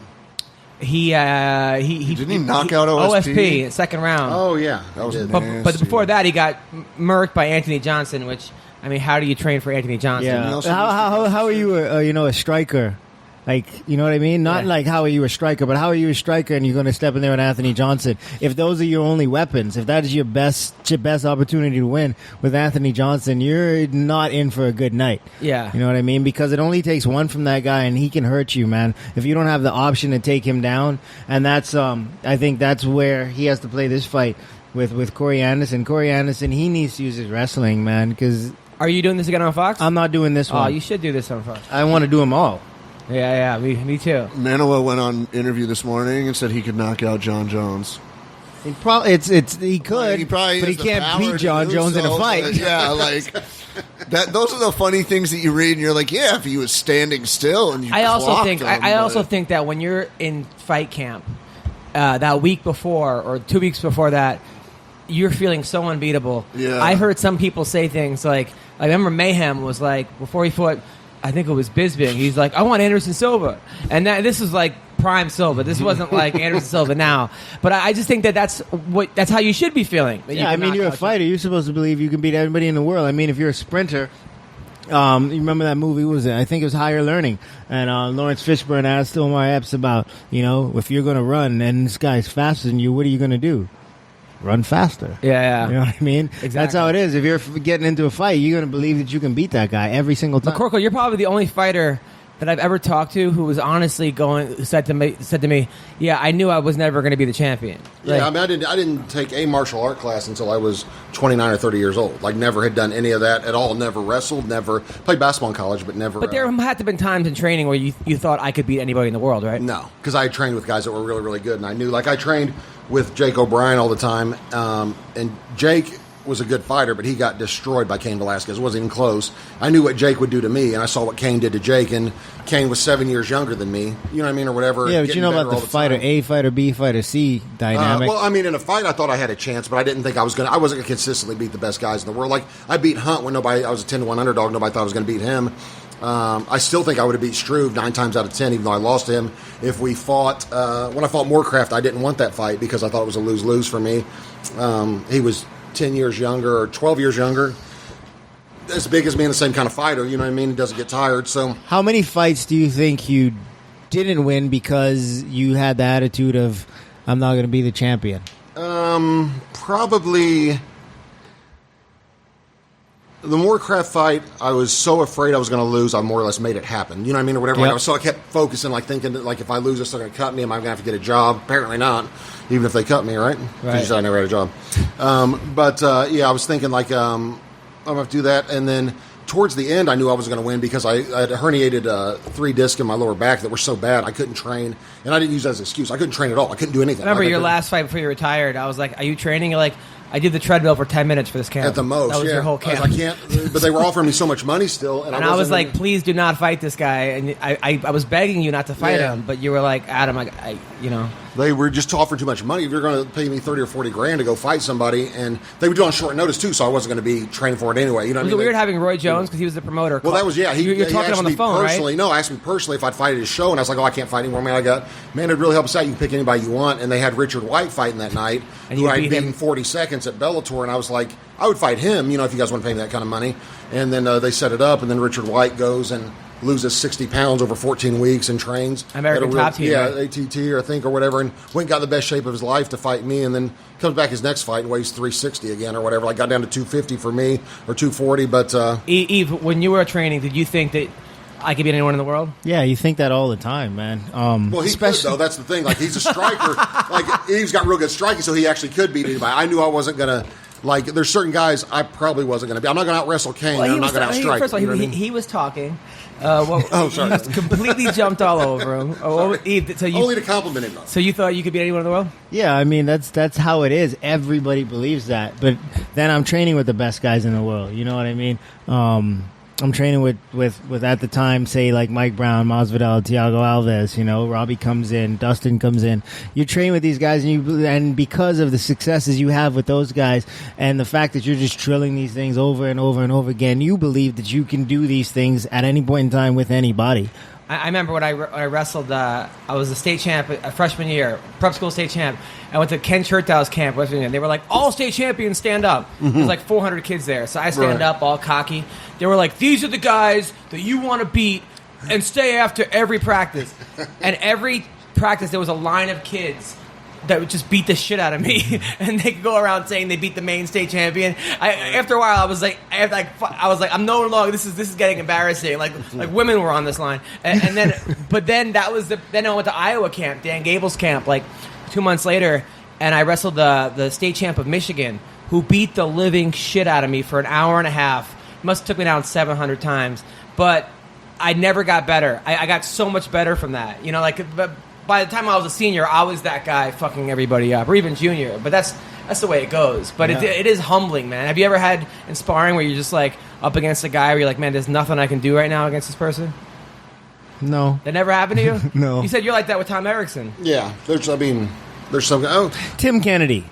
He Didn't he knock out OSP? in second round. Oh yeah, that was But before that, he got murked by Anthony Johnson. Which, I mean, how do you train for Anthony Johnson? Yeah. How are you a striker? Like, you know what I mean? Not like how are you a striker, but how are you a striker and you're going to step in there with Anthony Johnson? If those are your only weapons, if that is your best opportunity to win with Anthony Johnson, you're not in for a good night. Yeah. You know what I mean? Because it only takes one from that guy and he can hurt you, man. If you don't have the option to take him down, and that's I think that's where he has to play this fight with Corey Anderson. Corey Anderson, he needs to use his wrestling, man, because... Are you doing this again on Fox? I'm not doing this one. Oh, you should do this on Fox. I want to do them all. Yeah, me too. Manoa went on interview this morning and said he could knock out John Jones. He probably he could, but he can't beat John Jones in a fight. Yeah, like that. Those are the funny things that you read, and you're like, yeah, if he was standing still and you. I also think him, think that when you're in fight camp, that week before or 2 weeks before that, you're feeling so unbeatable. Yeah. I heard some people say things like I remember Mayhem was like before he fought. I think it was Bisping. He's like, I want Anderson Silva, and this was like prime Silva. This wasn't like Anderson Silva now. But I just think that's how you should be feeling. Yeah, I mean, you're a fighter. You're supposed to believe you can beat everybody in the world. I mean, if you're a sprinter, you remember that movie? What was it? I think it was Higher Learning. And Lawrence Fishburne asked Omar Epps about, if you're going to run and this guy's faster than you, what are you going to do? Run faster. Yeah. You know what I mean? Exactly. That's how it is. If you're getting into a fight, you're going to believe that you can beat that guy every single time. McCorkle, you're probably the only fighter that I've ever talked to who was honestly said to me, yeah, I knew I was never going to be the champion. Yeah, I mean, I didn't take a martial art class until I was 29 or 30 years old. Like, never had done any of that at all. Never wrestled. Never played basketball in college, but never. But there had to have been times in training where you thought I could beat anybody in the world, right? No, because I trained with guys that were really, really good, and I knew. Like, I trained with Jake O'Brien all the time, and Jake was a good fighter, but he got destroyed by Cain Velasquez. It wasn't even close. I knew what Jake would do to me, and I saw what Cain did to Jake, and Cain was 7 years younger than me. You know what I mean, or whatever. Yeah, but you know about the fighter A, fighter B, fighter C dynamic. Well, I mean, in a fight, I thought I had a chance, but I didn't think I wasn't going to consistently beat the best guys in the world. Like, I beat Hunt when I was a 10-1 underdog. Nobody thought I was going to beat him. I still think I would have beat Struve 9 times out of 10, even though I lost to him. If we fought, when I fought Moorcraft, I didn't want that fight because I thought it was a lose-lose for me. He was 10 years younger or 12 years younger, as big as me, and the same kind of fighter. You know what I mean? He doesn't get tired. So, how many fights do you think you didn't win because you had the attitude of, I'm not going to be the champion? Probably the Moorcraft fight, I was so afraid I was going to lose, I more or less made it happen. You know what I mean? Or whatever. Yep. So I kept focusing, like thinking that, like, if I lose this, they're going to cut me. Am I going to have to get a job? Apparently not, even if they cut me, right? Because you said I never had a job. I was thinking, like, I'm going to have to do that. And then towards the end, I knew I was going to win because I had herniated 3 discs in my lower back that were so bad I couldn't train, and I didn't use that as an excuse. I couldn't train at all. I couldn't do anything. Remember your last fight before you retired? I was like, "Are you training?" You're like, "I did the treadmill for 10 minutes for this camp." At the most, that was yeah. your whole camp. I can't, but they were offering me so much money still, and I was like, "Please do not fight this guy." And I was begging you not to fight him, but you were like, "Adam, I They were just offering too much money. If you're going to pay me $30 or $40 to go fight somebody, and they would do it on short notice too, so I wasn't going to be training for it anyway. You know, was it weird having Roy Jones because he was the promoter? Well, that was You're talking to him on the phone, personally. right? No, asked me personally if I'd fight at his show, and I was like, "Oh, I can't fight anymore, man. It'd really help us out. You can pick anybody you want." And they had Richard White fighting that night, And who you I'd beat beaten him? 40 seconds at Bellator, and I was like, I would fight him. You know, if you guys want to pay me that kind of money. And then they set it up, and then Richard White goes and loses 60 pounds over 14 weeks and trains. American Top Team. Yeah, right? ATT, I think, or whatever, and went and got the best shape of his life to fight me, and then comes back his next fight and weighs 360 again or whatever. Like, got down to 250 for me, or 240, but... Yves, when you were training, did you think that I could beat anyone in the world? Yeah, you think that all the time, man. Well, he could, though. That's the thing. Like, he's a striker. Like, Yves got real good striking, so he actually could beat anybody. I knew I wasn't going to... Like, there's certain guys I probably wasn't going to be. I'm not going to out-wrestle Kane, and I'm not going to out-strike. First of all, you know what I mean? he was talking. sorry. He completely jumped all over him. Yves, so Only to compliment him, though. So you thought you could beat anyone in the world? Yeah, I mean that's how it is. Everybody believes that, but then I'm training with the best guys in the world. You know what I mean? I'm training with at the time, say like Mike Brown, Masvidal, Thiago Alves. You know, Robbie comes in, Dustin comes in. You train with these guys, and because of the successes you have with those guys, and the fact that you're just drilling these things over and over and over again, you believe that you can do these things at any point in time with anybody. I remember when I wrestled, I was a state champ a freshman year, prep school state champ. I went to Ken Chertow's camp, West Virginia, and they were like, all state champions stand up. There's like 400 kids there. So I stand up, all cocky. They were like, these are the guys that you want to beat and stay after every practice. And every practice, there was a line of kids that would just beat the shit out of me, and they could go around saying they beat the main state champion. After a while, I was like, I'm no longer. This is getting embarrassing. Like women were on this line, and then, but then then I went to Iowa camp, Dan Gable's camp, like 2 months later, and I wrestled the state champ of Michigan, who beat the living shit out of me for an hour and a half. Must have took me down 700 times, but I never got better. I got so much better from that, you know, like. But by the time I was a senior, I was that guy fucking everybody up, or even junior. But that's the way it goes. But it is humbling, man. Have you ever had in sparring where you're just like up against a guy where you're like, man, there's nothing I can do right now against this person? No. That never happened to you? No. You said you're like that with Tom Erickson. Yeah, there's some... Oh, Tim Kennedy,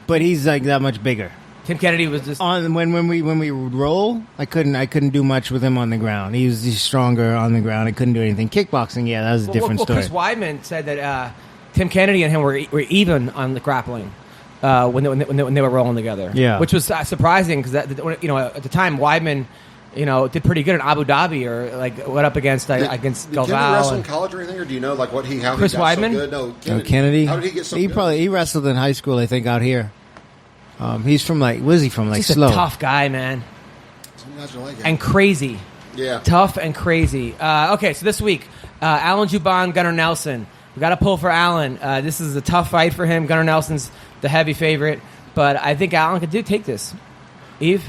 but he's like that much bigger. Tim Kennedy was just when we would roll. I couldn't do much with him on the ground. He's stronger on the ground. I couldn't do anything. Kickboxing, yeah, that was a different story. Chris Weidman said that Tim Kennedy and him were even on the grappling when they were rolling together. Yeah, which was surprising because at the time Weidman, did pretty good in Abu Dhabi or like went up against against Galval. Did he wrestle in college or anything, or do you know like how Chris he got Weidman? so good? No, Kennedy. How did he get so good? He wrestled in high school, I think, out here. He's from where's he from? Like He's Slow. a tough guy, man. Some guys are like it. And crazy. Yeah. Tough and crazy. Okay, so this week, Alan Juban, Gunnar Nelson. We got to pull for Alan. This is a tough fight for him. Gunnar Nelson's the heavy favorite, but I think Alan could take this. Yves?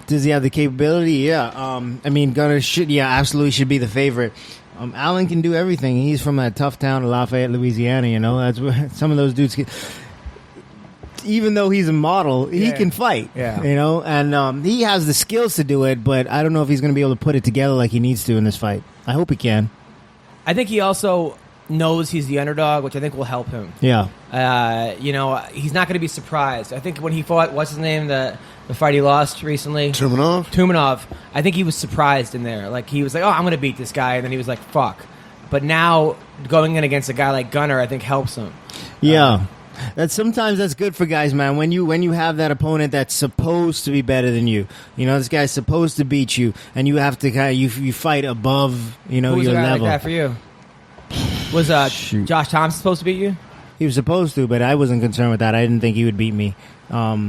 Does he have the capability? Yeah. I mean, Gunnar absolutely should be the favorite. Alan can do everything. He's from that tough town of Lafayette, Louisiana. You know, that's where some of those dudes can. Even though he's a model, he can fight. Yeah. You know, and he has the skills to do it, but I don't know if he's going to be able to put it together like he needs to in this fight. I hope he can. I think he also knows he's the underdog, which I think will help him. Yeah. He's not going to be surprised. I think when he fought, what's his name, the fight he lost recently? Tumanov. I think he was surprised in there. Like, he was like, oh, I'm going to beat this guy. And then he was like, fuck. But now, going in against a guy like Gunnar, I think helps him. Yeah. Sometimes that's good for guys, man. When you have that opponent that's supposed to be better than you, this guy's supposed to beat you, and you have to you fight above Who was your a guy level. Like that for you? Was Josh Thompson supposed to beat you? He was supposed to, but I wasn't concerned with that. I didn't think he would beat me. I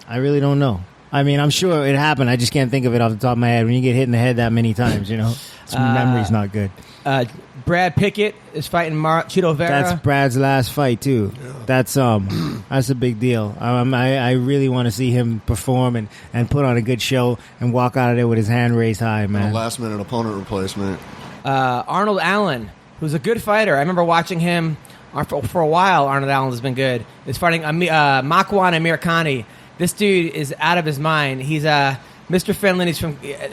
really don't know. I mean, I'm sure it happened. I just can't think of it off the top of my head. When you get hit in the head that many times, memory's not good. Brad Pickett is fighting Chito Vera. That's Brad's last fight too. Yeah. That's a big deal. I really want to see him perform and put on a good show and walk out of there with his hand raised high, man. A last minute opponent replacement. Arnold Allen, who's a good fighter. I remember watching him for a while. Arnold Allen has been good. He's fighting Makwan Amirkhani. This dude is out of his mind. He's Mr. Finland.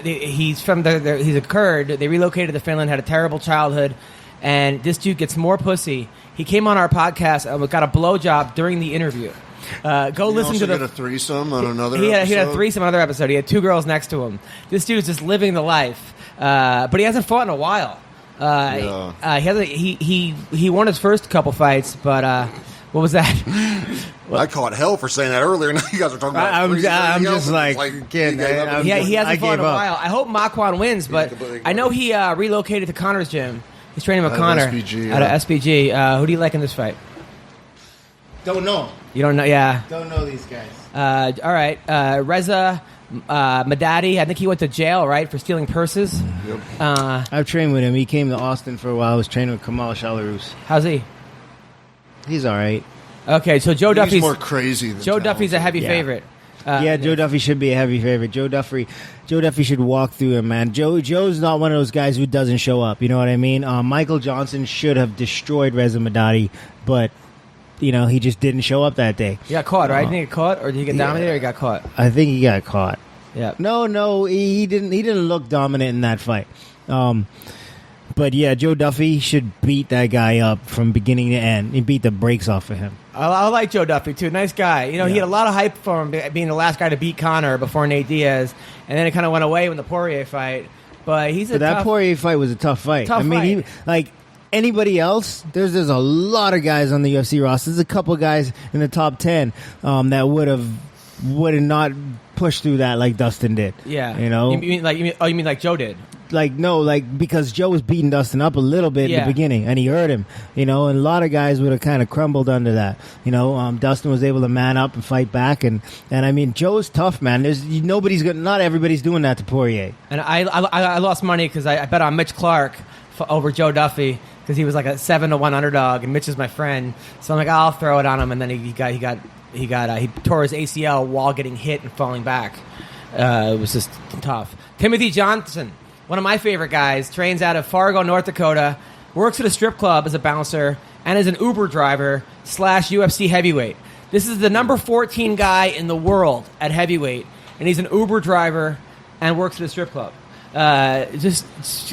He's a Kurd. They relocated to Finland. Had a terrible childhood, and this dude gets more pussy. He came on our podcast and got a blowjob during the interview. Listen to a threesome on another. He had episode? a threesome on another episode. He had 2 girls next to him. This dude's just living the life, but he hasn't fought in a while. He won his first couple fights, but what was that? I caught hell for saying that earlier. Now you guys are talking about. I'm just like, kid. He hasn't fought in a while. I hope Makwan wins, but I know he relocated to Connor's gym. He's training with Connor out of SBG. Who do you like in this fight? Don't know. You don't know? Yeah. Don't know these guys. All right. Reza Madadi. I think he went to jail, right, for stealing purses. Yep. I've trained with him. He came to Austin for a while. I was training with Kamal Shalarus. How's he? He's all right. Okay, so Joe Duffy's more crazy than Joe Duffy's a heavy favorite. Joe Duffy should be a heavy favorite. Joe Duffy should walk through him, man. Joe's not one of those guys who doesn't show up. You know what I mean? Michael Johnson should have destroyed Reza Madadi, but he just didn't show up that day. He got caught, right? Didn't he get caught, or did he get dominated, or he got caught? I think he got caught. Yeah. No, he didn't. He didn't look dominant in that fight. But yeah, Joe Duffy should beat that guy up from beginning to end. He beat the brakes off of him. I like Joe Duffy too. Nice guy. He had a lot of hype for him being the last guy to beat Conor before Nate Diaz, and then it kind of went away when the Poirier fight. But that Poirier fight was a tough fight. Anybody else, there's a lot of guys on the UFC roster. There's a couple of guys in the top 10 that would have not pushed through that like Dustin did. Yeah, You mean like Joe did? Because Joe was beating Dustin up a little bit in the beginning, and he hurt him. And a lot of guys would have kind of crumbled under that. Dustin was able to man up and fight back, and I mean, Joe's tough, man. Not everybody's doing that to Poirier. And I lost money because I bet on Mitch Clark over Joe Duffy because he was like a 7-1 underdog, and Mitch is my friend, so I'm like, I'll throw it on him, and then he tore his ACL while getting hit and falling back. It was just tough. Timothy Johnson, one of my favorite guys, trains out of Fargo, North Dakota, works at a strip club as a bouncer, and is an Uber driver / UFC heavyweight. This is the number 14 guy in the world at heavyweight, and he's an Uber driver and works at a strip club. It just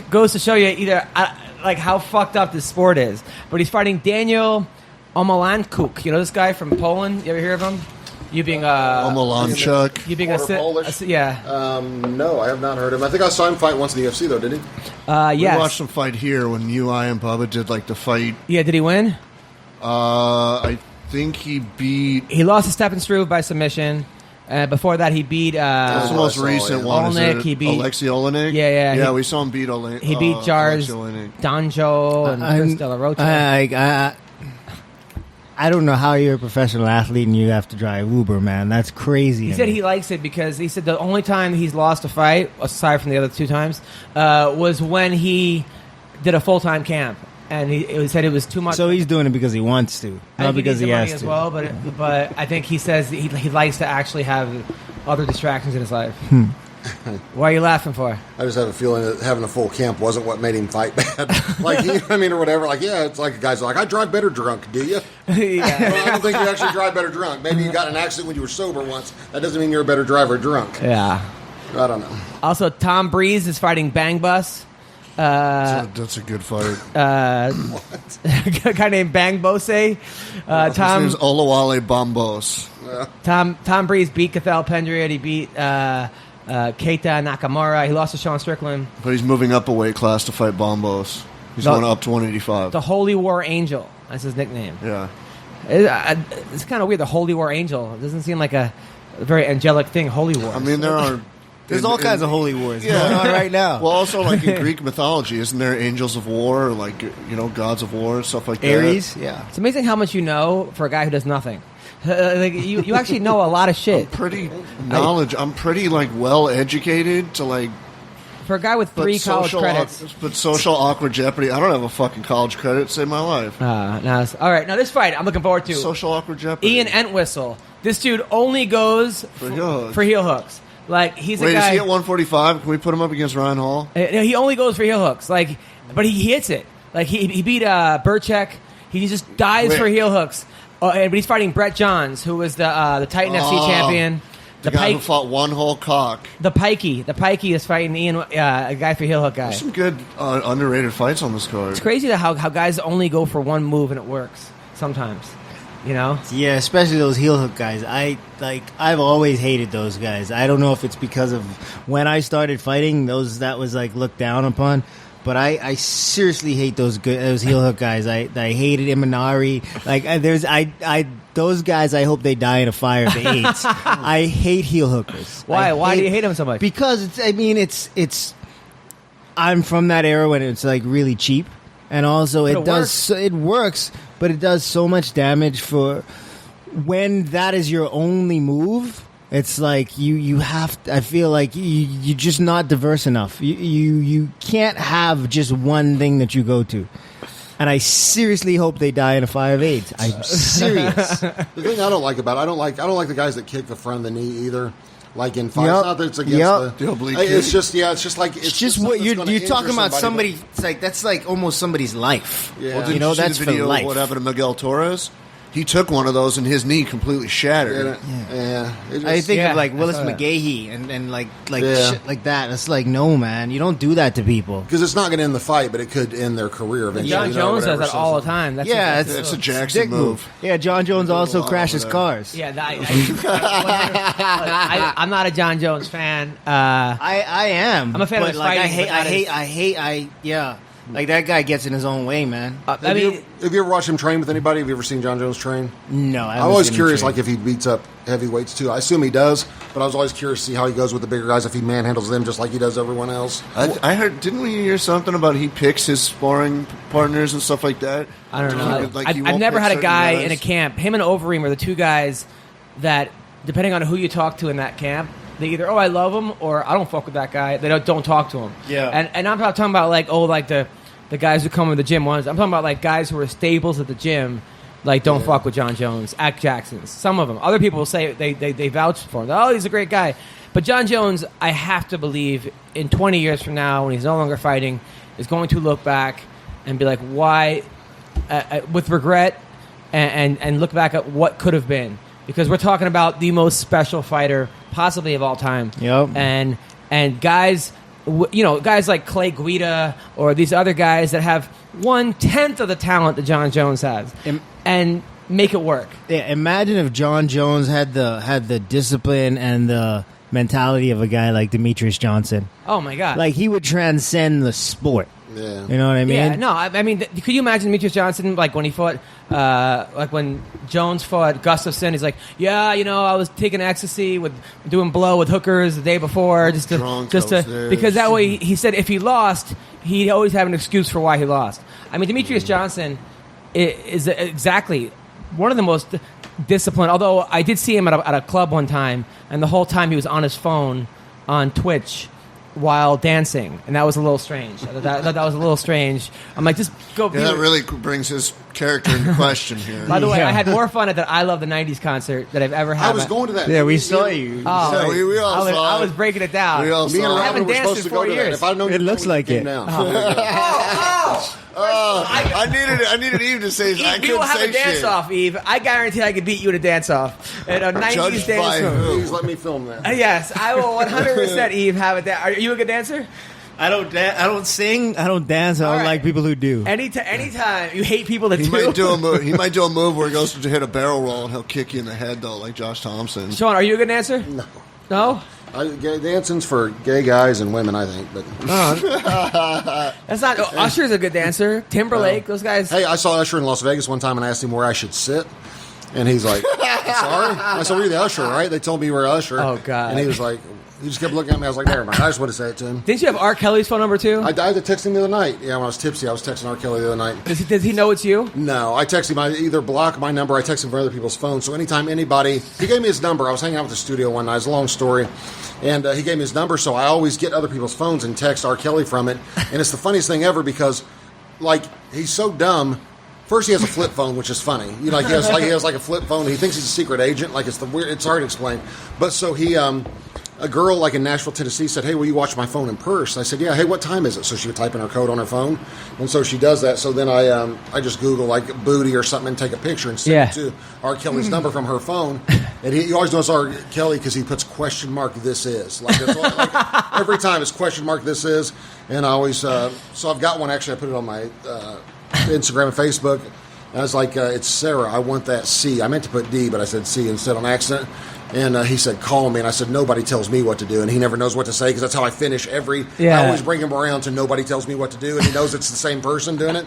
goes to show you either how fucked up this sport is. But he's fighting Daniel Omolanchuk. You know this guy from Poland? You ever hear of him? You being Omolanchuk. You being Polish? Yeah. No, I have not heard him. I think I saw him fight once in the UFC, though, did he? Yes. We watched him fight here when I and Bubba did the fight. Yeah, did he win? I think he beat. He lost to Stephen Struve by submission. Before that, he beat. That's the most recent one. Olenek. He beat Alexei Olenek. Yeah. We saw him beat Olenek. He beat Jars, Danjo, and Chris De La Rocha. I don't know how you're a professional athlete and you have to drive Uber, man. That's crazy. He said he likes it because he said the only time he's lost a fight, aside from the other 2 times, was when he did a full-time camp. And he said it was too much. So he's doing it because he wants to, not because he has to. As well, but I think he says he likes to actually have other distractions in his life. Why are you laughing for? I just have a feeling that having a full camp wasn't what made him fight bad. Or whatever. It's like guys are like, I drive better drunk, do you? Yeah. Well, I don't think you actually drive better drunk. Maybe you got in an accident when you were sober once. That doesn't mean you're a better driver drunk. Yeah. I don't know. Also, Tom Breeze is fighting Bang Bus. That's a good fight. A guy named Bang Bose. His name's Olawale Bombos. Tom Breeze beat Cathal Pendriat. He beat Keita Nakamura. He lost to Sean Strickland. But he's moving up a weight class to fight Bombos. He's going up to 185. The Holy War Angel. That's his nickname. Yeah. It's kind of weird, the Holy War Angel. It doesn't seem like a very angelic thing, Holy War. I mean, there are... There's all kinds of holy wars going on right now. Well, also, in Greek mythology, isn't there angels of war, gods of war, stuff like that? Ares? Yeah. It's amazing how much you know for a guy who does nothing. You actually know a lot of shit. I'm pretty well educated to for a guy with 3 college credits. But social awkward jeopardy. I don't have a fucking college credit. Save my life. No, all right, now this fight I'm looking forward to. Social awkward jeopardy. Ian Entwistle. This dude only goes for heel hooks. Like he's a guy. Wait, is he at 145? Can we put him up against Ryan Hall? He only goes for heel hooks. Like, but he hits it. Like he beat Burchek. He just dives for heel hooks. But he's fighting Brett Johns, who was the Titan FC champion. The guy who fought one whole cock. The Pikey is fighting Ian, a guy for heel hook guy. There's some good underrated fights on this card. It's crazy how guys only go for one move and it works sometimes. You know? Yeah, especially those heel hook guys. I've always hated those guys. I don't know if it's because of when I started fighting, that was like looked down upon. But I seriously hate those heel hook guys. I hated Imanari. Like those guys. I hope they die in a fire of the AIDS. I hate heel hookers. Why? Why do you hate them so much? Because it's. I'm from that era when it's like really cheap, and also it works, but it does so much damage for when that is your only move. It's like you have to, I feel like you're just not diverse enough. You can't have just one thing that you go to. And I seriously hope they die in a fire of AIDS. I'm serious. The thing I don't like about it, I don't like the guys that kick the front of the knee either. Like in fights, not that it's against the oblique. It's just it's just what you're talking about. Somebody, it's like that's like almost somebody's life. Yeah. Well, you that's the video for life. Of what happened to Miguel Torres? He took one of those and his knee completely shattered. I think of like Willis McGahee and like shit like that. It's like, no, man, you don't do that to people because it's not going to end the fight, but it could end their career eventually. John Jones does that all the time. It's a Jackson move. Yeah, John Jones also crashes cars. Yeah, I'm not a John Jones fan. I am. I'm a fan of his fighting. I hate. Like, that guy gets in his own way, man. Have you ever watched him train with anybody? Have you ever seen John Jones train? No. I'm always curious, like, if he beats up heavyweights, too. I assume he does, but I was always curious to see how he goes with the bigger guys, if he manhandles them just like he does everyone else. I heard, didn't we hear something about he picks his sparring partners and stuff like that? I don't know. I've never had a guy in a camp. Him and Overeem are the two guys that, depending on who you talk to in that camp, they either, I love him, or I don't fuck with that guy. They don't talk to him. Yeah. And I'm not talking about, like, the guys who come to the gym once. I'm talking about, like, guys who are staples at the gym, like, don't fuck with John Jones, Act Jacksons. Some of them. Other people will say they vouch for him. Oh, he's a great guy. But John Jones, I have to believe, in 20 years from now, when he's no longer fighting, is going to look back and be like, why, with regret, and look back at what could have been. Because we're talking about the most special fighter possibly of all time. Yep. And guys, guys like Clay Guida or these other guys that have 1/10 of the talent that John Jones has, and make it work. Yeah, imagine if John Jones had the discipline and the mentality of a guy like Demetrius Johnson. Oh my God! Like, he would transcend the sport. Yeah. You know what I mean? Yeah, no, I mean, could you imagine Demetrius Johnson, like, when he fought, like, when Jones fought Gustafsson, he's like, I was taking ecstasy doing blow with hookers the day before, because that way, he said if he lost, he'd always have an excuse for why he lost. I mean, Demetrius Johnson is exactly one of the most disciplined, although I did see him at a club one time, and the whole time he was on his phone on Twitch while dancing, and that was a little strange. I thought that was a little strange. I'm like, just go. Yeah, that really brings his character into question here. By the way, I had more fun at that I Love the 90s concert that I've ever had. I was going to that. Yeah, we saw you. Oh, we all saw it. I was breaking it down. We all saw it. I haven't danced in 4 years. If I'd known it looks like it. I needed Yves to say I couldn't say shit. We will have a dance-off, Yves. I guarantee I could beat you at a dance-off. At a 90s dance-off. Please let me film that. Yes, I will 100% Yves have it. Are you a good dancer? I don't sing. I don't dance. I don't like people who do. Anytime you hate people that He might do a move. He might do a move where he goes to hit a barrel roll and he'll kick you in the head, though, like Josh Thompson. Sean, are you a good dancer? No? Dancing's for gay guys and women, I think. But that's not. Usher's a good dancer. Timberlake, those guys. Hey, I saw Usher in Las Vegas one time and I asked him where I should sit, and he's like, Sorry? I said, "We're the usher, right?" They told me you were usher. Oh, God. And he was like, he just kept looking at me. I was like, never mind. I just want to say it to him. Didn't you have R. Kelly's phone number too? I died to text him the other night. Yeah, when I was tipsy, I was texting R. Kelly the other night. Does he know it's you? No, I text him. I either block my number, I text him for other people's phones. So anytime anybody, he gave me his number. I was hanging out with the studio one night. It's a long story. And he gave me his number, so I always get other people's phones and text R. Kelly from it. And it's the funniest thing ever because, like, he's so dumb. First, he has a flip phone, which is funny. You know, he has a flip phone. He thinks he's a secret agent. Like, it's weird. It's hard to explain. But so he, a girl like in Nashville, Tennessee, said, "Hey, will you watch my phone in purse?" I said, "Yeah." "Hey, what time is it?" So she would type in her code on her phone, and so she does that. So then I just Google like booty or something and take a picture and send it to R. Kelly's number from her phone. And he always knows R. Kelly because he puts question mark this is like every time it's question mark this is. And I always so I've got one actually. I put it on my Instagram and Facebook. And I was like, "It's Sarah. I want that C." I meant to put D, but I said C instead on accident. And he said, "Call me." And I said, "Nobody tells me what to do." And he never knows what to say because that's how I finish every. I always bring him around to nobody tells me what to do. And he knows it's the same person doing it.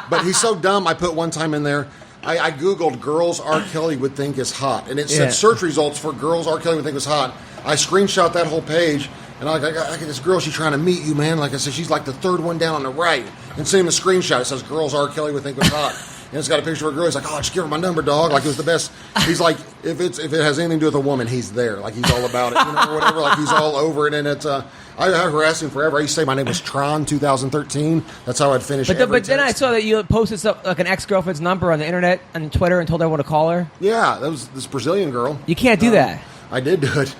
But he's so dumb. I put one time in there. I Googled girls R. Kelly would think is hot. And it said search results for girls R. Kelly would think is hot. I screenshot that whole page. And I got this girl, she's trying to meet you, man. Like I said, she's like the third one down on the right. And send him a screenshot. It says girls R. Kelly would think was hot. And it's got a picture of a girl. He's like, "Oh, just give her my number, dog." Like, it was the best. He's like, if it has anything to do with a woman, he's there. Like, he's all about it, or whatever. Like, he's all over it. And it's, I harassed him forever. I used to say my name was Tron 2013. That's how I'd finish it. But then I saw that you posted like an ex-girlfriend's number on the internet and Twitter and told everyone to call her. Yeah, that was this Brazilian girl. You can't do that. I did do it.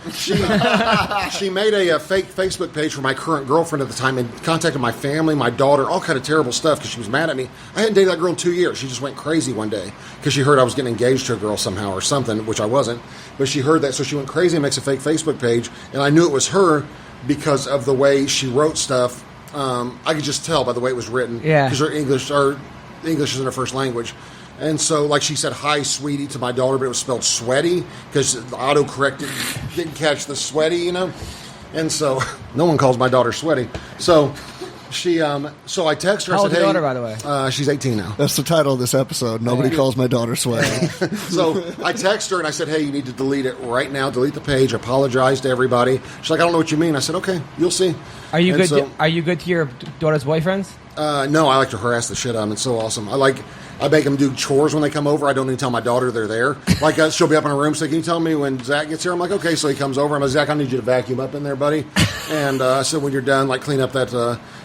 She made a fake Facebook page for my current girlfriend at the time and contacted my family, my daughter, all kind of terrible stuff because she was mad at me. I hadn't dated that girl in 2 years. She just went crazy one day because she heard I was getting engaged to a girl somehow or something, which I wasn't. But she heard that, so she went crazy and makes a fake Facebook page. And I knew it was her because of the way she wrote stuff. I could just tell by the way it was written. Yeah. Because her English isn't her first language. And so, like, she said, "Hi, sweetie," to my daughter, but it was spelled sweaty because the autocorrect didn't catch the sweaty, And so, no one calls my daughter sweaty. So, so I text her. How I old said, is your "Hey," daughter, by the way? She's 18 now. That's the title of this episode. Nobody calls my daughter sweaty. So I text her and I said, "Hey, you need to delete it right now. Delete the page. Apologize to everybody." She's like, "I don't know what you mean." I said, "Okay, you'll see." Are you And good? so- Are you good to your daughter's boyfriends? No, I like to harass the shit out of them. It's so awesome. I make them do chores when they come over. I don't even tell my daughter they're there. Like, she'll be up in her room, so "Can you tell me when Zach gets here?" I'm like, "Okay." So he comes over. I'm like, "Zach, I need you to vacuum up in there, buddy." And I said, "When you're done, like, clean up that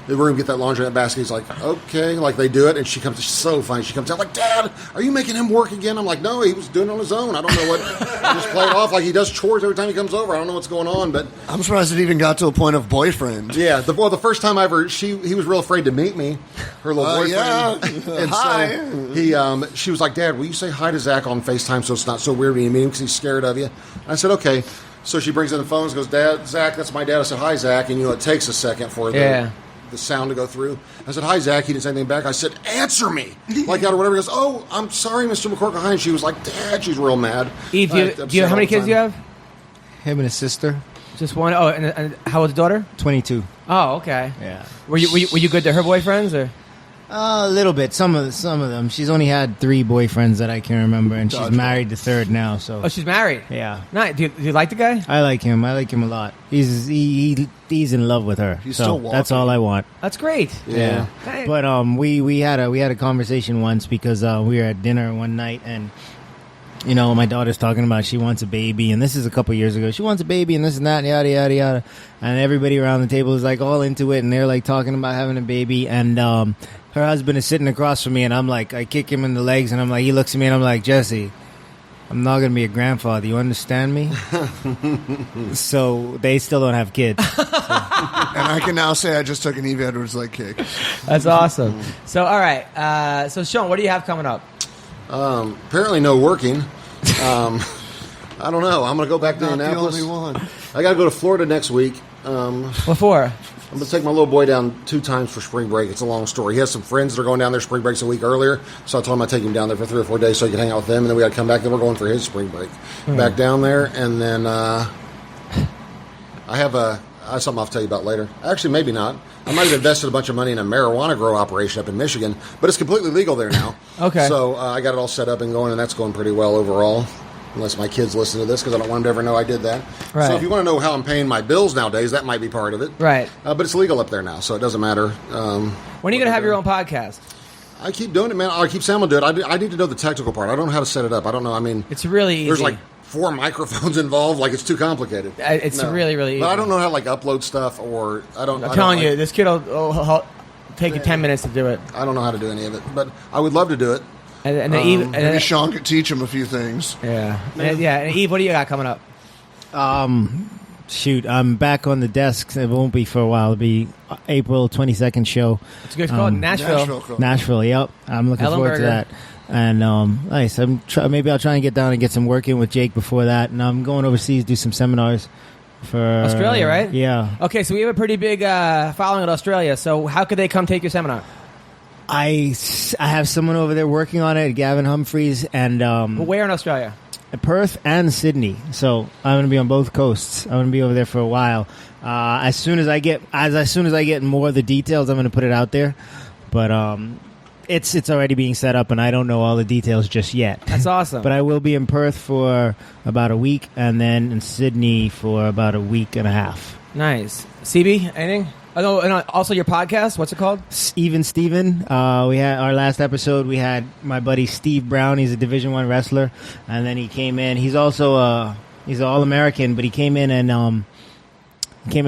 the room, get that laundry in that basket." He's like, "Okay." Like, they do it, and she comes. She's so funny. She comes out like, "Dad, are you making him work again?" I'm like, "No, he was doing it on his own. I don't know what." Just play it off like he does chores every time he comes over. I don't know what's going on, but I'm surprised it even got to a point of boyfriend. yeah. The first time he was real afraid to meet me. Her little boyfriend. Yeah. And Hi. so she was like, "Dad, will you say hi to Zach on FaceTime so it's not so weird when you meet him because he's scared of you?" I said, "Okay." So she brings in the phone and goes, "Dad, Zach, that's my dad." I said, "Hi, Zach." And it takes a second for the sound to go through. I said, "Hi, Zach." He didn't say anything back. I said, "Answer me." Like out or whatever. He goes, "Oh, I'm sorry, Mr. McCorkle." Hi. And she was like, "Dad," she's real mad. Eve, how many kids do you have? Him and his sister. Just one. Oh, and how old's the daughter? 22. Oh, okay. Yeah. Were you good to her boyfriends or? A little bit. Some of them. She's only had 3 boyfriends that I can remember, and she's married the 3rd now. So. Oh, she's married. Yeah. Nice. Do you like the guy? I like him. I like him a lot. He's in love with her. He's so still walking. that's all I want. That's great. Yeah. Hey. But we had a conversation once because we were at dinner one night and. My daughter's talking about she wants a baby, and this is a couple years ago. She wants a baby, and this and that, and yada, yada, yada. And everybody around the table is, like, all into it, and they're, like, talking about having a baby. And her husband is sitting across from me, and I'm like, I kick him in the legs, and I'm like, he looks at me, and I'm like, "Jesse, I'm not going to be a grandfather. You understand me?" So they still don't have kids. So. And I can now say I just took an Yves Edwards-like kick. That's awesome. So, all right. So, Sean, what do you have coming up? Apparently no working. I don't know. I'm going to go back to Not Indianapolis. the only one. I got to go to Florida next week. What for? I'm going to take my little boy down 2 times for spring break. It's a long story. He has some friends that are going down there. Spring break's a week earlier. So I told him I'd take him down there for 3 or 4 days so he could hang out with them. And then we got to come back. Then we're going for his spring break. Back down there. And then I have something I'll tell you about later. Actually, maybe not. I might have invested a bunch of money in a marijuana grow operation up in Michigan, but it's completely legal there now. Okay. So I got it all set up and going, and that's going pretty well overall. unless my kids listen to this because I don't want them to ever know I did that. Right. So if you want to know how I'm paying my bills nowadays, that might be part of it. Right. But it's legal up there now, so it doesn't matter. When are you going to have your own podcast? I keep doing it, man. I keep saying I'm going to do it. I need to know the technical part. I don't know how to set it up. I don't know. I mean, It's really easy. there's like 4 microphones involved. Like, it's too complicated. It's really, really easy. But I don't know how to, like, upload stuff or I'm I'm telling you, this kid will take you 10 minutes to do it. I don't know how to do any of it, but I would love to do it. And then Eve, Maybe Sean could teach him a few things. yeah. And Eve, what do you got coming up? Shoot, I'm back on the desk. It won't be for a while. It'll be April 22nd show. It's good called Nashville. Nashville, yep. I'm looking forward to that. And nice. Maybe I'll try and get down and get some work in with Jake before that. And I'm going overseas to do some seminars for Australia, right? Yeah. Okay, so we have a pretty big following in Australia. So how could they come take your seminar? I have someone over there working on it, Gavin Humphreys, and Where in Australia? Perth and Sydney. So I'm going to be on both coasts. I'm going to be over there for a while. As soon as I get more of the details, I'm going to put it out there. But it's already being set up, and I don't know all the details just yet. That's awesome. But I will be in Perth for about a week, and then in Sydney for about a week and a half. Nice. CB, anything? Oh, and also your podcast. What's it called? Even Steven. We had our last episode. We had my buddy Steve Brown. He's a Division I wrestler, and then he came in. He's also he's an All-American, but he came in and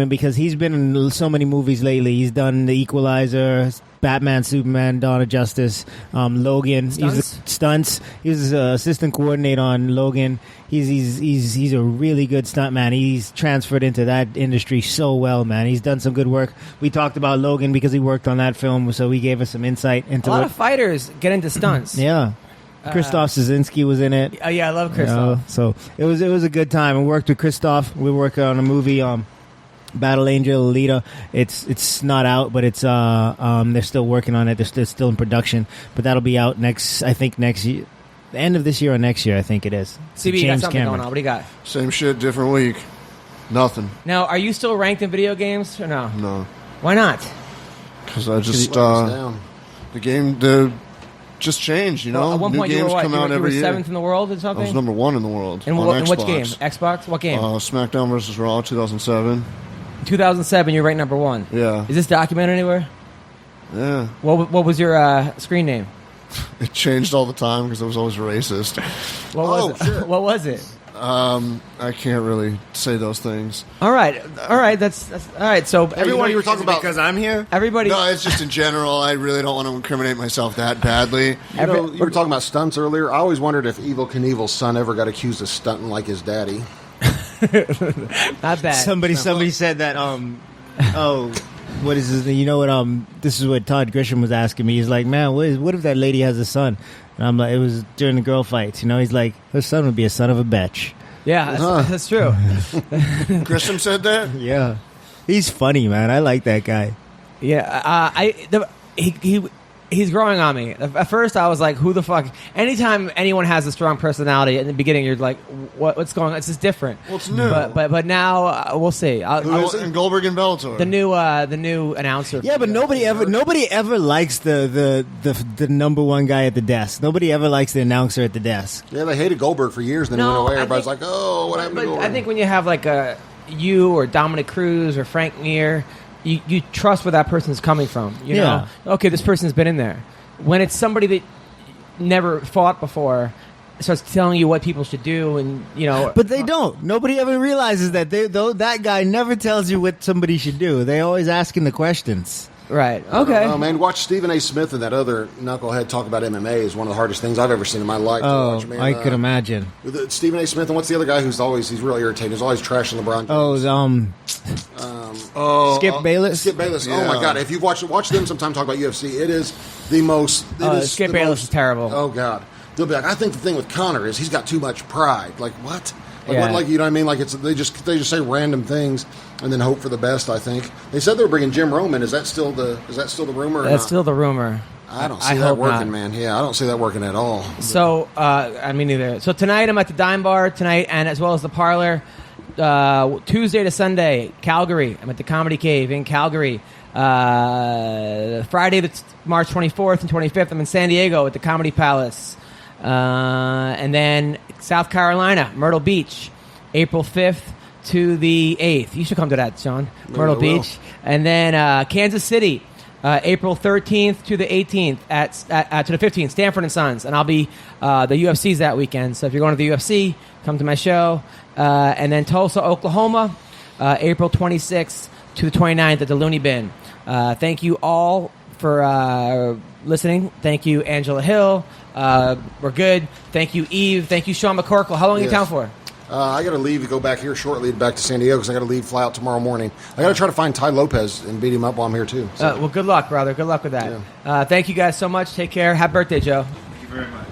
because he's been in so many movies lately. He's done The Equalizer, Batman, Superman, Dawn of Justice, Logan. Stunts? He was assistant coordinator on Logan. He's a really good stuntman. He's transferred into that industry so well, man. He's done some good work. We talked about Logan because he worked on that film, so he gave us some insight into a lot of fighters get into stunts. Yeah. Christoph Szynski was in it. Oh yeah, I love Christoph. So it was a good time. I worked with Christoph. We worked on a movie, Battle Angel Alita. It's not out, but it's they're still working on it. They're still in production, but that'll be out next year, the end of this year or next year, I think it is. CB, you got something going on. What do you got? Same shit, different week. Nothing. Now, are you still ranked in video games or no? No. Why not? Because I just the game just changed. You know, at one new point games you were what? come out every you were year. 7th in the world or something. I was number 1 in the world. In on which Xbox. game? Xbox? What game? SmackDown vs. Raw 2007. 2007. You're ranked number 1. Yeah. Is this documented anywhere? Yeah. What was your screen name? It changed all the time because I was always racist. What was it? Shit. What was it? I can't really say those things. All right. That's all right. So everyone, you were talking about Because I'm here? everybody. No, it's just in general. I really don't want to incriminate myself that badly. You were talking about stunts earlier. I always wondered if Evel Knievel's son ever got accused of stunting like his daddy. Not bad. Somebody said that. What is this? You know what? This is what Todd Grisham was asking me. He's like, man, what if that lady has a son? And I'm like, it was during the girl fights. You know, he's like, her son would be a son of a bitch. Yeah, that's true. Grisham said that? Yeah, he's funny, man. I like that guy. Yeah, he's growing on me. At first, I was like, "Who the fuck?" Anytime anyone has a strong personality, in the beginning, you're like, "What's going on? It's just different." What's new? But now we'll see. Who is it? And Goldberg and Bellator. The new announcer. Yeah, but nobody ever likes the number one guy at the desk. Nobody ever likes the announcer at the desk. Yeah, they hated Goldberg for years, then he went away. Everybody's think- like, oh, what happened to But Goldberg? I think when you have like you or Dominic Cruz or Frank Mir, you trust where that person's coming from. You know, okay, this person's been in there. When it's somebody that never fought before, starts telling you what people should do, and you know, But they don't. Nobody ever realizes that that guy never tells you what somebody should do. They always asking the questions. right? Okay. Oh man, watch Stephen A. Smith and that other knucklehead talk about MMA is one of the hardest things I've ever seen in my life. To watch, man. I could imagine. With Stephen A. Smith and what's the other guy he's real irritating? He's always trashing LeBron James. Skip Bayless. Skip Bayless. Yeah. Oh my god! If you've watched them sometime talk about UFC, it is the most. Skip Bayless is terrible. Oh god! They'll be like, I think the thing with Conor is he's got too much pride. Like what? Like Yeah. what? Like you know what I mean? Like they just say random things and then hope for the best. I think they said they were bringing Jim Roman. Is that still the rumor? Or That's not? still the rumor. I don't I see that hope working, not. man. Yeah, I don't see that working at all. So, I mean, neither. So tonight I'm at the Dime Bar tonight, and as well as the Parlor. Tuesday to Sunday, Calgary. I'm at the Comedy Cave in Calgary. Friday, March 24th and 25th, I'm in San Diego at the Comedy Palace. And then South Carolina, Myrtle Beach, April 5th to the 8th. You should come to that, Sean. Myrtle Beach. And then Kansas City, April 13th to the 18th to the 15th, Stanford and Sons. And I'll be the UFC's that weekend. So if you're going to the UFC, come to my show. And then Tulsa, Oklahoma, April 26th to the 29th at the Looney Bin. Thank you all for listening. Thank you, Angela Hill. We're good. Thank you, Yves. Thank you, Sean McCorkle. How long are you in town for? I got to leave to go back here shortly, back to San Diego, because I got to leave, fly out tomorrow morning. I got to try to find Ty Lopez and beat him up while I'm here, too. So. Well, good luck, brother. Good luck with that. Yeah. Thank you guys so much. Take care. Happy birthday, Joe. Thank you very much.